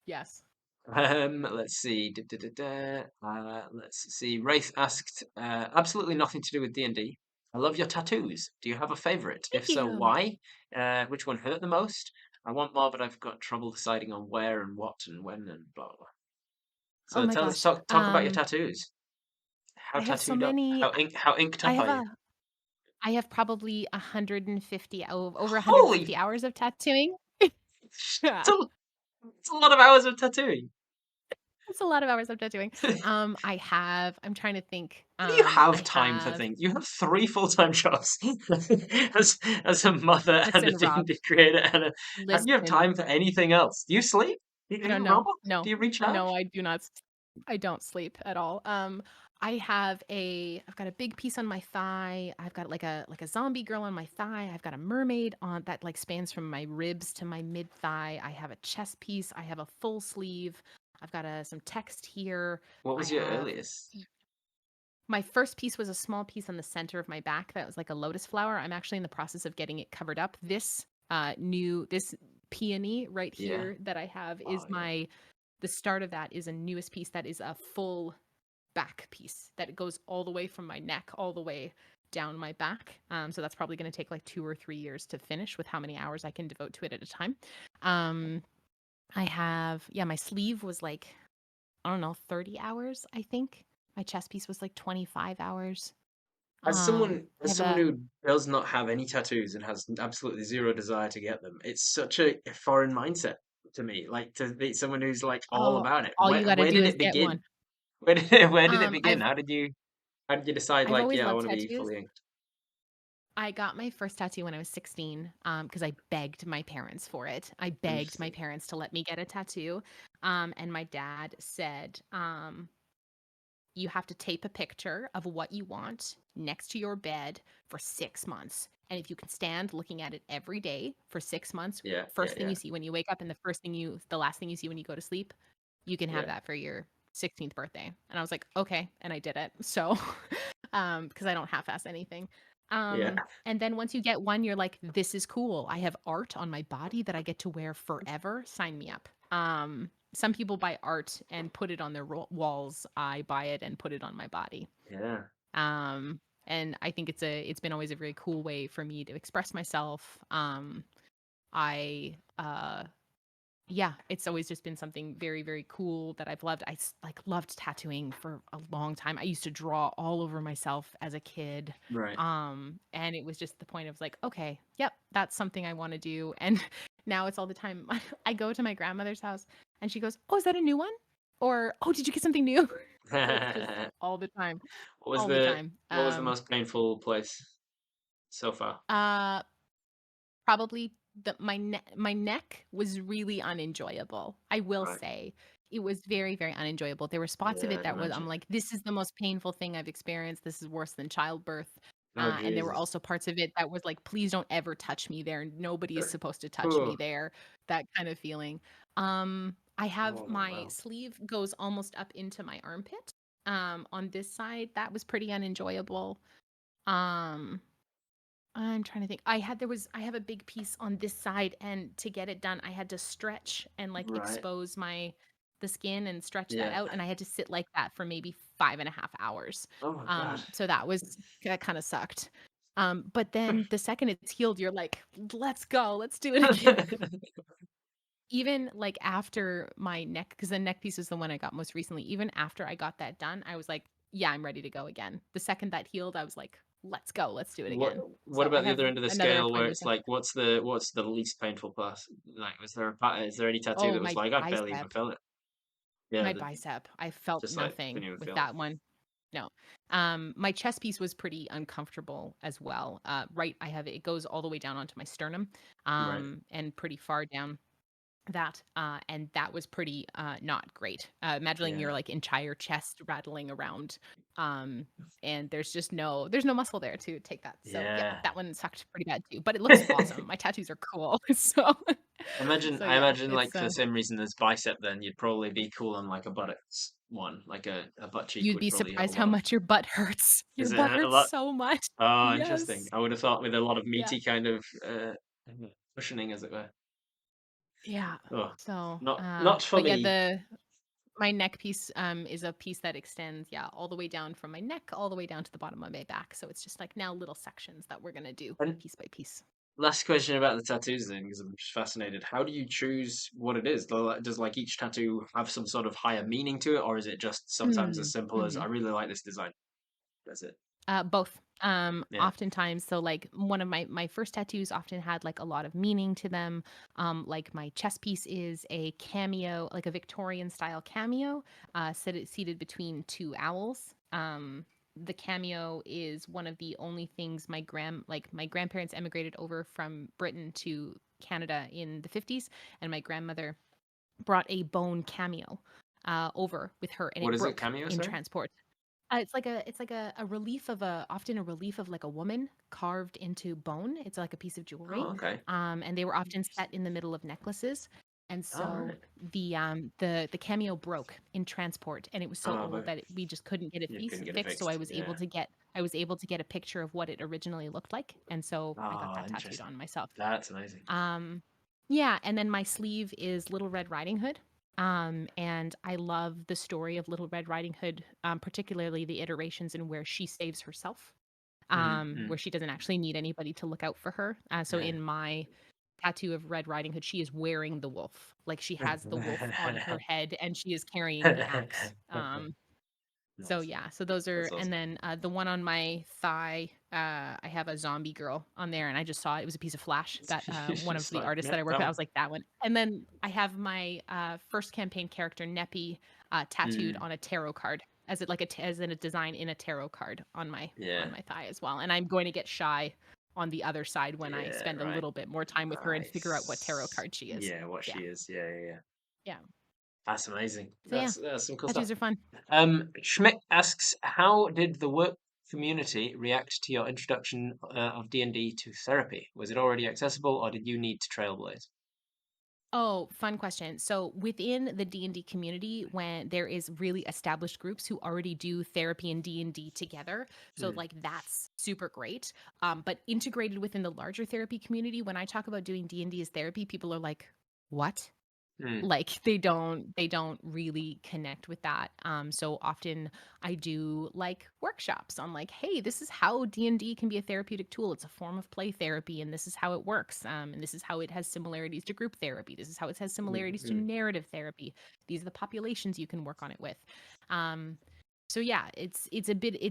yes. Let's see. Let's see. Wraith asked, absolutely nothing to do with D&D. I love your tattoos. Do you have a favorite? If Thank so, you. why? Which one hurt the most? I want more, but I've got trouble deciding on where and what and when and blah blah. Oh So my tell us, gosh. talk about your tattoos. How I have so tattooed up? many How inked I up have are you? a I have probably 150 over 150 Holy, hours of tattooing. it's Yeah. a, it's a lot of hours of tattooing. That's a lot of hours of tattooing. I'm trying to think. How do you I have time for have things? You have three full-time jobs as as a mother and a listen, Rob, D&D creator, and how do you have listen. time for anything else? Do you sleep? Are No, you a no, robot? no, Do you recharge? no, I do not. I don't sleep at all. I've got a big piece on my thigh. I've got like a zombie girl on my thigh. I've got a mermaid on that like spans from my ribs to my mid thigh. I have a chest piece. I have a full sleeve. I've got some text here. What I was your have earliest? my first piece was a small piece on the center of my back that was like a lotus flower. I'm actually in the process of getting it covered up. This peony right Yeah. here that I have Oh is yeah. the start of that is a newest piece that is a full back piece that goes all the way from my neck all the way down my back. So that's probably going to take like 2 or 3 years to finish with how many hours I can devote to it at a time. Um, I have, yeah, my sleeve was like, I don't know, 30 hours, I think. My chest piece was like 25 hours. I As have someone a, who does not have any tattoos and has absolutely zero desire to get them, it's such a foreign mindset to me. Like to be someone who's like all oh, about it. all you got to Where do did is it get one. begin? Where did it begin? I've, How did you decide I've like, always yeah, I loved want to be tattoos. fully inked? I got my first tattoo when I was 16, because I begged my parents for it. I begged my Interesting. parents to let me get a tattoo. And my dad said, you have to tape a picture of what you want next to your bed for 6 months. And if you can stand looking at it every day for 6 months, Yeah, yeah, first thing yeah, you see when you wake up and the last thing you see when you go to sleep, you can have yeah, that for your 16th birthday. And I was like, okay. And I did it. So, because I don't half ass anything. yeah. And then once you get one, you're like, this is cool. I have art on my body that I get to wear forever. Sign me up. Some people buy art and put it on their walls. I buy it and put it on my body. Yeah. Um, and I think it's been always a very cool way for me to express myself. I Yeah, it's always just been something very, very cool that I've loved. Like loved tattooing for a long time. I used to draw all over myself as a kid. Right. And it was just the point of like, okay, yep, that's something I want to do. And now it's all the time. I go to my grandmother's house and she goes, "Oh, is that a new one?" Or, "Oh, did you get something new?" So it's just all the time, all the time. What was the most painful place so far? Uh Probably my neck was really unenjoyable. I will Right. say. It was very, very unenjoyable. There were spots of Yeah, it I'd that was I'm imagine. like, "This is the most painful thing I've experienced. This is worse than childbirth." Oh, And there were Jesus. also parts of it that was like, "Please don't ever touch me there. Nobody is supposed to touch me Oh, there." That kind of feeling. I have oh, my wow. sleeve goes almost up into my armpit. On this side, that was pretty unenjoyable. Um, I'm trying to think. I have a big piece on this side, and to get it done, I had to stretch and like Right. expose the skin and stretch that Yeah. out, and I had to sit like that for maybe 5.5 hours. Oh my God. So that kind of sucked. But then the second it's healed, you're like, let's go, let's do it again. Even like after my neck, because the neck piece is the one I got most recently. Even after I got that done, I was like, yeah, I'm ready to go again. The second that healed, I was like, let's go, let's do it What again. what So I about the have other end of the another scale where appointment. it's like what's the least painful part? Like was there is there any tattoo Oh, that was my like I barely even bicep. felt it? Yeah, My bicep. I felt just like nothing didn't even with feel it. that one. No. My chest piece was pretty uncomfortable as well. Right, it goes all the way down onto my sternum, Right. and pretty far down and that was pretty, not great. Imagining your, Yeah. like, entire chest rattling around, and there's no muscle there to take that. So, yep, Yeah. that one sucked pretty bad too, but it looks awesome. My tattoos are cool. So so I yeah, imagine like it's, for the same reason as bicep then you'd probably be cool on like a buttocks one. Like a butt cheek you'd would be probably have a surprised lot how of much your butt hurts. Your is it butt a hurts lot? so much. Oh, interesting. Yes. I would have thought with a lot of Yeah. meaty kind of cushioning as it were. Yeah. Oh, So, not for but yeah, me. the my neck piece, is a piece that extends, yeah, all the way down from my neck, all the way down to the bottom of my back. So it's just like now little sections that we're gonna do And piece by piece. last question about the tattoos then, because I'm just fascinated. How do you choose what it is? Does like each tattoo have some sort of higher meaning to it, or is it just sometimes as Mm, simple as I mhm. really like this design? That's it. Both. Yeah. Oftentimes, so like one of my first tattoos often had like a lot of meaning to them. Like my chest piece is a cameo, like a Victorian style cameo, seated between two owls. The cameo is one of the only things my grandparents emigrated over from Britain to Canada in the 50s, and my grandmother brought a bone cameo over with her, and What it is it? broke Cameo, in sorry? transport. It's like a relief of a often a relief of like a woman carved into bone. It's like a piece of Oh, jewelry, okay. and they were often set in the middle of necklaces. And All so right. the cameo broke in transport, and it was so Oh, old but that we just couldn't get it you couldn't get it fixed. So fixed. Yeah. I was able to get a picture of what it originally looked like, and so I got Ah, that tattooed interesting. on myself. That's amazing. Um, yeah, and then my sleeve is Little Red Riding Hood. And I love the story of Little Red Riding Hood, particularly the iterations in where she saves herself, Mm-hmm. where she doesn't actually need anybody to look out for her. So in my tattoo of Red Riding Hood, she is wearing the wolf. Like she has the wolf on her head and she is carrying the axe. So Nice. yeah, so those are, That's and awesome. then the one on my thigh, I have a zombie girl on there, and I just saw it was a piece of flash that one of It's the like, artists yeah, that I work that with. I one. was like that one, and then I have my first campaign character Neppy tattooed Mm, on a tarot card as it like as in a design in a tarot card on yeah. my thigh as well. And I'm going to get shy on the other side when I Yeah, spend a right. little bit more time with her and figure out what tarot Nice. card she is. Yeah, what Yeah, she is. Yeah, yeah, yeah. yeah. That's amazing. So yeah, That's some cool stuff. tattoos are fun. Schmidt asks, how did the work community react to your introduction of D&D to therapy? Was it already accessible, or did you need to trailblaze? Oh, fun question. So within the D&D community, when there is really established groups who already do therapy and D&D together, so Hmm. like that's super great. But integrated within the larger therapy community, when I talk about doing D&D as therapy, people are like, "What?" Hmm. Like they don't really connect with that. So often I do like workshops on like, hey, this is how D&D can be a therapeutic tool. It's a form of play therapy, and this is how it works, and this is how it has similarities to group therapy. This is how it has Hmm. similarities to Hmm. narrative therapy. These are the populations you can work on it with. um, so yeah, it's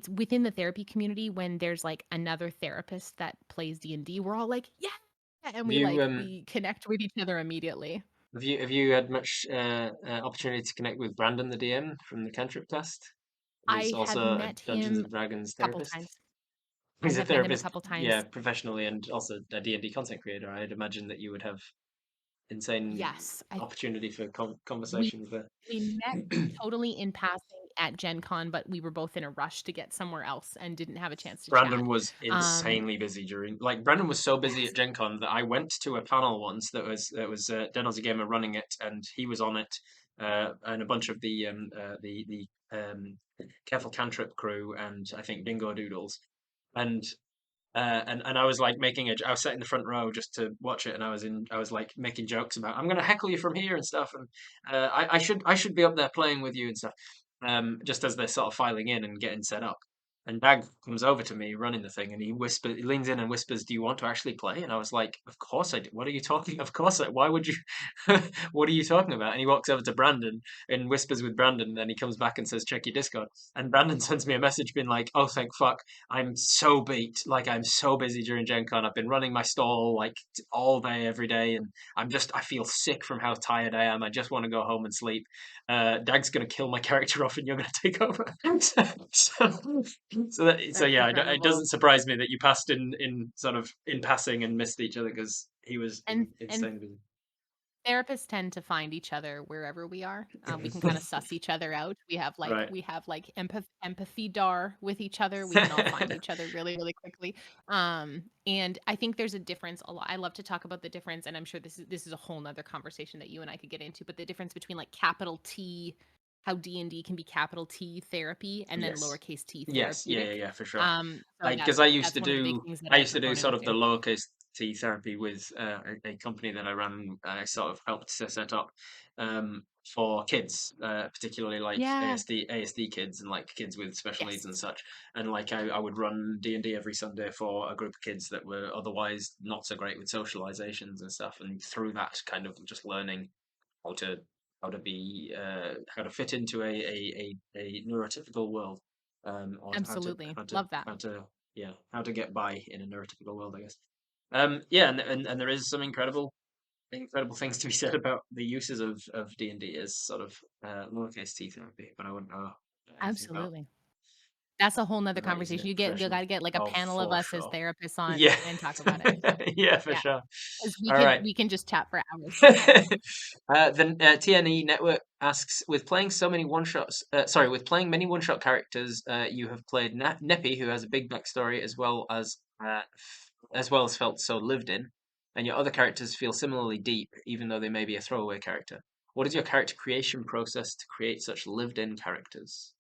within the therapy community. When there's like another therapist that plays D&D, we're all like, yeah, and Have you we connect with each other immediately. have you had much opportunity to connect with Brandon, the DM from the Cantrip Test, who's I have also a met Dungeons him and Dragons a couple therapist? times. I He's a have met him a therapist, couple yeah, times. professionally, and also a D&D content creator. I'd imagine that you would have insane Yes, I opportunity for we conversation with her. we met totally in passing at Gen Con, but we were both in a rush to get somewhere else and didn't have a chance to Brandon chat. was Um, insanely busy like Brandon was so busy yes. at Gen Con that I went to a panel once that was Denno's a Gamer running it, and he was on it, and a bunch of the Careful Cantrip crew, and I think Dingo Doodles, and and I was like I was sat in the front row just to watch it, and I was like making jokes about I'm gonna heckle you from here and stuff, and I should be up there playing with you and stuff, just as they're sort of filing in and getting set up. And Dag comes over to me running the thing, and he leans in and whispers, "Do you want to actually play?" And I was like, "Of course I do. What are you talking? Of course I. Why would you? What are you talking about?" And he walks over to Brandon and whispers with Brandon, and then he comes back and says, "Check your Discord." And Brandon sends me a message being like, "Oh, thank fuck. I'm so beat. Like I'm so busy during Gen Con. I've been running my stall like all day, every day, and I feel sick from how tired I am. I just want to go home and sleep. Dag's gonna kill my character off, and you're gonna take over." so, so That's yeah, it incredible. doesn't surprise me that you passed in sort of in passing and missed each other because he was And insanely therapists tend to find each other wherever we are. We can kinda busy. suss each other out. Right. We have, like, empathy dar with each other. We can all find each other really, really quickly. And I think there's a difference a lot. I love to talk about the difference, and I'm sure this is a whole 'nother conversation that you and I could get into, but the difference between, like, capital T how D&D can be capital T therapy and then Yes. lowercase t Yes. Yeah. Yeah. therapeutic. Yeah. For sure. So Because I used that's to one of the big do things that I I'm a used to do proponent sort of of the doing. lowercase t therapy with a company that I ran. I sort of helped to set up for kids, particularly like Yeah. ASD kids and like kids with special needs and Yes. such. And like I would run D&D every Sunday for a group of kids that were otherwise not so great with socializations and stuff. And through that, kind of just learning how to how to fit into a neurotypical world, or Absolutely. Love that. how to yeah how to get by in a neurotypical world, I guess. Yeah, and there is some incredible things to be said about the uses of D&D as sort of lowercase t therapy, but I wouldn't know anything Absolutely. That's a whole 'nother about using conversation. it You professionally. gotta get, like, a Oh, panel of for us as sure. therapists on Yeah, and talk about it. yeah, for Yeah, sure. 'cause All right. we can just chat for hours. The TNE network asks, with playing many one-shot characters, you have played Neppy, who has a big backstory as well as felt so lived in, and your other characters feel similarly deep, even though they may be a throwaway character. What is your character creation process to create such lived-in characters?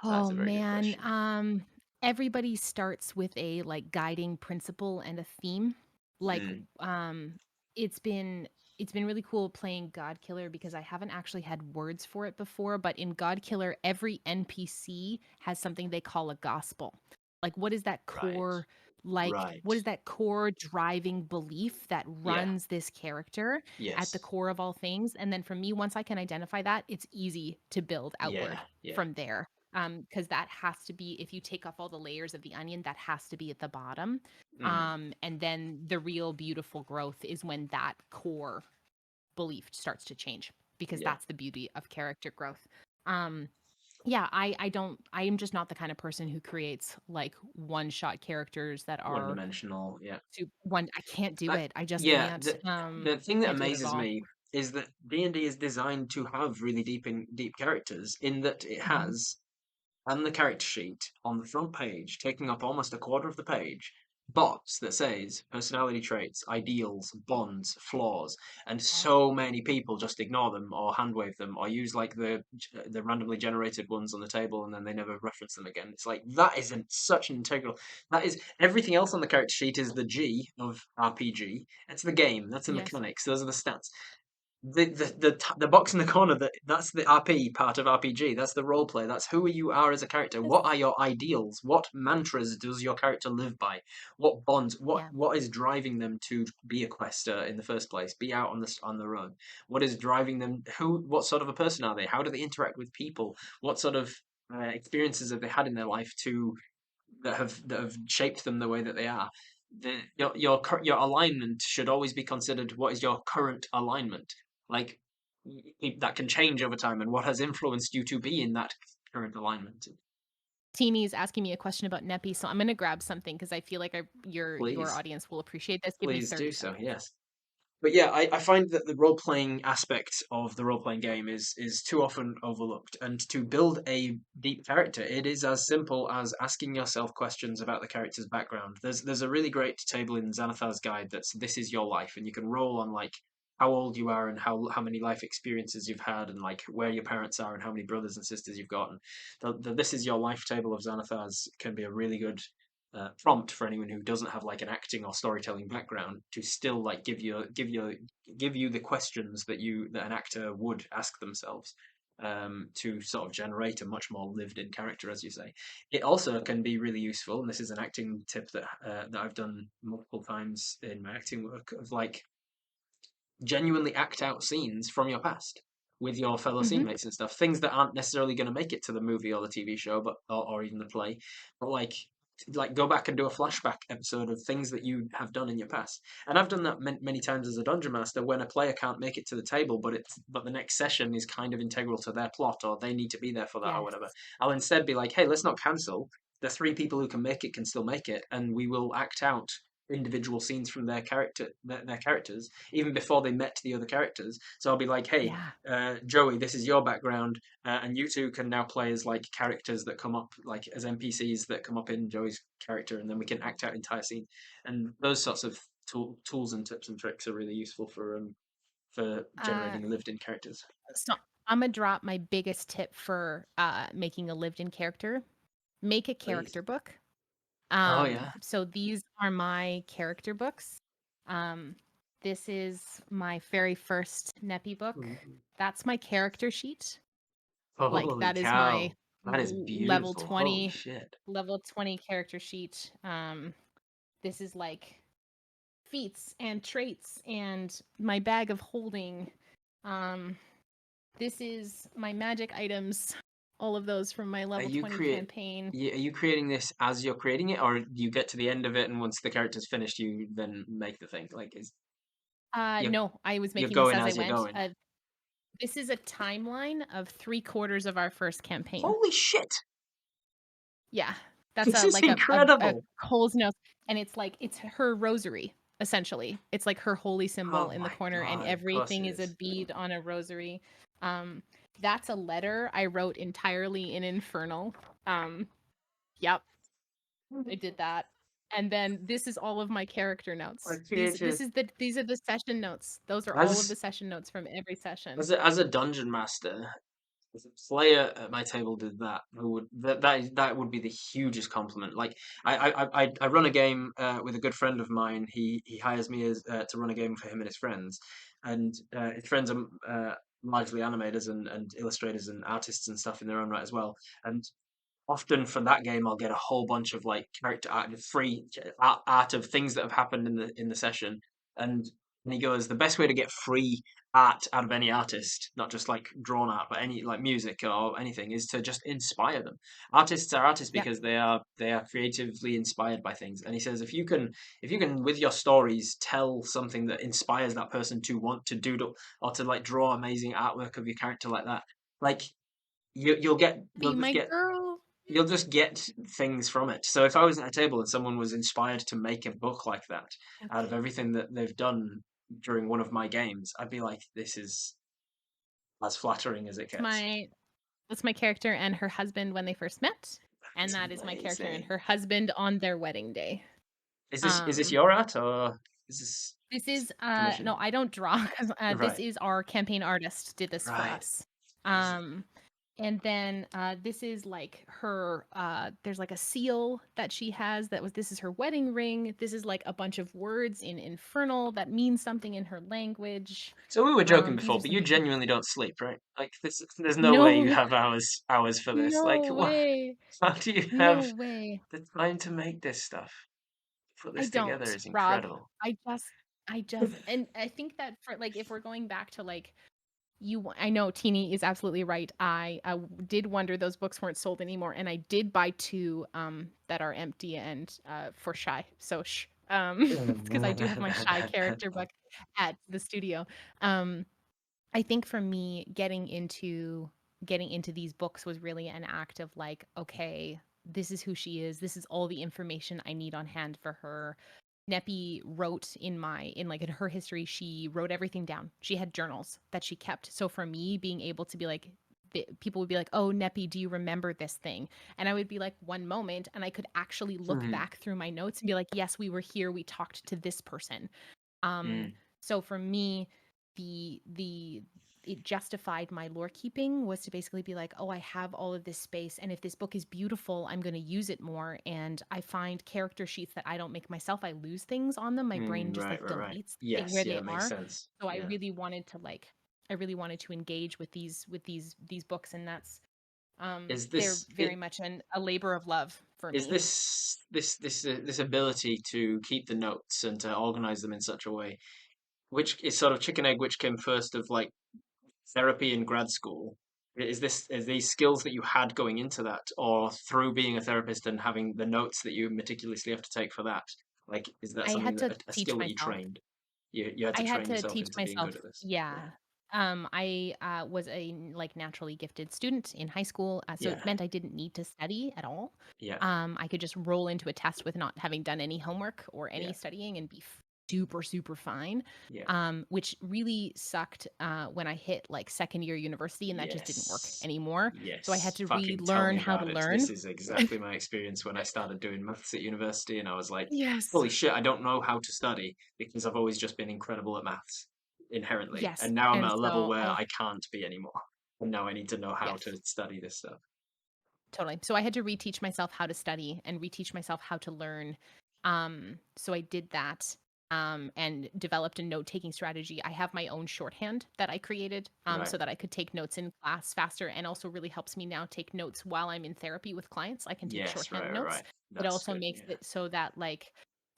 That is Oh, a very good man, question. everybody starts with a, like, guiding principle and a theme. Like, Mm, it's been it's been really cool playing God Killer because I haven't actually had words for it before, but in God Killer, every NPC has something they call a gospel. Like, right. what is Right. that core driving belief that Yeah. runs this character at the Yes. core of all things? And then for me, once I can identify that, it's easy to build Yeah. outward Yeah. from there. Because that has to be, if you take off all the layers of the onion, that has to be at the bottom. Mm, And then the real beautiful growth is when that core belief starts to change, because yeah. that's the beauty of character growth. Um, yeah, I don't I am just not the kind of person who creates like one shot characters that One are dimensional. Yeah. one. I can't do I, it. I just yeah. can't. The thing that Can't do it at amazes all. me is that D&D is designed to have really deep characters in that it Mhm. has and the character sheet on the front page, taking up almost a quarter of the page, box that says personality traits, ideals, bonds, flaws, and Yes. so many people just ignore them or handwave them or use like the randomly generated ones on the table and then they never reference them again. It's like that isn't such an integral. That is everything else on the character sheet is the G of RPG. It's the game. That's the Yes. mechanics. Those are the stats. The box in the corner that's the RP part of RPG. That's the role play. That's who you are as a character. Yes. What are your ideals? What mantras does your character live by? What bonds? Yeah. What is driving them to be a quester in the first place? Be out on the road. What is driving them? What sort of a person are they? How do they interact with people? What sort of experiences have they had in their life that have shaped them the way that they are? Your alignment should always be considered. What is your current alignment? Like that can change over time, and what has influenced you to be in that current alignment? Teeny's asking me a question about Neppy, so I'm gonna grab something because I feel like your Please, audience will appreciate this. Give me please 30 do so. seconds. Yes. But yeah, I find that the role playing aspect of the role playing game is too often overlooked. And to build a deep character, it is as simple as asking yourself questions about the character's background. There's a really great table in Xanathar's guide that's "This is your life," and you can roll on like how old you are and how many life experiences you've had and like where your parents are and how many brothers and sisters you've got. And the "This is your life" table of Xanathar's can be a really good prompt for anyone who doesn't have like an acting or storytelling background to still like give you the questions that an actor would ask themselves, to sort of generate a much more lived in character, as you say. It also can be really useful, and this is an acting tip that I've done multiple times in my acting work, of like genuinely act out scenes from your past with your fellow scene Hmm. mates and stuff. Things that aren't necessarily going to make it to the movie or the TV show, but or even the play, but like go back and do a flashback episode of things that you have done in your past. And I've done that many times as a dungeon master when a player can't make it to the table, but the next session is kind of integral to their plot, or they need to be there for that or Yes. whatever. I'll instead be like, hey, let's not cancel. The three people who can make it can still make it, and we will act out individual scenes from their characters even before they met the other characters. So I'll be like, hey, Yeah. Joey, this is your background, and you two can now play as like characters that come up, like as NPCs that come up in Joey's character, and then we can act out entire scene. And those sorts of tools and tips and tricks are really useful for Uh, generating lived-in characters. so I'm gonna drop my biggest tip for making a lived-in character. Make a Please. character book. Oh yeah. So these are my character books. Um, this is my very first Neppy book. That's my character sheet. Like Holy that is my cow. That is level beautiful. Holy 20 shit. level 20 character sheet. This is like feats and traits and my bag of holding. Um, this is my magic items, all of those from my Are level you 20 create? campaign. Are you creating this as you're creating it, or do you get to the end of it and once the character's finished, you then make the thing? Like, is you No, I was you're making this going as I as you're went. going? This is a timeline of 3/4 of our first campaign. Holy shit! Yeah, that's This a is like a incredible. Cole's notes, and it's like it's her rosary essentially. It's like her holy symbol Oh in the my corner, and god! Of course everything it is a is. bead on a rosary. Um, that's a letter I wrote entirely in Infernal. Um, yep, I did that. And then this is all of my character I notes. created These are the session notes. Those are all of the as session notes from every session. as a dungeon master. If a player at my table did that, who would that would be the hugest compliment. Like I run a game with a good friend of mine. He hires me as to run a game for him and his friends, and his friends are largely animators and illustrators and artists and stuff in their own right as well. And often for that game, I'll get a whole bunch of like character art, free art of things that have happened in the session. And he goes, the best way to get free art out of any artist, not just like drawn art, but any like music or anything, is to just inspire them. Artists are artists Yep. because they are creatively inspired by things. And he says, if you can with your stories tell something that inspires that person to want to doodle or to like draw amazing artwork of your character like that, like Be you'll just my get girl. you'll just get things from it. So if I was at a table and someone was inspired to make a book like that out of Okay. everything that they've done during one of my games, I'd be like, this is as flattering as it It's gets. my That's my character and her husband when they first met, and That's that is my character and amazing. her husband on their wedding day. Is this Um, your art or is this this is no, commission? I don't draw 'cause, this Right, is our campaign artist did this for right. us. This Um, and then this is like her there's like a seal that she has this is her wedding ring. This is like a bunch of words in Infernal that mean something in her language. So we were joking These before, are but some you pictures. genuinely don't sleep, right? Like this, there's no way you No, have hours for this. Like no what? way. How do you No have way. the time to make this stuff? Put I this together don't, is Rob. incredible. I just and I think that for like if we're going back to like I know Teeny is absolutely right. I did wonder those books weren't sold anymore, and I did buy two that are empty and for Shy. So because I do have my Shy character book at the studio. Um, I think for me, getting into these books was really an act of like, okay, this is who she is. This is all the information I need on hand for her. Neppy wrote in her history, she wrote everything down. She had journals that she kept. So for me, being able to be like, people would be like, "Oh, Neppy, do you remember this thing?" And I would be like, "One moment," and I could actually look Mhm. back through my notes and be like, "Yes, we were here. We talked to this person." Um, Mm. so for me, the it justified my lore keeping was to basically be like, oh, I have all of this space, and if this book is beautiful, I'm going to use it more. And I find character sheets that I don't make myself, I lose things on them. My brain just Right, like right, right. deletes Yes, where yeah, they that makes are. sense. So Yeah. I really wanted to engage with these books, and that's Is they're this very much a labor of love for is me. this ability to keep the notes and to organize them in such a way, which is sort of chicken egg, which came first of like therapy in grad school? Is these skills that you had going into that, or through being a therapist and having the notes that you meticulously have to take for that? Like, is that I something had that to a teach skill that you myself. trained? You had I to had train to yourself teach into being good myself. at this. Yeah. Yeah. I was a like naturally gifted student in high school, so it Yeah. meant I didn't need to study at all. Yeah. I could just roll into a test with not having done any homework or any Yeah. studying and be super super fine. Yeah. Which really sucked when I hit like second year university, and that just didn't work Yes. anymore. So I had Yes. to Fucking tell relearn me how to about it. This learn. is exactly my experience when I started doing maths at university, and I was like, Yes. holy shit, I don't know how to study because I've always just been incredible at maths inherently. Yes. And now I'm And at a level so where I I can't be anymore. And now I need to know how to yes. study this stuff. Totally. So I had to reteach myself how to study and reteach myself how to learn. So I did that and developed a note taking strategy. I have my own shorthand that I created Right. so that I could take notes in class faster, and also really helps me now take notes while I'm in therapy with clients. I can take Yes, shorthand right, right, notes. right. It That's also good. makes Yeah. it so that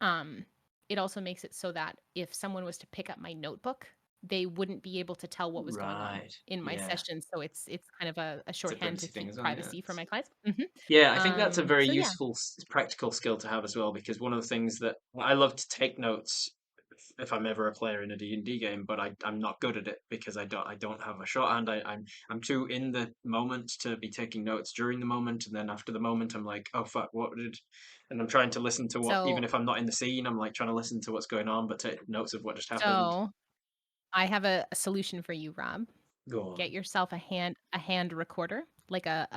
um, it also makes it so that if someone was to pick up my notebook, they wouldn't be able to tell what was going on Right. in my Yeah. session. So it's kind of a It's a shorthand to privacy thing keep as well. Yeah. privacy for my clients. Mhm. Yeah, I think that's a very So yeah. useful practical skill to have as well, because one of the things that I love to take notes if I'm ever a player in a D&D game, but I'm not good at it because I don't have a shorthand. I'm too in the moment to be taking notes during the moment, and then after the moment I'm like, oh fuck, what did? And I'm trying to listen to what, even So if I'm not in the scene, I'm like trying to listen to what's going on, but take notes of what just happened. so I have a solution for you, Rob. Go Get on. yourself a hand recorder, like a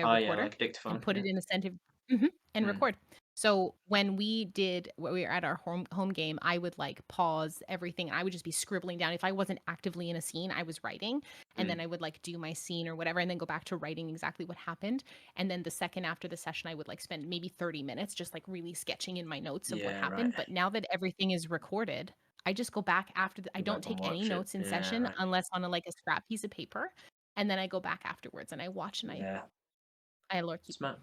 Oh yeah, recorder, like and dictaphone. put Yeah. it in the center. Mhm, and Mm, record. So when we were at our home game, I would like pause everything. I would just be scribbling down. If I wasn't actively in a scene, I was writing, and then mm. I would like do my scene or whatever, and then go back to writing exactly what happened. And then the second after the session, I would like spend maybe 30 minutes just like really sketching in my notes of what Yeah, right. happened. But now that everything is recorded, I just go back after I Go don't back and take any watch it. notes in Yeah, session right. unless on like a scrap piece of paper, and then I go back afterwards and I watch and Yeah, I lore keep. smart.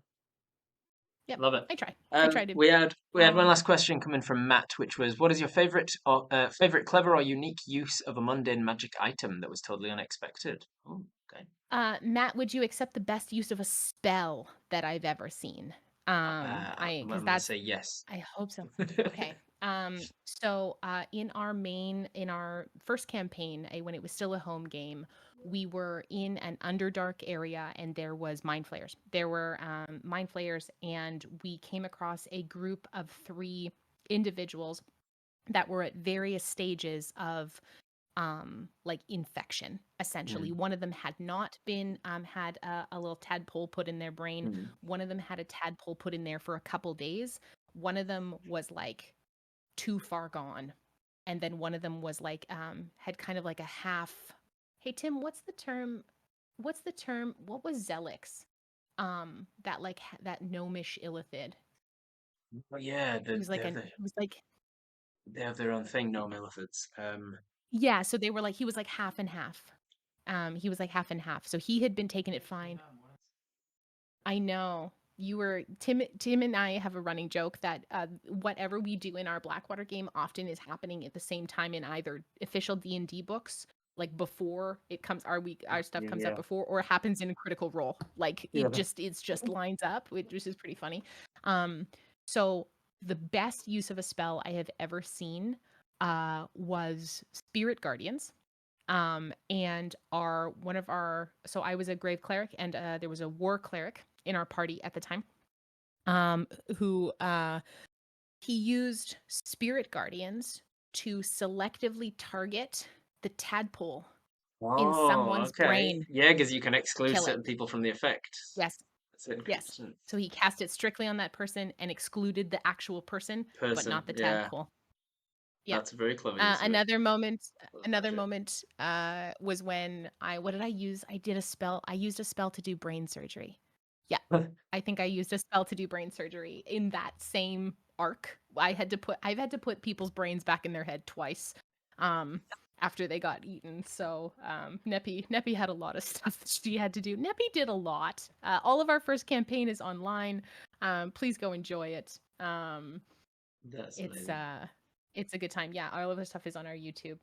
Yep, Love it. I try. I try to. We had one Um, last question coming from Matt, which was, "What is your favorite clever or unique use of a mundane magic item that was totally unexpected?" Oh, okay. Matt, would you accept the best use of a spell that I've ever seen? I'm Because gonna that's say yes. I hope so. Okay. In our first campaign, when it was still a home game, we were in an underdark area, and there was mind flayers. There were mind flayers, and we came across a group of three individuals that were at various stages of like infection essentially. Mm, One of them had not been had a little tadpole put in their brain. mm. One of them had a tadpole put in there for a couple days. One of them was like too far gone, and then one of them was like had kind of like a half. Hey Tim, what was Zelix? That like that gnomish illithid. But yeah, He was like he was like they have their own thing, no methods. yeah, so they were like he was like half and half. He was like half and half. So he had been taking it fine. I know. You were Tim and I have a running joke that whatever we do in our Blackwater game often is happening at the same time in either official D&D books, like before it comes our stuff comes out Yeah, before, or it happens in a critical role. Like yeah. it's just lines up, which is pretty funny. Um so the best use of a spell I have ever seen was Spirit Guardians. And our one of our so I was a grave cleric, and there was a war cleric in our party at the time, who he used spirit guardians to selectively target the tadpole in Oh, someone's okay. brain Yeah, because you can to exclude kill it. certain people from the effect. Yes. That's Yes. interesting. So he cast it strictly on that person and excluded the actual person, but Person, not the yeah. tadpole. Yeah. That's a very clever use of it. Another moment Love another magic. moment was when I what did I use? I did a spell. I used a spell to do brain surgery. Yeah. I think I used a spell to do brain surgery in that same arc. I've had to put people's brains back in their head twice. Um after they got eaten. So Neppy had a lot of stuff that she had to do. Neppy did a lot. All of our first campaign is online. Please go enjoy it. That's It's amazing. uh it's a good time. Yeah, all of the stuff is on our YouTube.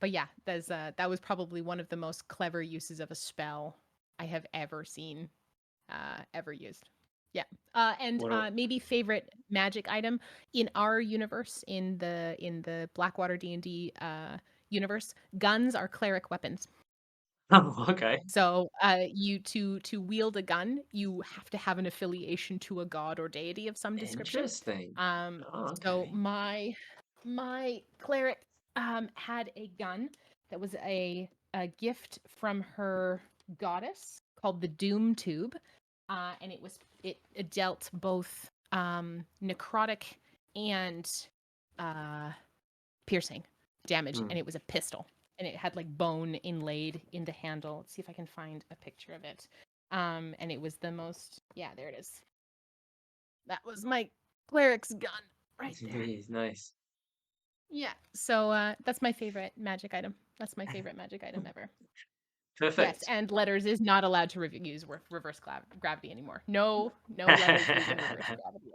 But yeah, that was probably one of the most clever uses of a spell I have ever seen ever used. Yeah. And What a maybe favorite magic item in our universe, in the Blackwater D&D universe, guns are cleric weapons. Oh, okay. So, you to wield a gun, you have to have an affiliation to a god or deity of some description. Interesting. Um, Oh, so okay. my cleric had a gun that was a gift from her goddess called the Doom Tube, and it dealt both necrotic and uh piercing damage, Hmm. and it was a pistol, and it had like bone inlaid in the handle. Let's see if I can find a picture of it. And it was the most, yeah, there it is. That was my cleric's gun right there. He's nice. Yeah. So that's my favorite magic item. That's my favorite magic item ever. Yes, Perfect. and letters is not allowed to use reverse gravity anymore. No, no letters using reverse gravity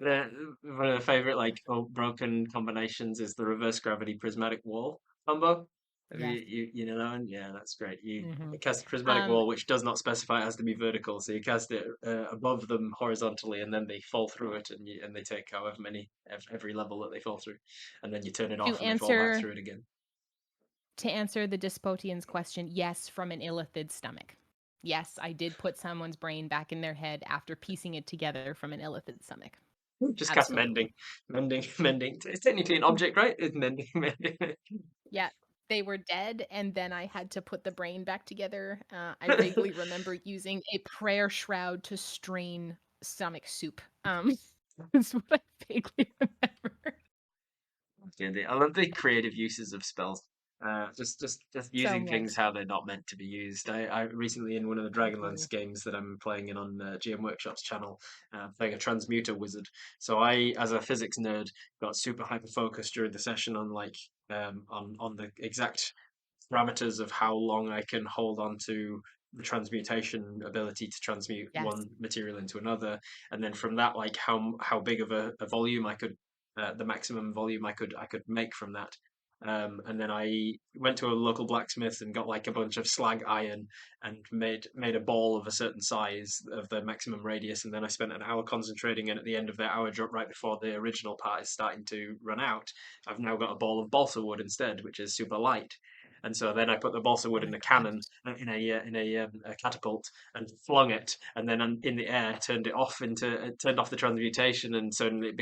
ever. One of the favorite like broken combinations is the reverse gravity prismatic wall combo. Have Yes. you know that one? Yeah, that's great. You Hmm. cast a prismatic Um, wall which does not specify it has to be vertical, so you cast it above them horizontally, and then they fall through it, and they take however many every level that they fall through, and then you turn it to off and they fall back answer through it again. To answer the Despotian's question, yes, from an illithid stomach. Yes, I did put someone's brain back in their head after piecing it together from an illithid stomach. Just cast Absolutely. mending, mending. It's technically an object, right? It's mending, mending. Yeah, they were dead, and then I had to put the brain back together. I vaguely remember using a prayer shroud to strain stomach soup. Is what I vaguely remember. Yeah, I love the creative uses of spells. Just So using things much. how they're not meant to be used. I recently in one of the Absolutely. Dragonlance games that I'm playing in on GM Workshop's channel, playing a transmuter wizard. So I, as a physics nerd, got super hyper focused during the session on like on the exact parameters of how long I can hold on to the transmutation ability to transmute Yes. one material into another, and then from that, like how big of a volume I could, the maximum volume I could make from that. And then I went to a local blacksmith and got like a bunch of slag iron and made a ball of a certain size of the maximum radius. And then I spent an hour concentrating, and at the end of that hour, right before the original part is starting to run out, I've now got a ball of balsa wood instead, which is super light. And so then I put the balsa Oh wood my in a god. cannon, a catapult, and flung it, and then in the air turned off the transmutation, and suddenly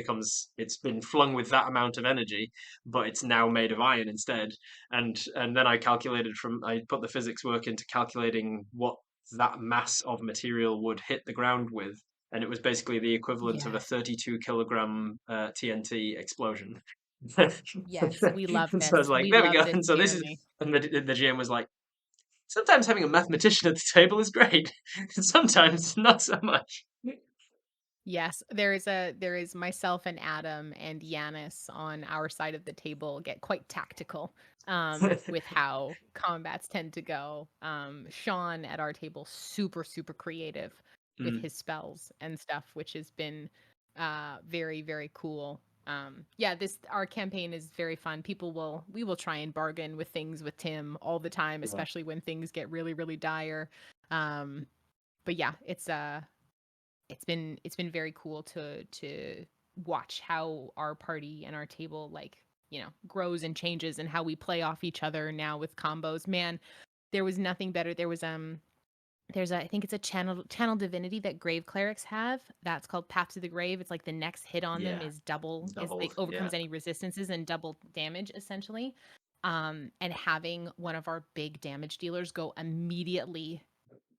it's been flung with that amount of energy, but it's now made of iron instead. And then I put the physics work into calculating what that mass of material would hit the ground with, and it was basically the equivalent of a Yes. 32 kilogram TNT explosion. Yes. We love And so I was this. like, We there we love go. this, And so this is, Jeremy. and the GM was like, sometimes having a mathematician at the table is great. Sometimes not so much. Yes, there is myself and Adam and Yanis on our side of the table get quite tactical with how combats tend to go. Sean at our table super creative with Mm, his spells and stuff, which has been very very cool. Yeah, this our campaign is very fun. We will try and bargain with things with Tim all the time, yeah. especially when things get really dire. Um but yeah, it's been very cool to watch how our party and our table like grows and changes and how we play off each other now with combos. Man, there was nothing better. There's a I think it's a channel divinity that grave clerics have. That's called Path to the Grave. It's like the next hit on them Yeah, is double is double. like Yeah, overcomes any resistances and double damage essentially. And having one of our big damage dealers go immediately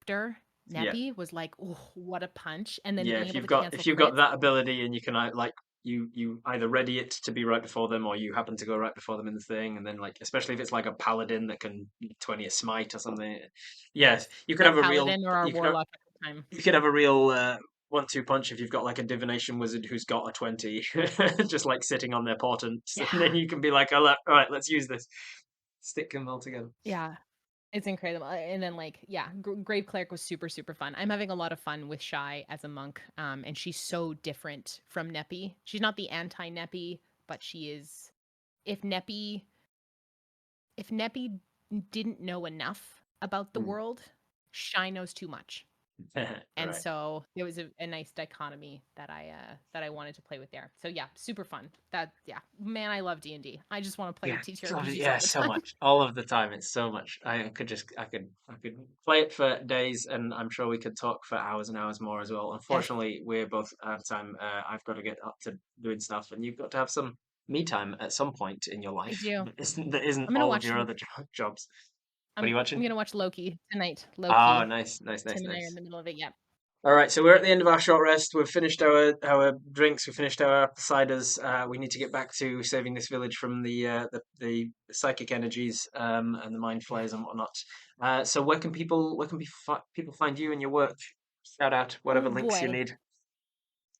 after yeah. Neppy was like, oh, what a punch. And then Yeah, being if able you've to got cancel if you've got crits. that ability and you can like you either ready it to be right before them or you happen to go right before them in the thing and then like especially if it's like a paladin that can 20 a smite or something. Yes, Yes. Our paladin or our warlock at the time. you could have a real 1-2 punch if you've got like a divination wizard who's got a 20 just like sitting on their portents and then Yeah. you can be like, "Oh, all right, let's use this. Stick them all together." Yeah. It's incredible. And then like, yeah, Grave Cleric was super, super fun. I'm having a lot of fun with Shy as a monk. And she's so different from Neppy. She's not the anti-Neppy, but she is if Neppy if Neppy didn't know enough about the Mm. world, Shy knows too much. And Right. so it was a nice dichotomy that I wanted to play with there. So yeah, super fun. That yeah, man, I love D&D. I just want to play Yeah, TTRPGs yeah, all the so time. much, all of the time. It's so much. I could play it for days, and I'm sure we could talk for hours and hours more as well. Yes, Unfortunately, we're both out of time. I've got to get up to doing stuff, and you've got to have some me time at some point in your I life do. that isn't I'm gonna all of watch your other jobs. What are you I'm watching? gonna watch Loki tonight. Oh, Loki. nice, nice, nice, Tim and I are in nice. the middle of it. Yep. All right, so we're at the end of our short rest. We've finished our drinks. We've finished our apple ciders. We need to get back to saving this village from the psychic energies and the mind Yeah. flayers and whatnot. So people find you and your work? Shout out whatever Oh links you boy. need.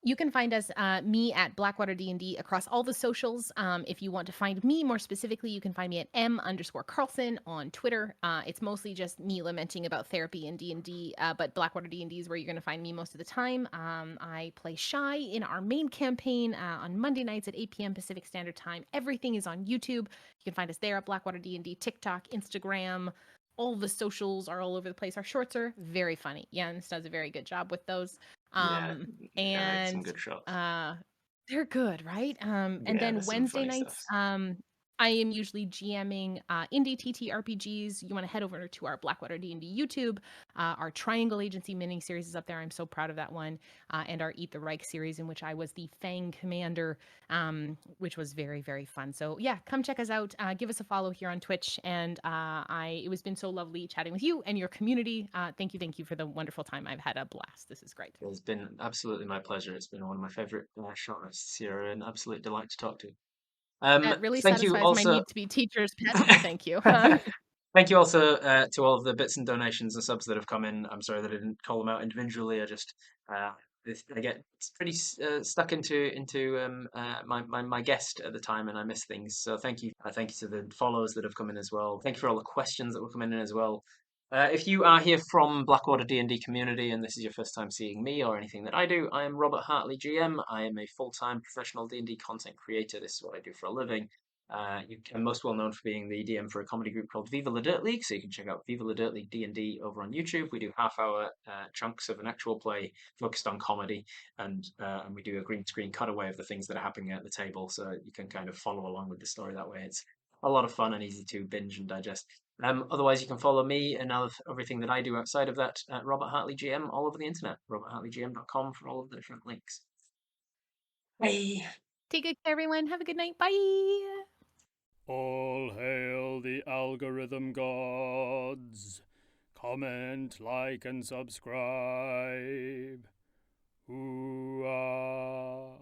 You can find us, me at Blackwater D&D across all the socials. If you want to find me more specifically, you can find me at m_Carlson on Twitter. It's mostly just me lamenting about therapy and D&D, but Blackwater D&D is where you're going to find me most of the time. I play Shy in our main campaign on Monday nights at 8 p.m. Pacific Standard Time. Everything is on YouTube. You can find us there at Blackwater D&D, TikTok, Instagram. All the socials are all over the place. Our shorts are very funny. Jens does a very good job with those. Yeah, Um, yeah, some and good shots. uh, they're good, right? And Yeah, then there's some Wednesday funny nights, stuff. I am usually GMing indie TTRPGs. You want to head over to our Blackwater D&D YouTube. Our Triangle Agency mini series is up there. I'm so proud of that one. And our Eat the Reich series, in which I was the Fang Commander, which was very, very fun. So yeah, come check us out. Give us a follow here on Twitch. And it has been so lovely chatting with you and your community. Thank you for the wonderful time. I've had a blast. This is great. It's been absolutely my pleasure. It's been one of my favorite short rests here, an absolute delight to talk to. That really Thank you satisfies my also. need to be teacher's pet, so thank you. Thank you also to all of the bits and donations and subs that have come in. I'm sorry that I didn't call them out individually. I just uh, I get pretty stuck into my guest at the time, and I miss things. So thank you. Thank you to the follows that have come in as well. Thank you for all the questions that were coming in as well. If you are here from Blackwater D&D community and this is your first time seeing me or anything that I do, I am Robert Hartley, GM. I am a full-time professional D&D content creator. This is what I do for a living. I'm most well known for being the DM for a comedy group called Viva La Dirt League, so you can check out Viva La Dirt League D&D over on YouTube. We do half-hour chunks of an actual play focused on comedy, and we do a green screen cutaway of the things that are happening at the table, so you can kind of follow along with the story that way. It's a lot of fun and easy to binge and digest. Otherwise, you can follow me and everything that I do outside of that at Robert Hartley GM all over the internet, roberthartleygm.com for all of the different links. Bye. Take good care, everyone. Have a good night. Bye. All hail the algorithm gods. Comment, like, and subscribe. Ooh, ah.